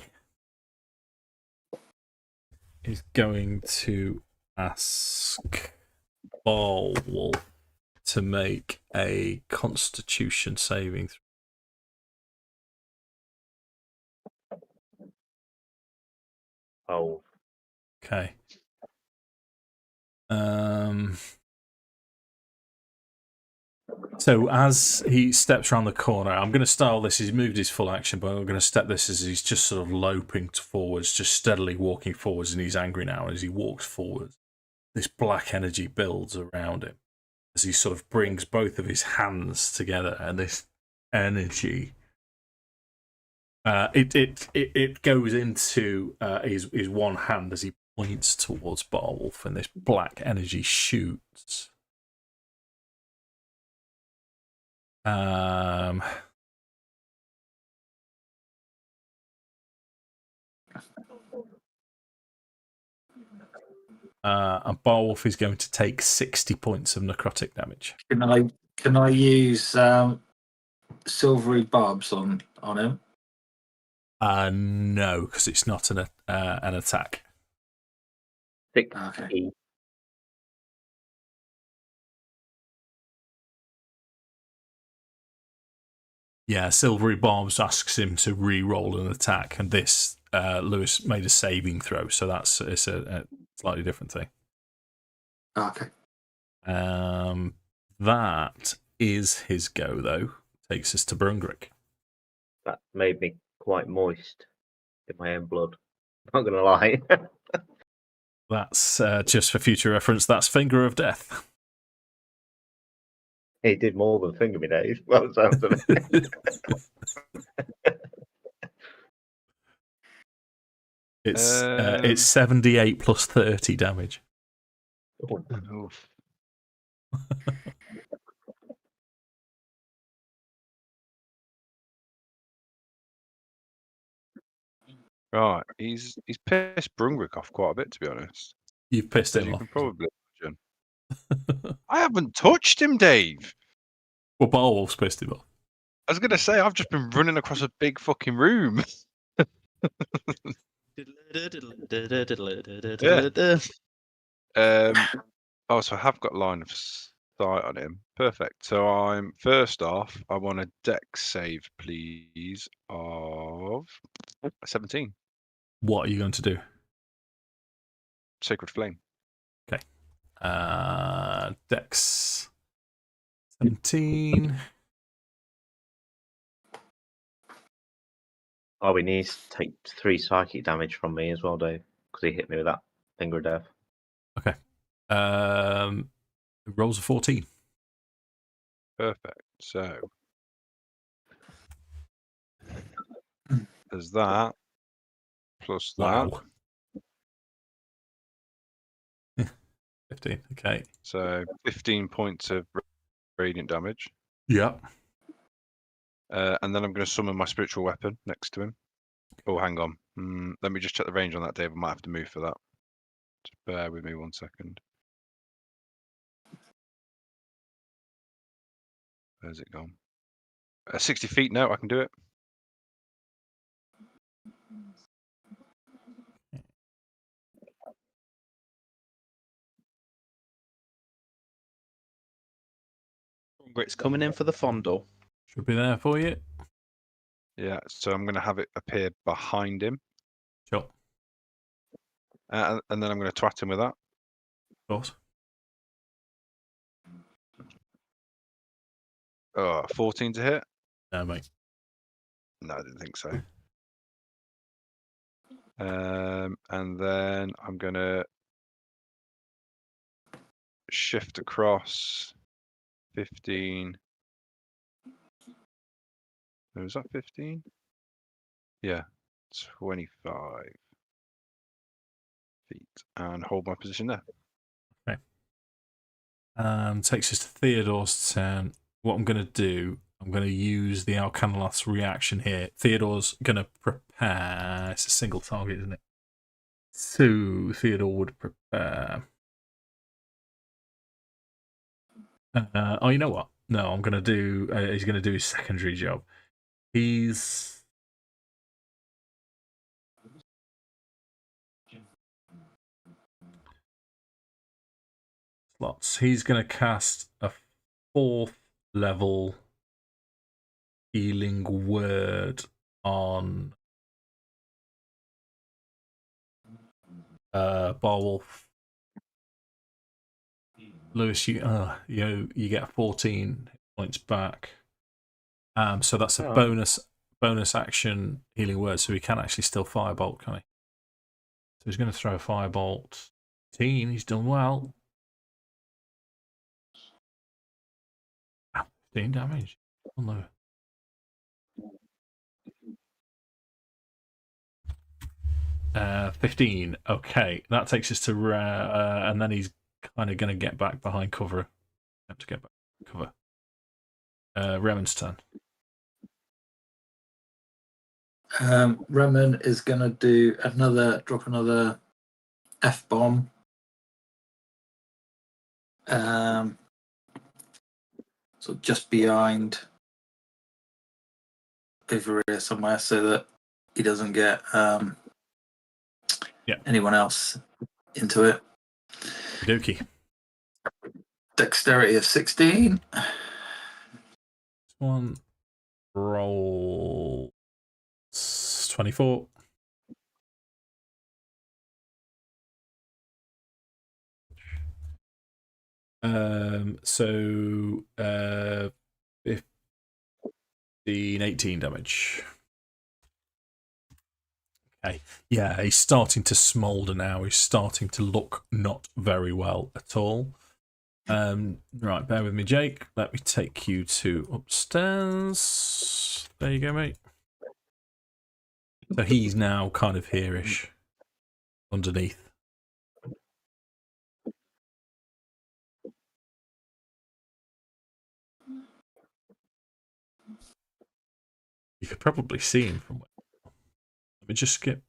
is going to ask Barwolf to make a Constitution saving throw. Oh. Okay. So as he steps around the corner, I'm going to style this. He's moved his full action, but I'm going to step this as he's just sort of loping forwards, just steadily walking forwards, and he's angry now. As he walks forward, this black energy builds around him as he sort of brings both of his hands together, and this energy it goes into his one hand as he points towards Barwolf, and this black energy shoots. And Barwolf is going to take 60 points of necrotic damage. Can I use silvery barbs on him? No, because it's not an attack. 6. Okay. Yeah, silvery barbs asks him to re-roll an attack, and this Lewis made a saving throw, so it's a slightly different thing. Okay. That is his go, though. Takes us to Brungrik. That made me quite moist in my own blood. Not going to lie. That's just for future reference. That's Finger of Death. He did more than finger me, Dave. Well, it sounds of it. It's 78 plus 30 damage. Oof. Right, he's pissed Brungrik off quite a bit, to be honest. You've pissed As him you off. can probably imagine. I haven't touched him, Dave. Well, Barwolf's pissed him off. I was going to say, I've just been running across a big fucking room. So I have got line of sight on him. Perfect. So first off, I want a dex save, please, of 17. What are you going to do? Sacred Flame. Okay. Dex 17. Oh, he needs to take 3 psychic damage from me as well, Dave, because he hit me with that Finger of Death. Okay. Rolls a 14. Perfect. So as that, plus that. Wow. 15, okay. So 15 points of radiant damage. Yeah. And then I'm going to summon my spiritual weapon next to him. Oh, hang on. Let me just check the range on that, Dave. I might have to move for that. Just bear with me 1 second. Where's it gone? 60 feet. No, I can do it. Brungrik's coming in for the fondle. Should be there for you. Yeah, so I'm going to have it appear behind him. Sure. And then I'm going to twat him with that. Of course. 14 to hit? No, mate. No, I didn't think so. And then I'm going to shift across 15. Was that 15? Yeah, 25 feet. And hold my position there. Takes us to Theodor's turn. What I'm going to do, I'm going to use the Alanonl's reaction here. Theodor's going to prepare. It's a single target, isn't it? So Theodor would prepare. Oh, you know what? No, I'm going to do. He's going to do his secondary job. He's. Slots. He's going to cast a 4th level healing word on Barwolf. Lewis, you get 14 points back. So that's a bonus action healing word. So he can actually still firebolt, can he? So he's going to throw a firebolt. 15. He's done well. 15 damage. Oh no. Uh, 15. Okay, that takes us to and then he's kind of going to get back behind cover. Have to get back cover. Reman's turn. Reman is going to drop another F-bomb. So just behind over here somewhere, so that he doesn't get anyone else into it. Dookie. Dexterity of 16. One roll 24. So 15, 18 damage. Okay. Yeah, he's starting to smoulder now. He's starting to look not very well at all. Right, bear with me, Jake. Let me take you to upstairs. There you go, mate. So he's now kind of here-ish underneath. You could probably see him from where. Let me just skip.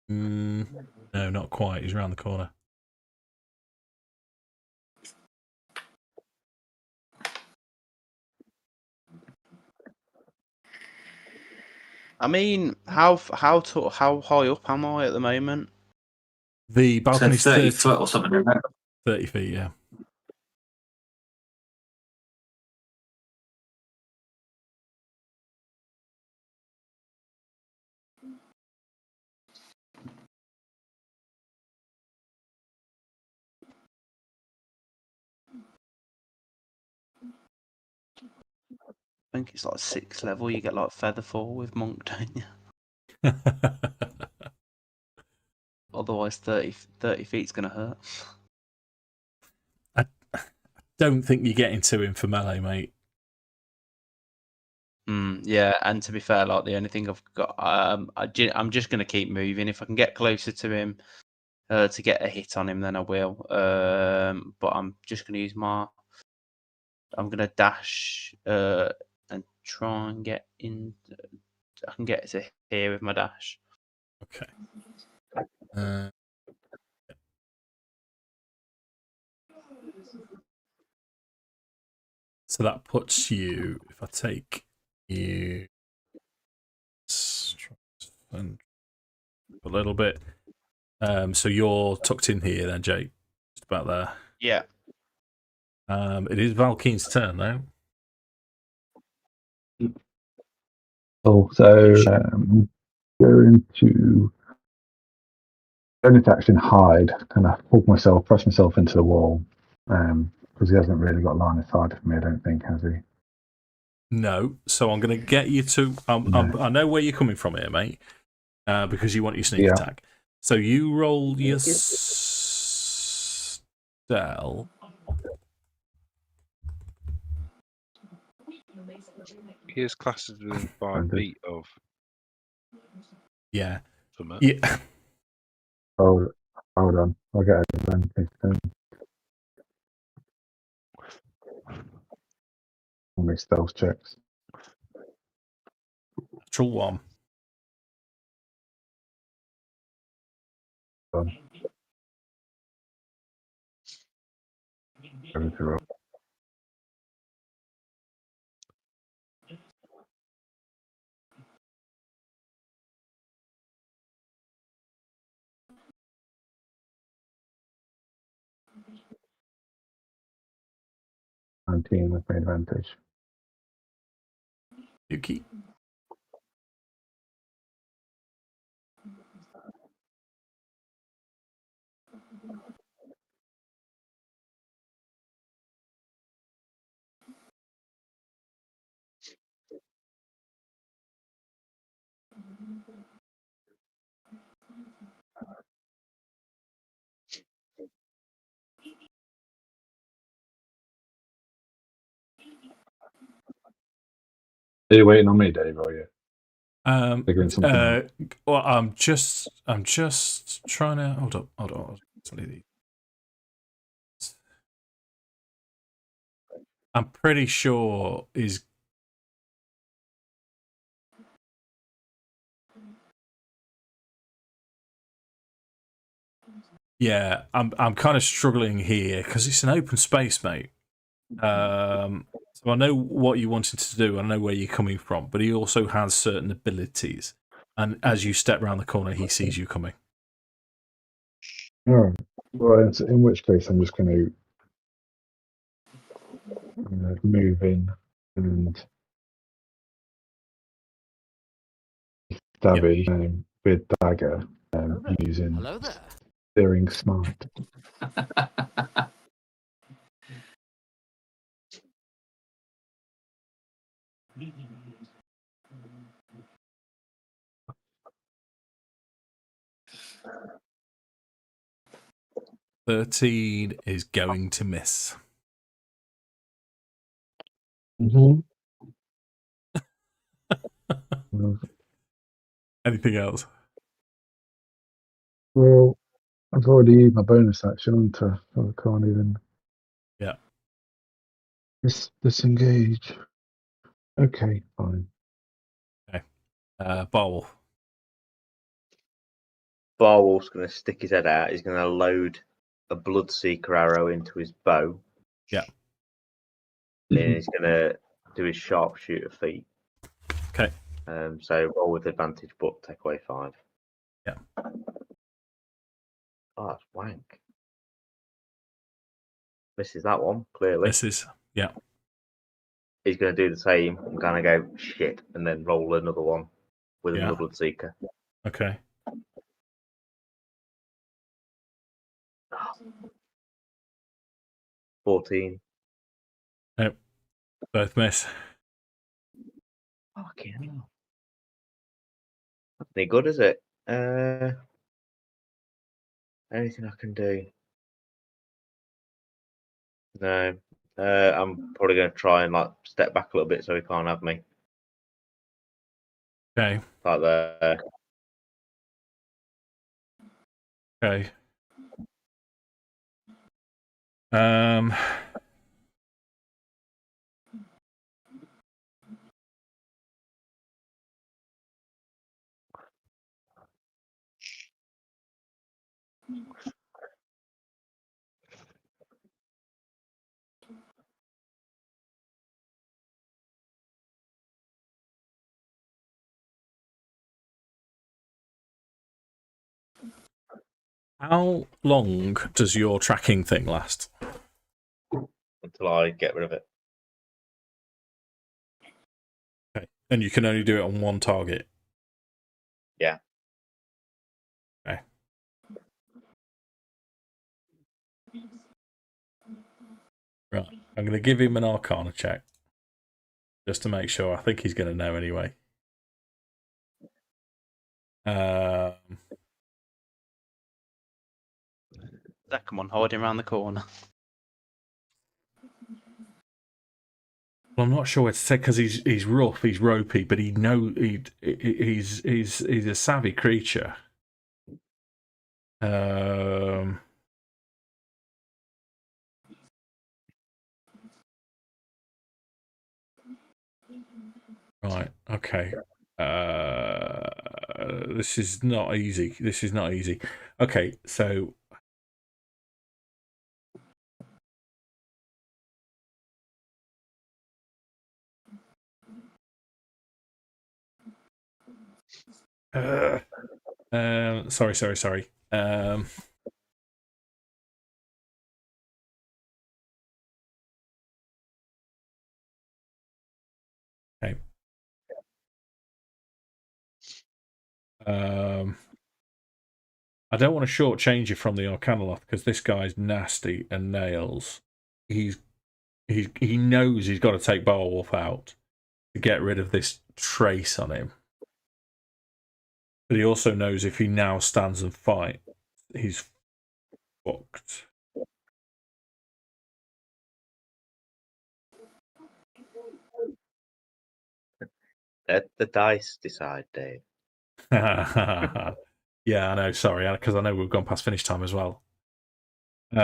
No, not quite. He's around the corner. I mean, how high up am I at the moment? The balcony's 30 foot or something, isn't it? 30 feet, yeah. I think it's like 6th level. You get like Featherfall with Monk, don't you? Otherwise, 30 feet's going to hurt. I don't think you're getting to him for melee, mate. Yeah, and to be fair, like the only thing I've got, I'm just going to keep moving. If I can get closer to him to get a hit on him, then I will. But I'm just going to use my. I'm going to dash and try and get in. I can get to here with my dash. Okay. So that puts you, if I take you a little bit, so you're tucked in here then, Jake, just about there. Yeah. It is Valkyn's turn now. Oh, so going to action hide, kind of press myself into the wall, because he hasn't really got line of sight of me, I don't think, has he? No, so I'm going to get you to. I know where you're coming from here, mate, because you want your sneak attack. So you roll your stealth. He is classed within 5 feet of. Yeah. Yeah. Hold on. I'll get advantage then. All my stealth checks. Natural 1. Done. Going to roll. With my advantage. Yuki. Are you waiting on me, Dave, or are you? Well, I'm just trying to hold on. I'm pretty sure is. Yeah, I'm kind of struggling here because it's an open space, mate. So I know what you wanted to do. I know where you're coming from, but he also has certain abilities, and as you step around the corner, he sees you coming. All right. Well, in which case, I'm just going to move in and stabby with dagger using steering smart. $13 is going to miss. Anything else? Well, I've already used my bonus action, so I can't even. Yeah. Disengage. Okay, fine. Okay. Barwolf. Barwolf's going to stick his head out. He's going to load a Bloodseeker arrow into his bow. Yeah. And he's going to do his sharpshooter feat. Okay. So roll with advantage, but take away 5. Yeah. Oh, that's wank. Misses that one, clearly. Misses. Yeah. He's going to do the same. I'm going to go shit and then roll another one with another Bloodseeker. Okay. Oh. 14. Nope. Both miss. Fucking hell. Not any good, is it? Anything I can do? No. I'm probably going to try and step back a little bit so he can't have me. Okay. Like there. Okay. Um. How long does your tracking thing last? Until I get rid of it. Okay. And you can only do it on one target? Yeah. Okay. Right. I'm going to give him an Arcana check. Just to make sure. I think he's going to know anyway. Come on, hiding around the corner. Well, I'm not sure what to say because he's rough, he's ropey, but he's a savvy creature. Right. Okay. This is not easy. This is not easy. Okay. So. Sorry. Okay. I don't want to shortchange you from the Arcanoloth because this guy's nasty and nails. He knows he's got to take Barwolf out to get rid of this trace on him. But he also knows if he now stands and fight, he's fucked. Let the dice decide, Dave. Yeah, I know. Sorry, because I know we've gone past finish time as well. He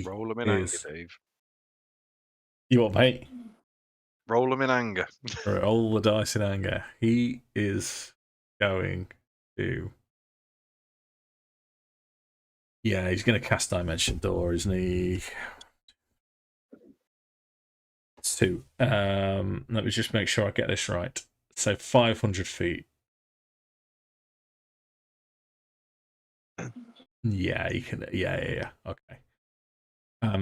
Roll them in anger, Dave. You what, mate? Roll them in anger. Roll the dice in anger. He is going to. Yeah, he's going to cast Dimension Door, isn't he? 2. Let me just make sure I get this right. So 500 feet. Yeah, you can. Yeah. Okay.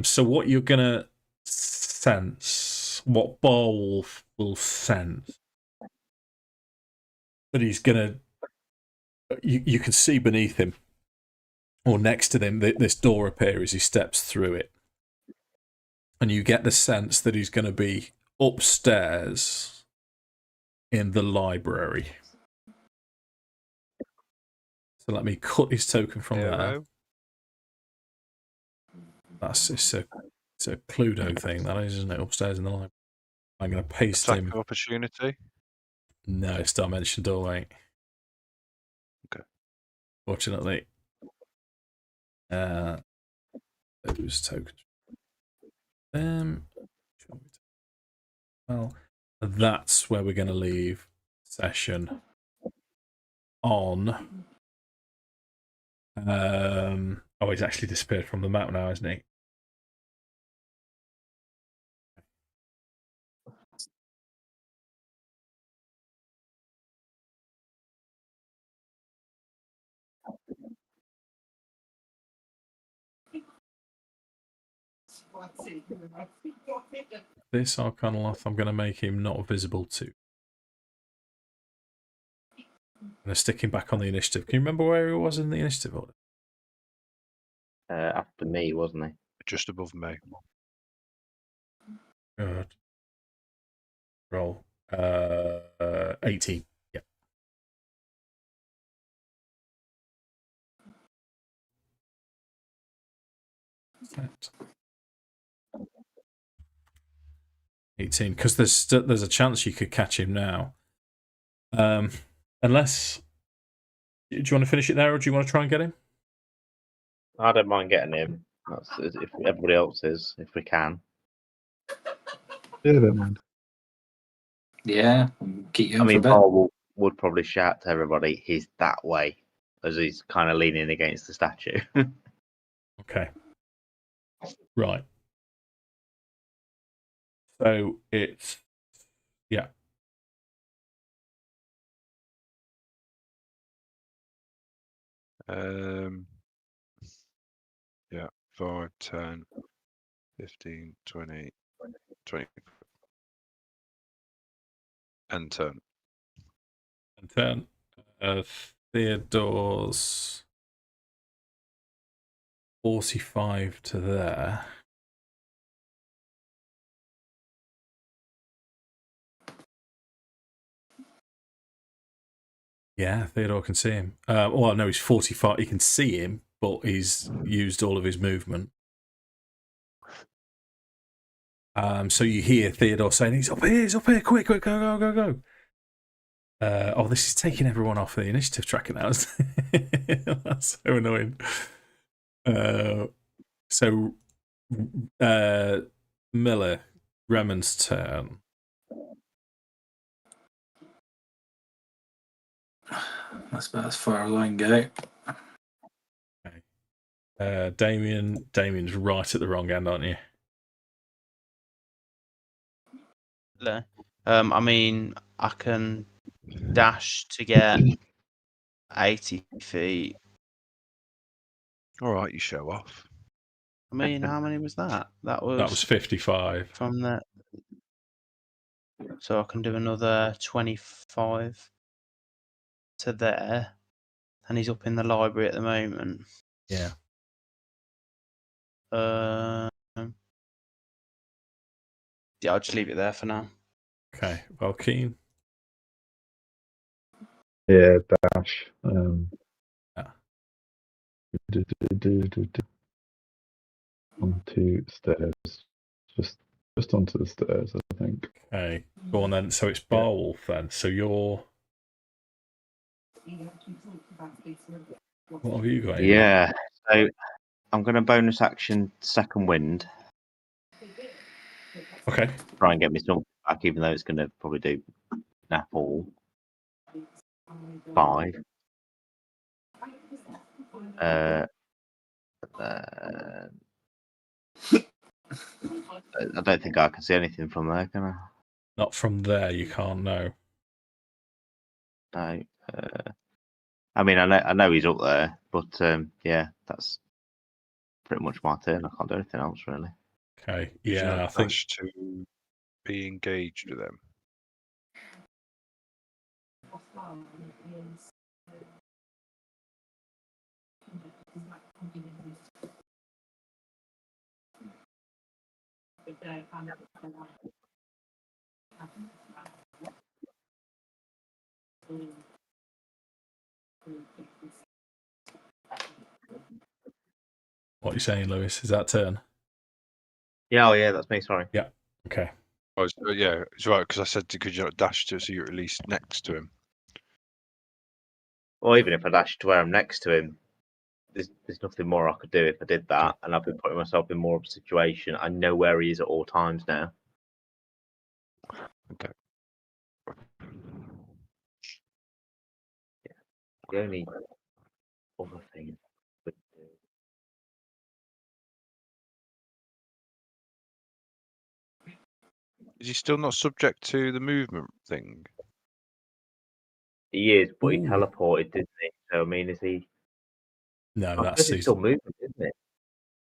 So what you're gonna sense, what Barwolf will sense, that he's gonna. You can see beneath him, or next to him, this door appear as he steps through it, and you get the sense that he's going to be upstairs in the library. So let me cut his token from there. It's a Cluedo thing, that is, isn't it? Upstairs in the library. I'm going to paste Attack him. Opportunity. No, it's Dimension Door, mate. Okay. Fortunately. Those tokens. Well, that's where we're going to leave session on. Oh, he's actually disappeared from the map now, isn't he? This Arcanoloth, I'm going to make him not visible to. I'm going to stick him back on the initiative. Can you remember where he was in the initiative order? After me, wasn't he? Just above me. Good. Roll. 18. Yeah. Set. 18, because there's a chance you could catch him now. Unless, do you want to finish it there, or do you want to try and get him? I don't mind getting him. That's if everybody else is, if we can. Yeah, I don't mind. Yeah, keep you in I for a mean, bit. Barwolf would probably shout to everybody, "He's that way," as he's kind of leaning against the statue. Okay. Right. So it's, yeah. Yeah, 5, 10, 15, 20, 20. And turn. And turn. Theodor's 45 to there. Yeah, Theodor can see him. Well, no, he's 45. He can see him, but he's used all of his movement. So you hear Theodor saying, he's up here, quick, go, go, go, go. Oh, this is taking everyone off the initiative tracker now. That's so annoying. So, Miller, Reman's turn. That's about as far as I can go. Okay. Damian's right at the wrong end, aren't you? I mean, I can dash to get 80 feet. All right, you show off. I mean, how many was that? That was 55. from the. So I can do another 25 to there, and he's up in the library at the moment. Yeah. Yeah, I'll just leave it there for now. Okay. Valkyn. Yeah, dash. Onto stairs. Just onto the stairs, I think. Okay. Go on then. So it's Barwolf then. So you're. What have you got? Amy? Yeah. So I'm going to bonus action second wind. Okay. Try and get me some back, even though it's going to probably do nap all. 5. I don't think I can see anything from there, can I? Not from there. You can't know. No. I mean, I know he's up there, but yeah, that's pretty much my turn. I can't do anything else really. Okay. Did you Yeah, not I think. dash to be engaged with them. What are you saying, Lewis? Is that turn? Yeah, oh yeah, that's me. Sorry. Yeah. Okay. Yeah, it's right because I said, could you not dash to so you're at least next to him? Or even if I dash to where I'm next to him, there's nothing more I could do if I did that, and I've been putting myself in more of a situation. I know where he is at all times now. Okay. Yeah. The only other thing I could do. Is he still not subject to the movement thing? He is, but he Ooh. teleported, didn't he? So I mean, is he? No, I that's suppose he's still moving, isn't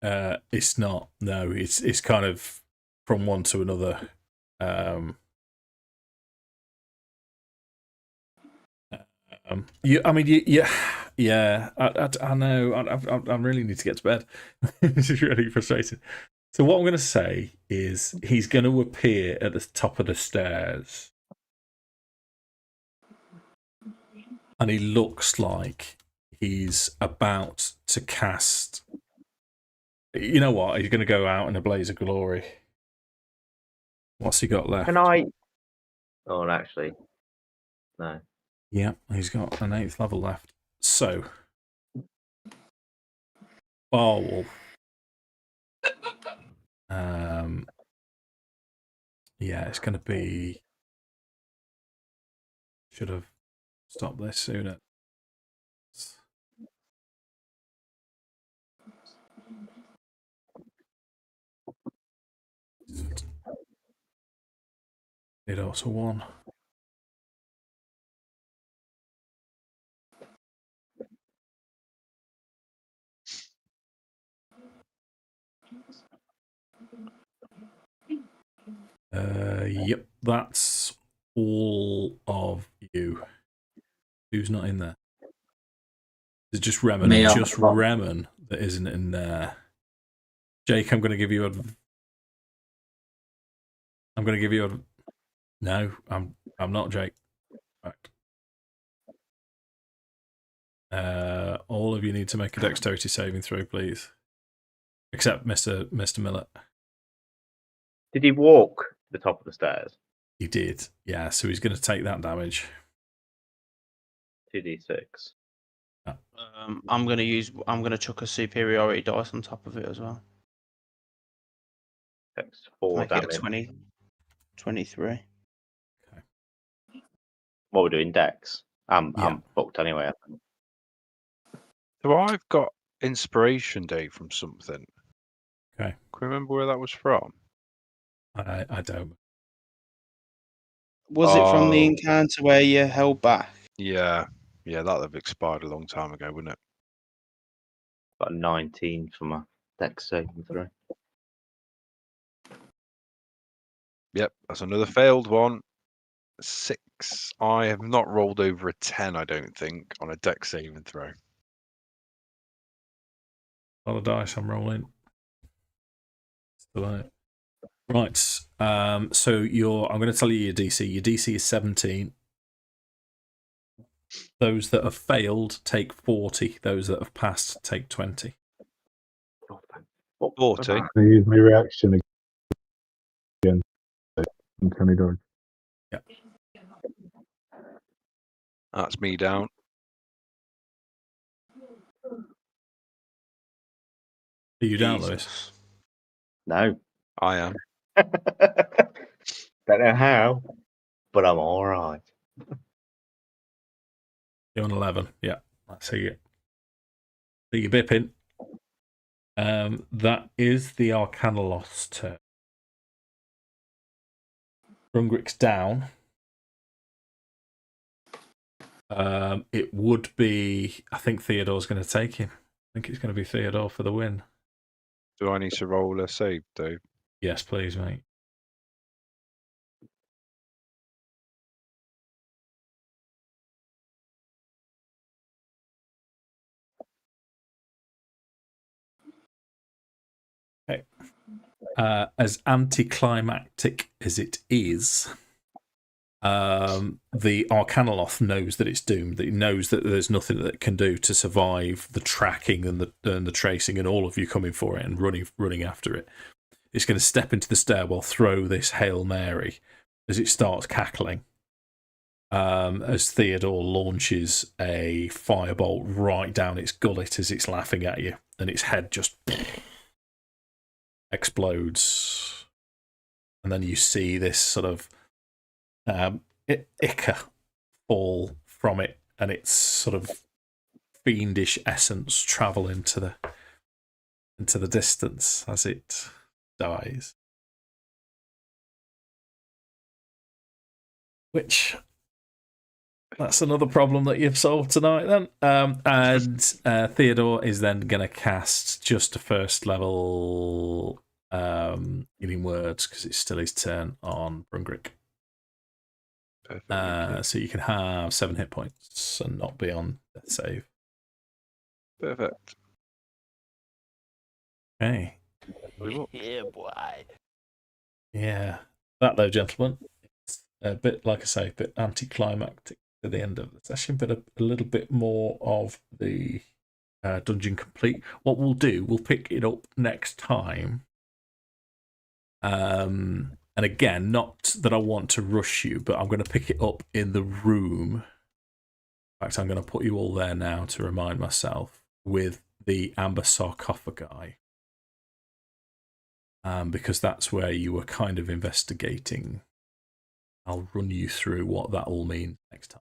it? It's not. No, it's kind of from one to another. Yeah. I know. I really need to get to bed. This is really frustrating. So what I'm going to say is he's going to appear at the top of the stairs, and he looks like he's about to cast. You know what? He's going to go out in a blaze of glory. What's he got left? Can I? Oh, actually, no. Yeah, he's got an 8th level left. So, Barwolf. Yeah, it's going to be. Should have stopped this sooner. It also won. Yep, that's all of you. Who's not in there? It's just Reman. Me, Just Reman that isn't in there. Jake, I'm going to give you a. I'm going to give you a. No, I'm not Jake. Fact. All of you need to make a dexterity saving throw, please. Except Mr. Millett. Did he walk to the top of the stairs? He did, yeah. So he's going to take that damage. 2d6. I'm gonna chuck a superiority dice on top of it as well. Takes 4 Make it damage. a 23. Okay. What we're doing, Dex. I'm fucked anyway. I think. So I've got inspiration day from something. Okay. Can you remember where that was from? I don't. Was it from the Oh. encounter where you held back? Yeah, that'll have expired a long time ago, wouldn't it? Got a 19 for my Dex saving throw. Yep, that's another failed one. 6. I have not rolled over a 10, I don't think, on a dex saving throw. A lot of dice I'm rolling. Right. So I'm going to tell you your DC. Your DC is 17. Those that have failed take 40. Those that have passed take 20. 40. I use my reaction again. Uncanny dog. Yeah. That's me down. Are you down, Lewis? Jesus. No. I am. Don't know how, but I'm all right. You're on 11. Yeah, I see you. So you're bipping. That is the Arcanoloth's turn. Brungrik's down. It would be. I think Theodor's going to take him. I think it's going to be Theodor for the win. Do I need to roll a save, Dave? Yes, please, mate. Okay. As anticlimactic as it is, the Arcanoloth knows that it's doomed. That it knows that there's nothing that it can do to survive the tracking and the tracing, and all of you coming for it and running after it. It's going to step into the stairwell, throw this Hail Mary as it starts cackling. As Theodor launches a firebolt right down its gullet as it's laughing at you, and its head just explodes. And then you see this sort of ichor fall from it, and its sort of fiendish essence travel into the distance as it dies. Which, that's another problem that you've solved tonight then. And Theodor is then going to cast just a first level healing words, because it's still his turn on Brungrik. Perfect. So you can have 7 hit points and not be on death save. Perfect. Okay. Yeah, boy. Yeah. That, though, gentlemen, it's a bit, like I say, a bit anticlimactic at the end of the session, but a little bit more of the dungeon complete. What we'll do, we'll pick it up next time. And again, not that I want to rush you, but I'm going to pick it up in the room fact, I'm going to put you all there now to remind myself with the amber sarcophagi. Because that's where you were kind of investigating. I'll run you through what that all means next time.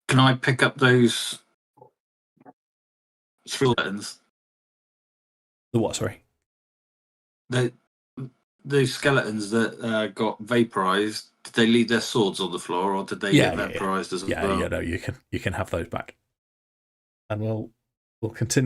Can I pick up those skeletons? The what, sorry? Those skeletons that got vaporized, did they leave their swords on the floor, or did they get vaporized as well? Yeah, no, you can have those back. And we'll continue